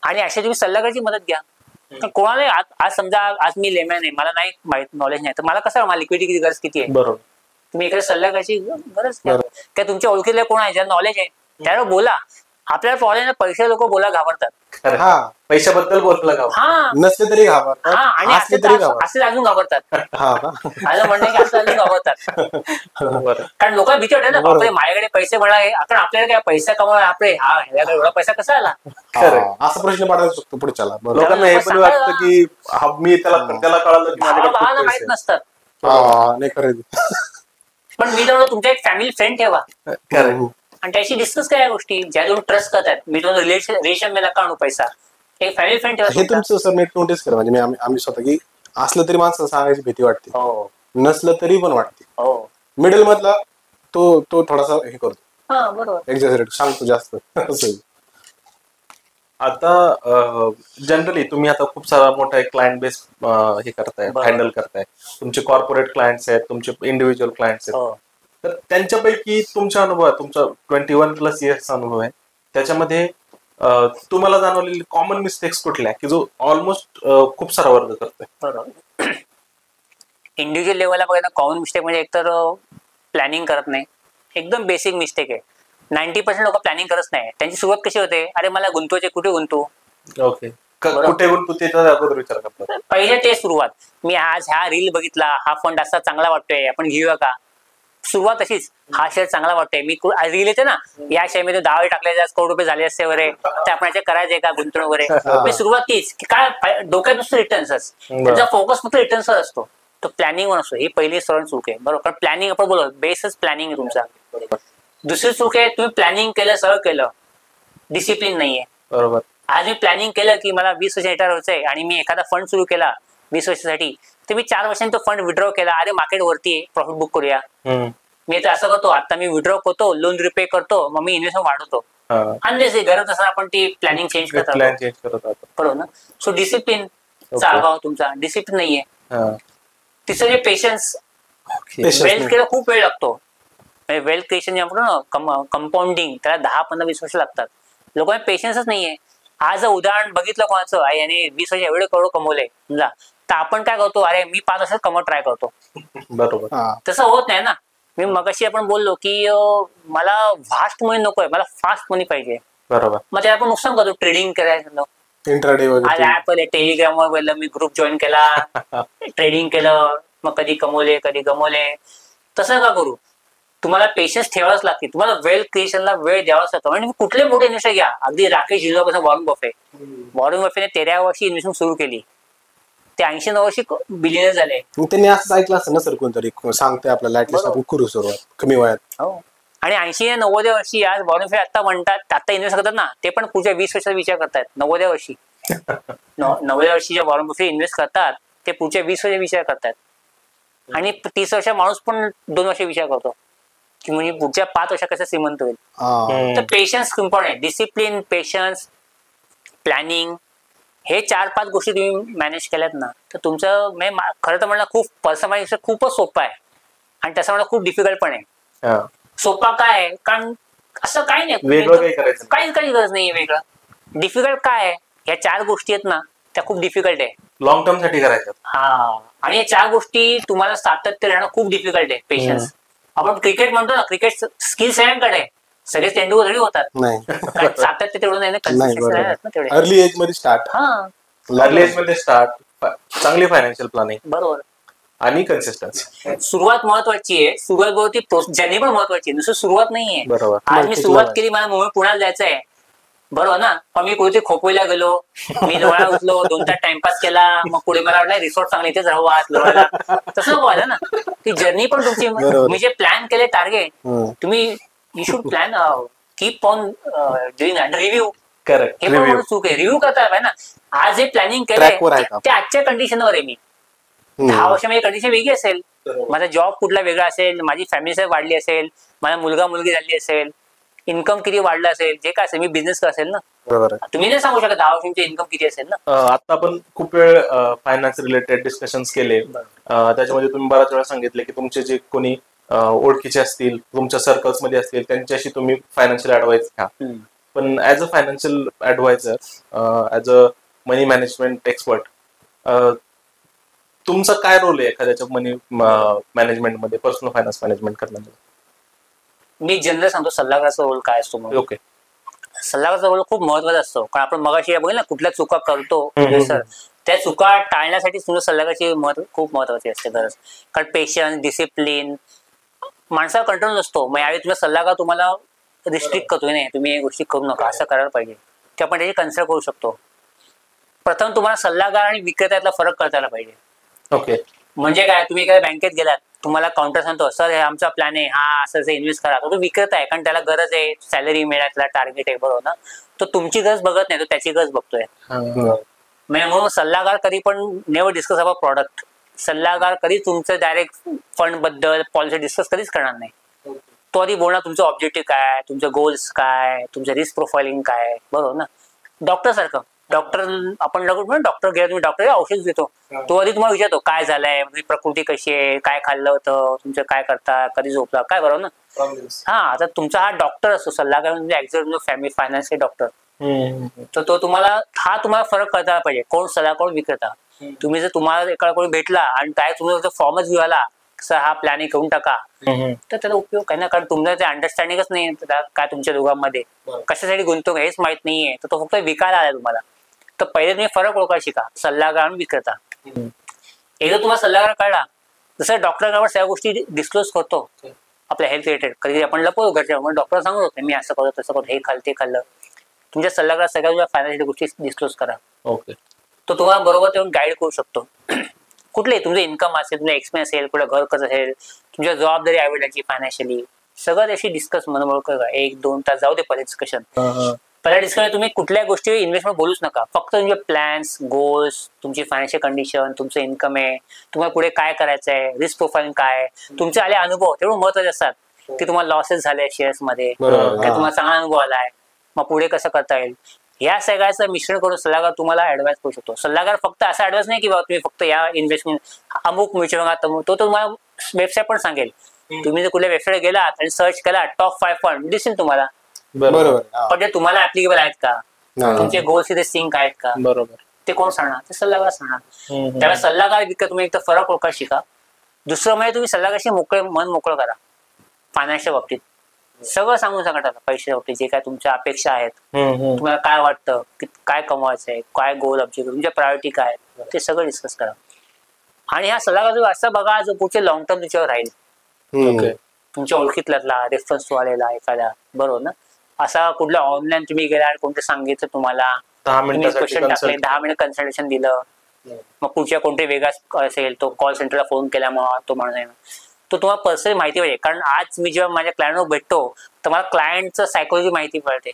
[SPEAKER 1] आणि अशा तुम्ही सल्लागारची मदत घ्या. कोणाला आज समजा आज मी लेमॅन आहे, मला नाही माहित, नॉलेज नाही, तर मला कसं मला लिक्विडिटीची गरज किती आहे, बरोबर. तुम्ही एखाद्या सल्लागारची गरज घ्या, त्या तुमच्या ओळखीतले कोण आहे ज्यांना नॉलेज आहे त्यावर बोला. आपल्याला प्रॉब्लेम पैसे लोक बोला घाबरतात,
[SPEAKER 2] पैशाबद्दल बोललं
[SPEAKER 3] नसले तरी घाबरतात,
[SPEAKER 1] आणि असे अजून घाबरतात, असं म्हणणं की असं अजून घाबरतात. कारण लोकांना भीती वाटते ना, बापरे माझ्याकडे पैसे मिळाले, कारण आपल्याला काय पैसा कमवायला, आपले एवढा पैसा कसा आला,
[SPEAKER 3] असा प्रश्न पडायला शकतो पुढच्याला.
[SPEAKER 2] लोकांना हे पण वाटतं की मी त्याला कळालं
[SPEAKER 1] माहित नसतात.
[SPEAKER 3] नाही खरं,
[SPEAKER 1] पण मी तर तुमच्या एक फॅमिली फ्रेंड ठेवा आणि त्याशी डिस्कस करा या गोष्टी ज्या तुम्ही ट्रस्ट करतात. मी तुम्हाला रिलेशन मला काढू पैसा, एक फॅमिली फ्रेंड ठेवा.
[SPEAKER 3] हे तुमचं सर मी नोटीस करा, म्हणजे आम्ही स्वतः की असलं तरी माणसं सांगायची भीती वाटते, नसलं तरी पण वाटते. मिडल मधला तो थोडासा हे करतो,
[SPEAKER 1] बरोबर
[SPEAKER 3] एक्झॅजरेट सांगतो जास्त.
[SPEAKER 2] आता जनरली तुम्ही आता खूप सारा मोठा एक क्लायंट बेस हे करताय, हँडल करताय. तुमचे कॉर्पोरेट क्लायंट्स आहेत, तुमचे इंडिव्हिज्युअल क्लायंट्स आहेत, तर त्यांच्यापैकी तुमच्या अनुभव, तुमचा 21+ इयर्सचा अनुभव आहे, त्याच्यामध्ये तुम्हाला जाणवलेले कॉमन मिस्टेक्स कुठल्या की जो ऑलमोस्ट खूप सारा वर्ग करतोय.
[SPEAKER 1] बरोबर. इंडिव्हिज्युअल लेवलला बघा ना, कॉमन मिस्टेक म्हणजे एकतर प्लॅनिंग करत नाही, एकदम बेसिक मिस्टेक आहे. 90% लोक प्लॅनिंग करत नाही. त्यांची सुरुवात कशी होते, अरे मला गुंतवायचे, कुठे गुंतवू,
[SPEAKER 2] ओके कुठे गुंतवू त्याचा अगोदर विचार करतात.
[SPEAKER 1] पहिले ते सुरुवात, मी आज हा रील बघितला, हा फंड असा चांगला वाटतोय, आपण घेऊया का. सुरुवात अशीच, हा शेअर चांगला वाटतोय, मी रील येते ना, या शेअरमध्ये 10 वेळ टाकले, आज करोड रुपये झाले असते वगैरे, तर आपण याचे करायचे का गुंतवणूक वगैरे. मी सुरुवात तीच की काय डोक्यात नुसतं रिटर्न्सच, त्यांचा फोकस फक्त रिटर्न्सवर असतो, तो प्लॅनिंगवर असतो. ही पहिली सरळ चूक आहे, बरोबर. पण प्लॅनिंग आपण बोलतो, बेसच प्लॅनिंग आहे तुमचा. दुसरी चूक आहे, तुम्ही प्लॅनिंग केलं, सरळ केलं, डिसिप्लिन नाहीये, बरोबर. आज मी प्लॅनिंग केलं की मला 20 वर्ष रिटायर व्हायचंय आणि मी एखादा फंड सुरू केला 20 वर्षासाठी, तर मी 4 वर्षांनी तो फंड विड्रॉ केला, अरे मार्केट वरती आहे, प्रॉफिट बुक करूया. मी तर असं करतो, आता मी विड्रॉ करतो, लोन रिपे करतो, मग मी इन्व्हेस्टमेंट वाढवतो. अनलेस गरज असं आपण ती प्लॅनिंग चेंज करतो, बरोबर ना. सो डिसिप्लिन चालवा तुमचा, डिसिप्लिन नाहीये. तिसरं जे पेशन्स. वेल्थ क्रिएट खूप वेळ लागतो. वेल्थ क्रिएशन जे म्हणतो ना कंपाऊंडिंग, त्याला 10-15-20 वर्ष लागतात. लोकांना पेशन्सच नाहीये. आज उदाहरण बघितलं कोणाचं, याने 20 वर्ष एवढे करोड कमवले समजा, तर आपण काय करतो, अरे मी 5 वर्षात कमवत ट्राय करतो.
[SPEAKER 2] बरोबर.
[SPEAKER 1] तसं होत नाही ना. मी मगाशी आपण बोललो की मला व्हास्ट मनी नकोय, मला फास्ट मनी पाहिजे.
[SPEAKER 2] बरोबर.
[SPEAKER 1] मग ते आपण नुकसान करतो. ट्रेडिंग करायचं,
[SPEAKER 3] इंट्राडे
[SPEAKER 1] आज ऍप टेलिग्राम वर मी ग्रुप जॉईन केला, ट्रेडिंग केलं, मग कधी कमवले कधी गमवले. तसं का करू? तुम्हाला पेशन्स ठेवाच लागते. तुम्हाला वेल्थ क्रिएशनला वेळ द्यावाच लागतो. आणि कुठले मोठे इन्व्हेस्टर घ्या, अगदी राकेश जिंदापासून वॉरन बफे. वॉरन बफेने 13व्या वर्षी इन्व्हेस्टमेंट सुरू केली, ते 80-90 वर्षी बिलियनर झाले.
[SPEAKER 3] त्यांनी असं ऐकलं असतं ना सर, कोणतरी सांगते आपल्याला ऍटलिस्ट आपण करू सुरुवात कमी वयात.
[SPEAKER 1] हो. आणि 80-90 वर्षी आज वॉरन बफे आता म्हणतात, आता इन्व्हेस्ट करतात ना, ते पण पुढच्या 20 वर्षाचा विचार करतात. 90 वर्षी 90 वर्षी जे वॉरन बफे इन्व्हेस्ट करतात, ते पुढच्या 20 वर्ष विचार करतात. आणि 30 वर्ष माणूस पण 2 वर्ष विचार करतो की म्हणजे पुढच्या 5 वर्षात कसं श्रीमंत होईल. तर पेशन्स इम्पॉर्टंट आहे. डिसिप्लिन, पेशन्स, प्लॅनिंग, हे 4-5 गोष्टी तुम्ही मॅनेज केल्यात ना, तर तुमचं खरं तर म्हणलं खूप पर्सनल खूपच सोपं आहे. आणि तसं म्हणलं खूप डिफिकल्ट पण आहे. सोपा काय आहे, कारण असं काही नाही, काहीच गरज नाहीये वेगळं. डिफिकल्ट काय आहे, या 4 गोष्टी आहेत ना, त्या खूप डिफिकल्ट आहे.
[SPEAKER 2] लॉंग टर्म साठी करायचं.
[SPEAKER 1] हा. आणि या 4 गोष्टी तुम्हाला सातत्य राहणं खूप डिफिकल्ट आहे. पेशन्स. आपण क्रिकेट म्हणतो ना, क्रिकेट स्किल सगळ्यांकडे आहे, सगळेच तेंडुलकर थोडी होतात. सातत्य तेवढं नाही.
[SPEAKER 3] अर्ली एज मध्ये स्टार्ट.
[SPEAKER 2] अर्ली एज मध्ये स्टार्ट, चांगली फायनान्शियल प्लॅनिंग,
[SPEAKER 1] बरोबर,
[SPEAKER 2] आणि कन्सिस्टन्सी. सुरुवात
[SPEAKER 1] महत्वाची आहे. सुरुवात बरोबर जर्नी पण महत्वाची आहे, नुसतं सुरुवात नाहीये.
[SPEAKER 2] बरोबर.
[SPEAKER 1] आज मी सुरुवात केली, मला मुंबई पुण्याला जायचं आहे, बरोबर ना, पण मी कुठे खोपोलीला गेलो, मी लोळा उठलो, 2 तास टाइमपास केला, मग पुढे मला वाटलं रिसॉर्ट चांगले इथेच राहू आज लोळाला. तसं व्हायला ना, ती जर्नी पण तुमची. मी जे प्लॅन केले टार्गेट, तुम्ही you should plan keep on doing review.
[SPEAKER 2] Correct.
[SPEAKER 1] हे पण चूक आहे, रिव्ह्यू करता पाहिजे ना. आज जे प्लॅनिंग केलंय ते आजच्या कंडिशनवर आहे. मी 10 वर्ष माझी कंडिशन वेगळी असेल, माझा जॉब कुठला वेगळा असेल, माझी फॅमिली वाढली असेल, माझा मुलगा मुलगी झाली असेल, इन्कम किती वाढलं असेल, जे काय असेल, मी बिझनेस असेल ना.
[SPEAKER 3] बरोबर.
[SPEAKER 1] तुम्ही नाही सांगू शकत 10 वर्षांची इन्कम किती असेल ना.
[SPEAKER 2] आता आपण खूप वेळ फायनान्स रिलेटेड डिस्कशन्स केले. त्याच्यामध्ये तुम्ही बऱ्याच वेळा सांगितले की तुमचे जे कोणी ओळखीचे असतील, तुमच्या सर्कल्स मध्ये असतील, त्यांच्याशी तुम्ही फायनान्शियल ऍडवाइस घ्या. पण as a financial adviser, as a money management expert, तुमचा काय रोल आहे एखाद्याच्या मनी मॅनेजमेंट मध्ये, पर्सनल फायनान्स मॅनेजमेंट करण्यामध्ये?
[SPEAKER 1] मी जनरल सांगतो सल्लागाराचा रोल काय असतो.
[SPEAKER 2] ओके.
[SPEAKER 1] सल्लागाराचा रोल खूप महत्वाचा असतो, कारण आपण मगाशी बघितलं ना, कुठल्या चुका करतो सर, त्या चुका टाळण्यासाठी तुमच्या सल्लागाराची खूप महत्वाची असते गरज. कारण पेशन्स, डिसिप्लिन, माणसाला कंट्रोल नसतो. मग यावेळी तुम्ही सल्लागार तुम्हाला रिस्ट्रिक्ट करतोय, नाही तुम्ही या गोष्टी करू नका, असं करायला पाहिजे, की आपण त्याची कन्सिडर करू शकतो. प्रथम तुम्हाला सल्लागार आणि विक्रेत्यातला फरक कळतायला पाहिजे.
[SPEAKER 2] ओके.
[SPEAKER 1] म्हणजे काय, तुम्ही एखाद्या बँकेत गेलात, तुम्हाला काउंटर सांगतो सर हे आमचा प्लॅन आहे, हा असं इन्व्हेस्ट करा, तो विक्रेता आहे, कारण त्याला गरज आहे, सॅलरी मिळाला, त्याला टार्गेट आहे, बरोबर ना. तो तुमची गरज बघत नाही, तो त्याची गरज बघतोय. म्हणून सल्लागार कधी पण नेव्हर डिस्कस अबाउट प्रॉडक्ट. सल्लागार कधी तुमचं डायरेक्ट फंड बद्दल पॉलिसी डिस्कस कधीच करणार नाही. तो आधी बोलणार तुमचं ऑब्जेक्टिव्ह काय, तुमचे गोल्स काय, तुमचं रिस्क प्रोफाइलिंग काय, बरोबर ना. डॉक्टर सारखं, डॉक्टर आपण डॉक्टर घ्या, तुम्ही डॉक्टर औषध देतो, तो आधी तुम्हाला विचारतो काय झालंय, प्रकृती कशी आहे, काय खाल्लं होतं, तुमचं काय करता, कधी झोपला, काय, बरोबर ना. हा, आता तुमचा हा डॉक्टर असतो सल्लागार, म्हणजे ऍक्झॅक्ट फॅमिली फायनान्सचे डॉक्टर. तर तो तुम्हाला फरक कळता पाहिजे, कोण सल्लागार कोण विक्रेता. तुम्ही जर तुम्हाला एकाकडून भेटला आणि काय तुम्हाला फॉर्मच घेऊन आला सर हा प्लॅनिंग करून टाका, तर त्याला उपयोग काय ना, कारण तुमचं ते अंडरस्टँडिंगच नाही काय तुमच्या दोघांमध्ये, कशासाठी गुंतवणूक हेच माहित नाहीये, तर तो फक्त विकायला आला तुम्हाला. तर पहिले तुम्ही फरक ओळखायला शिका, सल्लागार आणि विक्रेता. एकदा तुम्हाला सल्लागार कळला, जसं डॉक्टरवर सगळ्या गोष्टी डिस्क्लोज करतो आपल्या हेल्थ रिलेटेड, कधी आपण लपवतो घरच्या, मग डॉक्टर सांगत होते मी असं करतो तसं करतो, हे खाल्लं ते खाल्लं. तुमच्या सल्लागार सगळ्या फायनान्शियल गोष्टी डिस्क्लोज करा.
[SPEAKER 2] ओके.
[SPEAKER 1] तो तुम्हाला बरोबर तेव्हा गाईड करू शकतो. कुठले तुमचं इन्कम असेल, तुमचं एक्सपेन्स असेल, कुठलं घर कसं असेल, तुमच्या जबाबदारी आविडाची फायनान्शियली, सगळं त्याशी डिस्कस म्हणून करा. 1-2 तास जाऊ दे पहिले डिस्कशन. पहिल्या डिस्कशन तुम्ही कुठल्या गोष्टी इन्व्हेस्टमेंट बोलूच नका, फक्त तुमचे प्लॅन्स, गोल्स, तुमची फायनान्शियल कंडिशन, तुमचं इन्कम आहे, तुम्हाला पुढे काय करायचं आहे, रिस्क प्रोफाइल काय, तुमचे आले अनुभव तेवढे महत्वाचे असतात, की तुम्हाला लॉसेस झाले शेअर्स मध्ये, तुम्हाला चांगला अनुभव आलाय, मग पुढे कसं करता येईल. या सगळ्याचं मिश्रण करून सल्लागार तुम्हाला ऍडवाइस करू शकतो. सल्लागार फक्त असा ऍडवाइस नाही की बाबा तुम्ही फक्त या इन्व्हेस्टमेंट अमुक म्युच्युअल फंडात, तो तुम्हाला वेबसाईट पण सांगेल. तुम्ही जर कुठल्या वेबसाईट गेलात आणि सर्च केला टॉप 5 फंड दिसेल तुम्हाला.
[SPEAKER 3] बरोबर.
[SPEAKER 1] पण ते तुम्हाला ऍप्लिकेबल आहेत का, तुमचे गोल्स इथे सिंक आहेत का,
[SPEAKER 2] बरोबर,
[SPEAKER 1] ते कोण सांगणार? ते सल्लागार सांगणार. त्यामुळे सल्लागार विकत तुम्ही एक तर फरक ओळखा शिका. दुसरं म्हणजे तुम्ही सल्लागारशी मन मोकळं करा. फायनान्शियल बाबतीत सगळं सांगून सांगा त्याला. पैशाच्या बाबतीत जे काय तुमच्या अपेक्षा आहेत, तुम्हाला काय वाटतं, काय कमवायचं आहे, काय गोल ऑब्जेक्टिव्ह, तुमच्या प्रायोरिटी काय आहेत, ते सगळं डिस्कस करा. आणि हा सल्लागार असं बघा जो पुढचे लॉंग टर्म तुमच्यावर राहील. तुमच्या ओळखीतला रेफरन्स तो आलेला एखाद्या, बरोबर ना. असा कुठला ऑनलाईन तुम्ही गेला आणि कोणतं सांगितलं तुम्हाला,
[SPEAKER 2] 10 मिनिटं
[SPEAKER 1] क्वेश्चन टाकले, 10 मिनिट कन्सल्टेशन दिलं, मग पुढच्या कोणते वेगळा असेल तो कॉल सेंटरला फोन केल्यामुळे तो माणूस आहे तो तुम्हाला पर्सनली माहिती पाहिजे. कारण आज मी जेव्हा माझ्या क्लायंटवर भेटतो तर मला क्लायंटचं सायकोलॉजी माहिती पडते,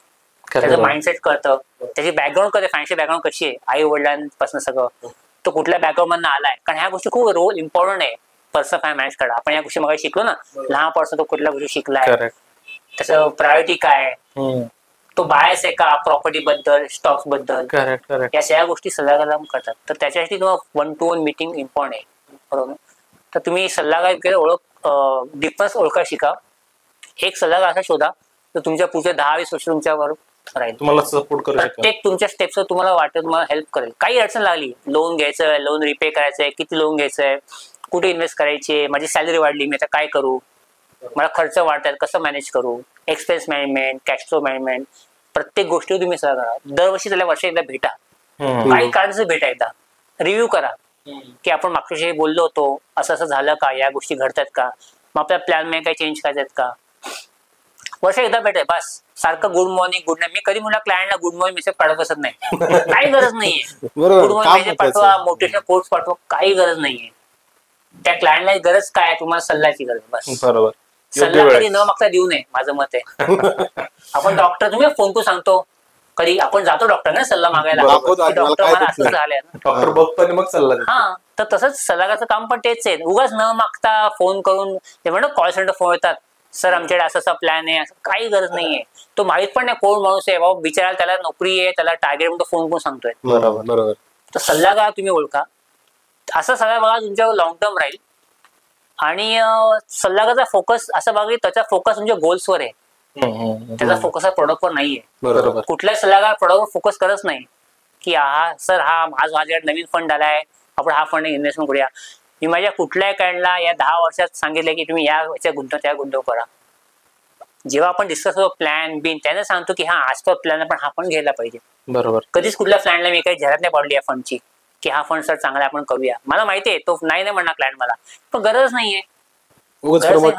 [SPEAKER 1] त्याचं माइंडसेट कळतं, त्याची बॅकग्राऊंड कळते, फायनान्शियल बॅकग्राऊंड कशी आहे, आई वडिलांपासून सगळं, तो कुठल्या बॅकग्राऊंड मधून आलाय. कारण ह्या गोष्टी खूप रोल इम्पॉर्टंट आहे पर्सनल फायनान्स मॅनेज करा. आपण या गोष्टी मग शिकलो ना, लहानपासून तो कुठल्या गोष्टी शिकलाय, त्याचं प्रायोरिटी काय, तो बायस आहे का प्रॉपर्टी बद्दल, स्टॉक्स बद्दल, या सगळ्या गोष्टी सल्लागार करतात. तर त्याच्यासाठी तुम्हाला 1-to-1 मीटिंग इम्पॉर्टंट आहे, बरोबर. तर तुम्ही सल्लागार डिफरन्स ओळखा शिका. एक सल्लागार असा शोधा तर तुमच्या पुढच्या 10-20 वर्ष तुमच्यावर राहील, तुम्हाला सपोर्ट करू शकेल, प्रत्येक तुमच्या स्टेप्सवर तुम्हाला वाटत तुम्हाला हेल्प करेल. काही अडचण लागली, लोन घ्यायचं, लोन रिपे करायचंय, किती लोन घ्यायचंय, कुठे इन्व्हेस्ट करायचे, माझी सॅलरी वाढली, मी आता काय करू, मला खर्च वाढतात, कसं मॅनेज करू, expense management, cash flow management, प्रत्येक गोष्टी तुम्ही सगळं करा. दरवर्षी त्याला वर्ष एकदा भेटा, काही काळाचं भेटा, एकदा रिव्ह्यू करा की आपण मागच्या वर्षी बोललो होतो, असं असं झालं का, या गोष्टी घडतात का, मग आपल्या प्लॅन मध्ये काही चेंज करायच्यात का. वर्ष एकदा भेटाय बस. सारखं गुड मॉर्निंग गुड नाईट, मी कधी मुला क्लायंटला गुड मॉर्निंग मेसेज पाठवत बसत नाही, काही गरज नाहीये. गुड मॉर्निंग मेसेज पाठवा, मोटिवेशनल कोट्स पाठवा, काही गरज नाहीये. त्या क्लायंटला गरज काय, तुम्हाला सल्ल्याची गरज, बस. बरोबर. सल्ला कधी न मागता देऊ नये, माझं मत आहे. आपण डॉक्टर, तुम्ही फोन करून सांगतो, कधी आपण जातो डॉक्टरने सल्ला मागायला, डॉक्टर मला असं झालंय, डॉक्टर बघतो आणि मग सल्ला देतो. हा, तर तसंच सल्लागारचं काम पण तेच आहे. उगाच न मागता फोन करून, ते म्हणतो कॉल सेंटर फोन येतात, सर आमच्याकडे असं असा प्लॅन आहे, असं काही गरज नाहीये. तो माहित पण नाही कोण माणूस आहे बाबा, विचारायला त्याला नोकरी आहे, त्याला टार्गेट म्हणून फोन करून सांगतोय. बरोबर बरोबर. तर सल्लागार तुम्ही ओळखा. असं सगळं बघा तुमच्यावर लॉंग टर्म राहील. आणि सल्लागारचा फोकस असं बघा की त्याचा फोकस तुमच्या गोल्सवर आहे, त्याचा फोकस हा प्रोडक्टवर नाहीये. बरोबर. कुठलाही सल्लागार प्रोडक्टवर फोकस करत नाही की हा सर हा आज माझ्याकडे नवीन फंड आलाय, आपण हा फंड इन्व्हेस्टमेंट करूया. मी माझ्या कुठल्याही क्लायंटला या 10 वर्षात सांगितलं की तुम्ही याच्या गुंतवणूक त्या गुंतवणूक करा. जेव्हा आपण डिस्कस करतो प्लॅन बिन, त्याने सांगतो की हा आज तो प्लॅन पण हा पण घ्यायला पाहिजे. बरोबर. कधीच कुठल्या प्लॅनला मी काही जाहिरात नाही पाडली या फंडची की हा फंड सर चांगला आपण करूया. मला माहितीये तो नाही म्हणणार क्लायंट मला, पण गरज नाहीये. बरोबर.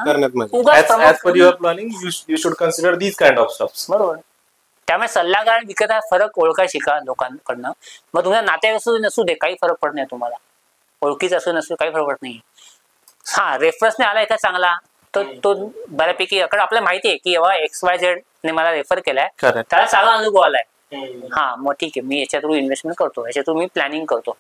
[SPEAKER 1] त्यामुळे सल्लागार विकत फरक ओळखा शिका लोकांकडनं. मग तुम्हाला नात्यात नसू दे, काही फरक पडत नाही तुम्हाला, ओळखीच असू नसू काही फरक पडत नाही. हा रेफरन्सने आला एका चांगला, तर तो बऱ्यापैकी आपल्याला माहिती आहे की XYZ ने मला रेफर केलाय, त्याला चांगला अनुभव आलाय. हा मग ठीक आहे, मी याच्यातून इन्व्हेस्टमेंट करतो, याच्यातून मी प्लॅनिंग करतो.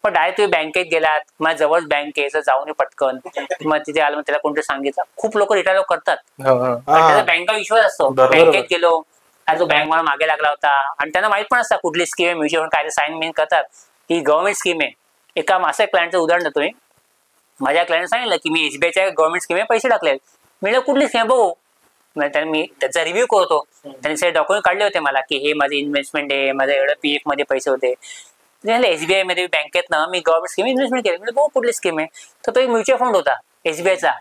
[SPEAKER 1] पण डायरेक्ट तुम्ही बँकेत गेलात, माझ्या जवळ बँक आहे, जाऊन पटकन, मग तिथे आलं, मग त्याला कोणतं सांगितलं. खूप लोक रिटायर करतात, त्याचा बँका विश्वास असतो. बँकेत गेलो आणि तो बँक मला मागे लागला होता, आणि त्यांना माहित पण असतं कुठली स्कीम आहे, म्युच्युअल फंड काय साईन बिन करतात, ही गव्हर्नमेंट स्कीम आहे. एका असं क्लायंटचं उदाहरण देतोय. माझ्या क्लायंट सांगितलं की मी SBIच्या गव्हर्नमेंट स्कीम पैसे टाकले. मी कुठली स्कीम बघू, मी त्याचा रिव्ह्यू करतो. त्यांनी सगळे डॉक्युमेंट काढले होते मला की हे माझे इन्व्हेस्टमेंट आहे, माझ्या एवढं PF मध्ये पैसे होते. SBI मध्ये बँकेत ना मी गव्हर्नमेंट स्कीम इन्व्हेस्टमेंट केली. म्हणजे बघू कुठली स्कीम आहे, तर तो एक म्युच्युअल फंड होता SBIचा.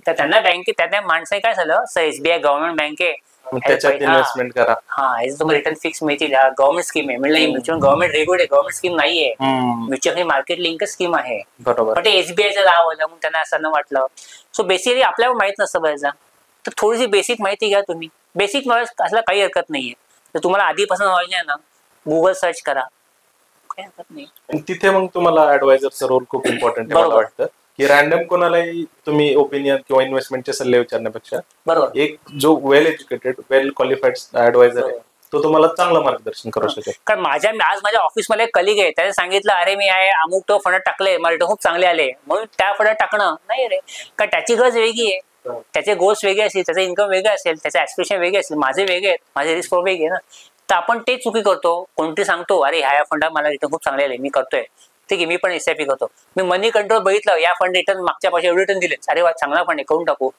[SPEAKER 1] तर त्यांना बँकेत त्या माणसाने काय झालं, सर SBI गव्हर्नमेंट बँक आहे, इन्व्हेस्टमेंट करा, हा तुम्हाला रिटर्न फिक्स मिळतील, गव्हर्नमेंट स्कीम आहे. म्हणलं mutual government regulate government scheme नाहीये, म्युच्युअल मार्केट लिंक स्कीम आहे. पण ते SBIचं नाव आलं म्हणून त्यांना असं वाटलं. सो बेसिकली आपल्याला माहित नसतं बऱ्याचदा, तर थोडीशी बेसिक माहिती घ्या तुम्ही. बेसिक नॉलेज असला काही हरकत नाहीये. तर तुम्हाला आधीपासून नॉलेज आहे ना, गुगल सर्च करा, काही हरकत नाही.
[SPEAKER 2] तिथे मग तुम्हाला ऍडवायझरचा रोल खूप इम्पॉर्टंट आहे. मला वाटतं की रॅन्डम कोणालाही तुम्ही ओपिनियन किंवा इन्व्हेस्टमेंटचे सल्ले विचारण्यापेक्षा
[SPEAKER 1] बरोबर
[SPEAKER 2] एक जो वेल एज्युकेटेड वेल क्वालिफाईड ऍडवायझर आहे तो तुम्हाला चांगलं मार्गदर्शन करू शकेल.
[SPEAKER 1] कारण आज माझ्या ऑफिसमध्ये एक कलिग आहे, त्याने सांगितलं अरे मी आहे अमुक तो फंडात टाकले, मला रिटर्न खूप चांगले आले, म्हणून त्या फंडात टाकणं नाही रे. कारण त्याची गरज वेगळी आहे, त्याचे गोल्स वेगळे असतील, त्याचं इन्कम वेगळं असेल, त्याचे ऍस्पिरेशन वेगळे असेल, माझे वेगळे आहेत, माझे रिस्क वेगळे आहे ना. तर आपण ते चुकी करतो. कोणती सांगतो अरे ह्या फंडात मला रिटर्न खूप चांगले आले, मी करतोय, ठीक आहे मी पण SIP करतो. मी मनी कंट्रोल बघितलं, या फंड रिटर्न मागच्या पैसे एवढे रिटर्न दिले, अरे वा चांगला फंड आहे, करून टाकू.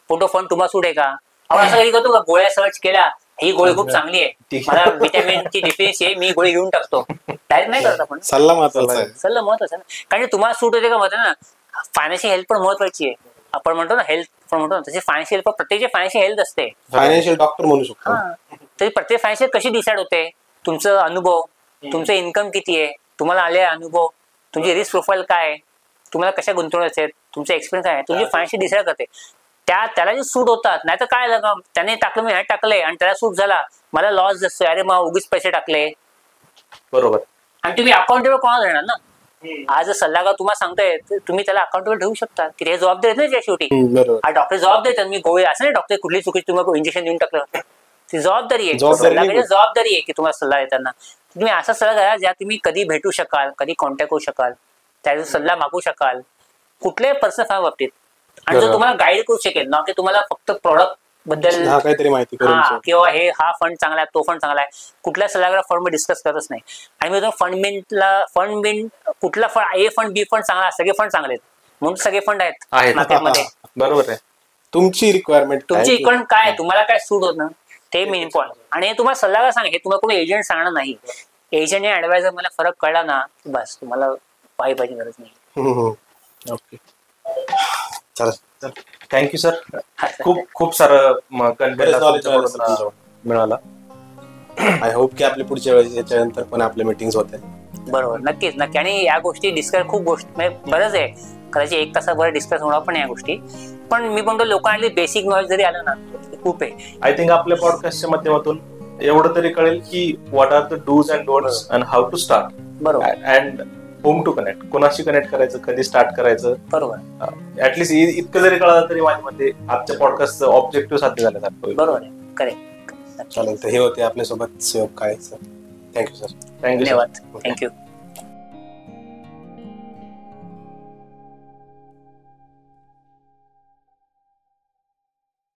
[SPEAKER 1] पण तो फंड तुम्हाला सूट आहे का? आपण असं कधी करतो का, गोळ्या सर्च केल्या, ही गोळी खूप चांगली आहे, मला व्हिटॅमिनची डिफिशियन्सी आहे, मी गोळी घेऊन टाकतो. डायरेक्ट नाही करत आपण.
[SPEAKER 3] सल्ला महत्वाचा आहे.
[SPEAKER 1] सल्ला महत्वाचा आहे ना, कारण तुम्हाला सूट होते का महत्व ना. फायनान्शियल हेल्थ पण महत्वाची आहे. आपण म्हणतो ना हेल्थ पण म्हणतो ना, तशी फायनान्शियल पण प्रत्येकची फायनान्शियल हेल्थ असते.
[SPEAKER 3] फायनान्शियल डॉक्टर म्हणू शकतो.
[SPEAKER 1] तरी प्रत्येक फायनान्शियल कशी डिसाईड होते? तुमचं अनुभव, तुमचं इन्कम किती आहे, तुम्हाला आले अनुभव, तुमची रिस्क प्रोफाईल काय आहे, तुम्हाला कशा गुंतवणूक आहेत, तुमचा एक्सपिरियन्स काय आहे, तुमची फायनान्शियल डिसाईड करते. त्याला जे सूट होतात, नाही तर काय झालं, त्याने टाकलं मी ह्यात टाकलंय आणि त्याला सूट झाला, मला लॉस दिसतोय, अरे मग उगीच पैसे टाकले.
[SPEAKER 2] बरोबर.
[SPEAKER 1] आणि तुम्ही अकाउंटेबल कोणाला देणार ना? आज सल्लागार तुम्हाला सांगताय, तुम्ही त्याला अकाउंटेबल ठेवू शकता की ते जबाबदारी आहेत ना शेवटी. डॉक्टर जबाबदारी देतात, मी गोळी असं नाही डॉक्टर कुठली चुकी तुम्हाला इंजेक्शन देऊन टाकलं, ती जबाबदारी आहे. जबाबदारी आहे की तुम्हाला सल्ला देताना तुम्ही असा सल्ला द्या ज्या तुम्ही कधी भेटू शकाल, कधी कॉन्टॅक्ट करू शकाल, त्यावेळी सल्ला मागू शकाल कुठल्याही पर्सनल बाबतीत, आणि जो तुम्हाला गाईड करू शकेल ना, की तुम्हाला फक्त प्रोडक्ट बद्दल
[SPEAKER 3] काहीतरी माहिती
[SPEAKER 1] किंवा हे हा फंड चांगला आहे, तो फंड चांगला आहे, कुठल्या सल्लागार फंड मध्ये डिस्कस करतच नाही. आणि मी फंड कुठला फंड, ए फंड बी फंड चांगला, सगळे फंड चांगले आहेत म्हणून सगळे फंड आहेत मार्केटमध्ये.
[SPEAKER 2] बरोबर आहे.
[SPEAKER 3] तुमची रिक्वायरमेंट,
[SPEAKER 1] तुमची इकडून काय, तुम्हाला काय सूट होत ना, ते मेन पॉईंट. आणि हे तुम्हाला सल्लागार सांग, हे तुम्हाला कोणी एजंट सांगणार नाही. एजंट आणि ऍडवायझर मला फरक कळला ना, बस तुम्हाला पाहिजे गरज नाही.
[SPEAKER 2] Okay, thank you sir. खूप सारं मिळाला.
[SPEAKER 3] आय होप की आपले पुढच्या वेळेस याच्यानंतर पण आपल्या मीटिंग्स होते.
[SPEAKER 1] बरोबर, नक्कीच नक्की. आणि या गोष्टी डिस्कस खूप गोष्टी म्हणजे बरंच आहे, कदाचित 1 तासाभर डिस्कस होणार पण या गोष्टी. पण मी म्हणतो लोकांना बेसिक नॉलेज जरी आलं ना, खूप आहे.
[SPEAKER 2] आय थिंक आपल्या पॉडकास्टच्या माध्यमातून एवढं तरी कळेल की what are the dos and don'ts and how to start.
[SPEAKER 1] बरोबर.
[SPEAKER 2] अँड होम टू कनेक्ट, कोणाशी कनेक्ट करायचं, कधी स्टार्ट करायचं.
[SPEAKER 1] बरोबर.
[SPEAKER 2] ऍटलीस्ट इतकं जरी कळलं तरी माझ्या मध्ये आजच्या पॉडकास्टचं ऑब्जेक्टिव्ह साध्य झाल्यासारखं.
[SPEAKER 1] बरोबर आहे, करेक्ट.
[SPEAKER 3] चालेल, तर हे होते आपल्यासोबत सुयोग काळे सर. Thank you sir.
[SPEAKER 1] धन्यवाद. थँक्यू.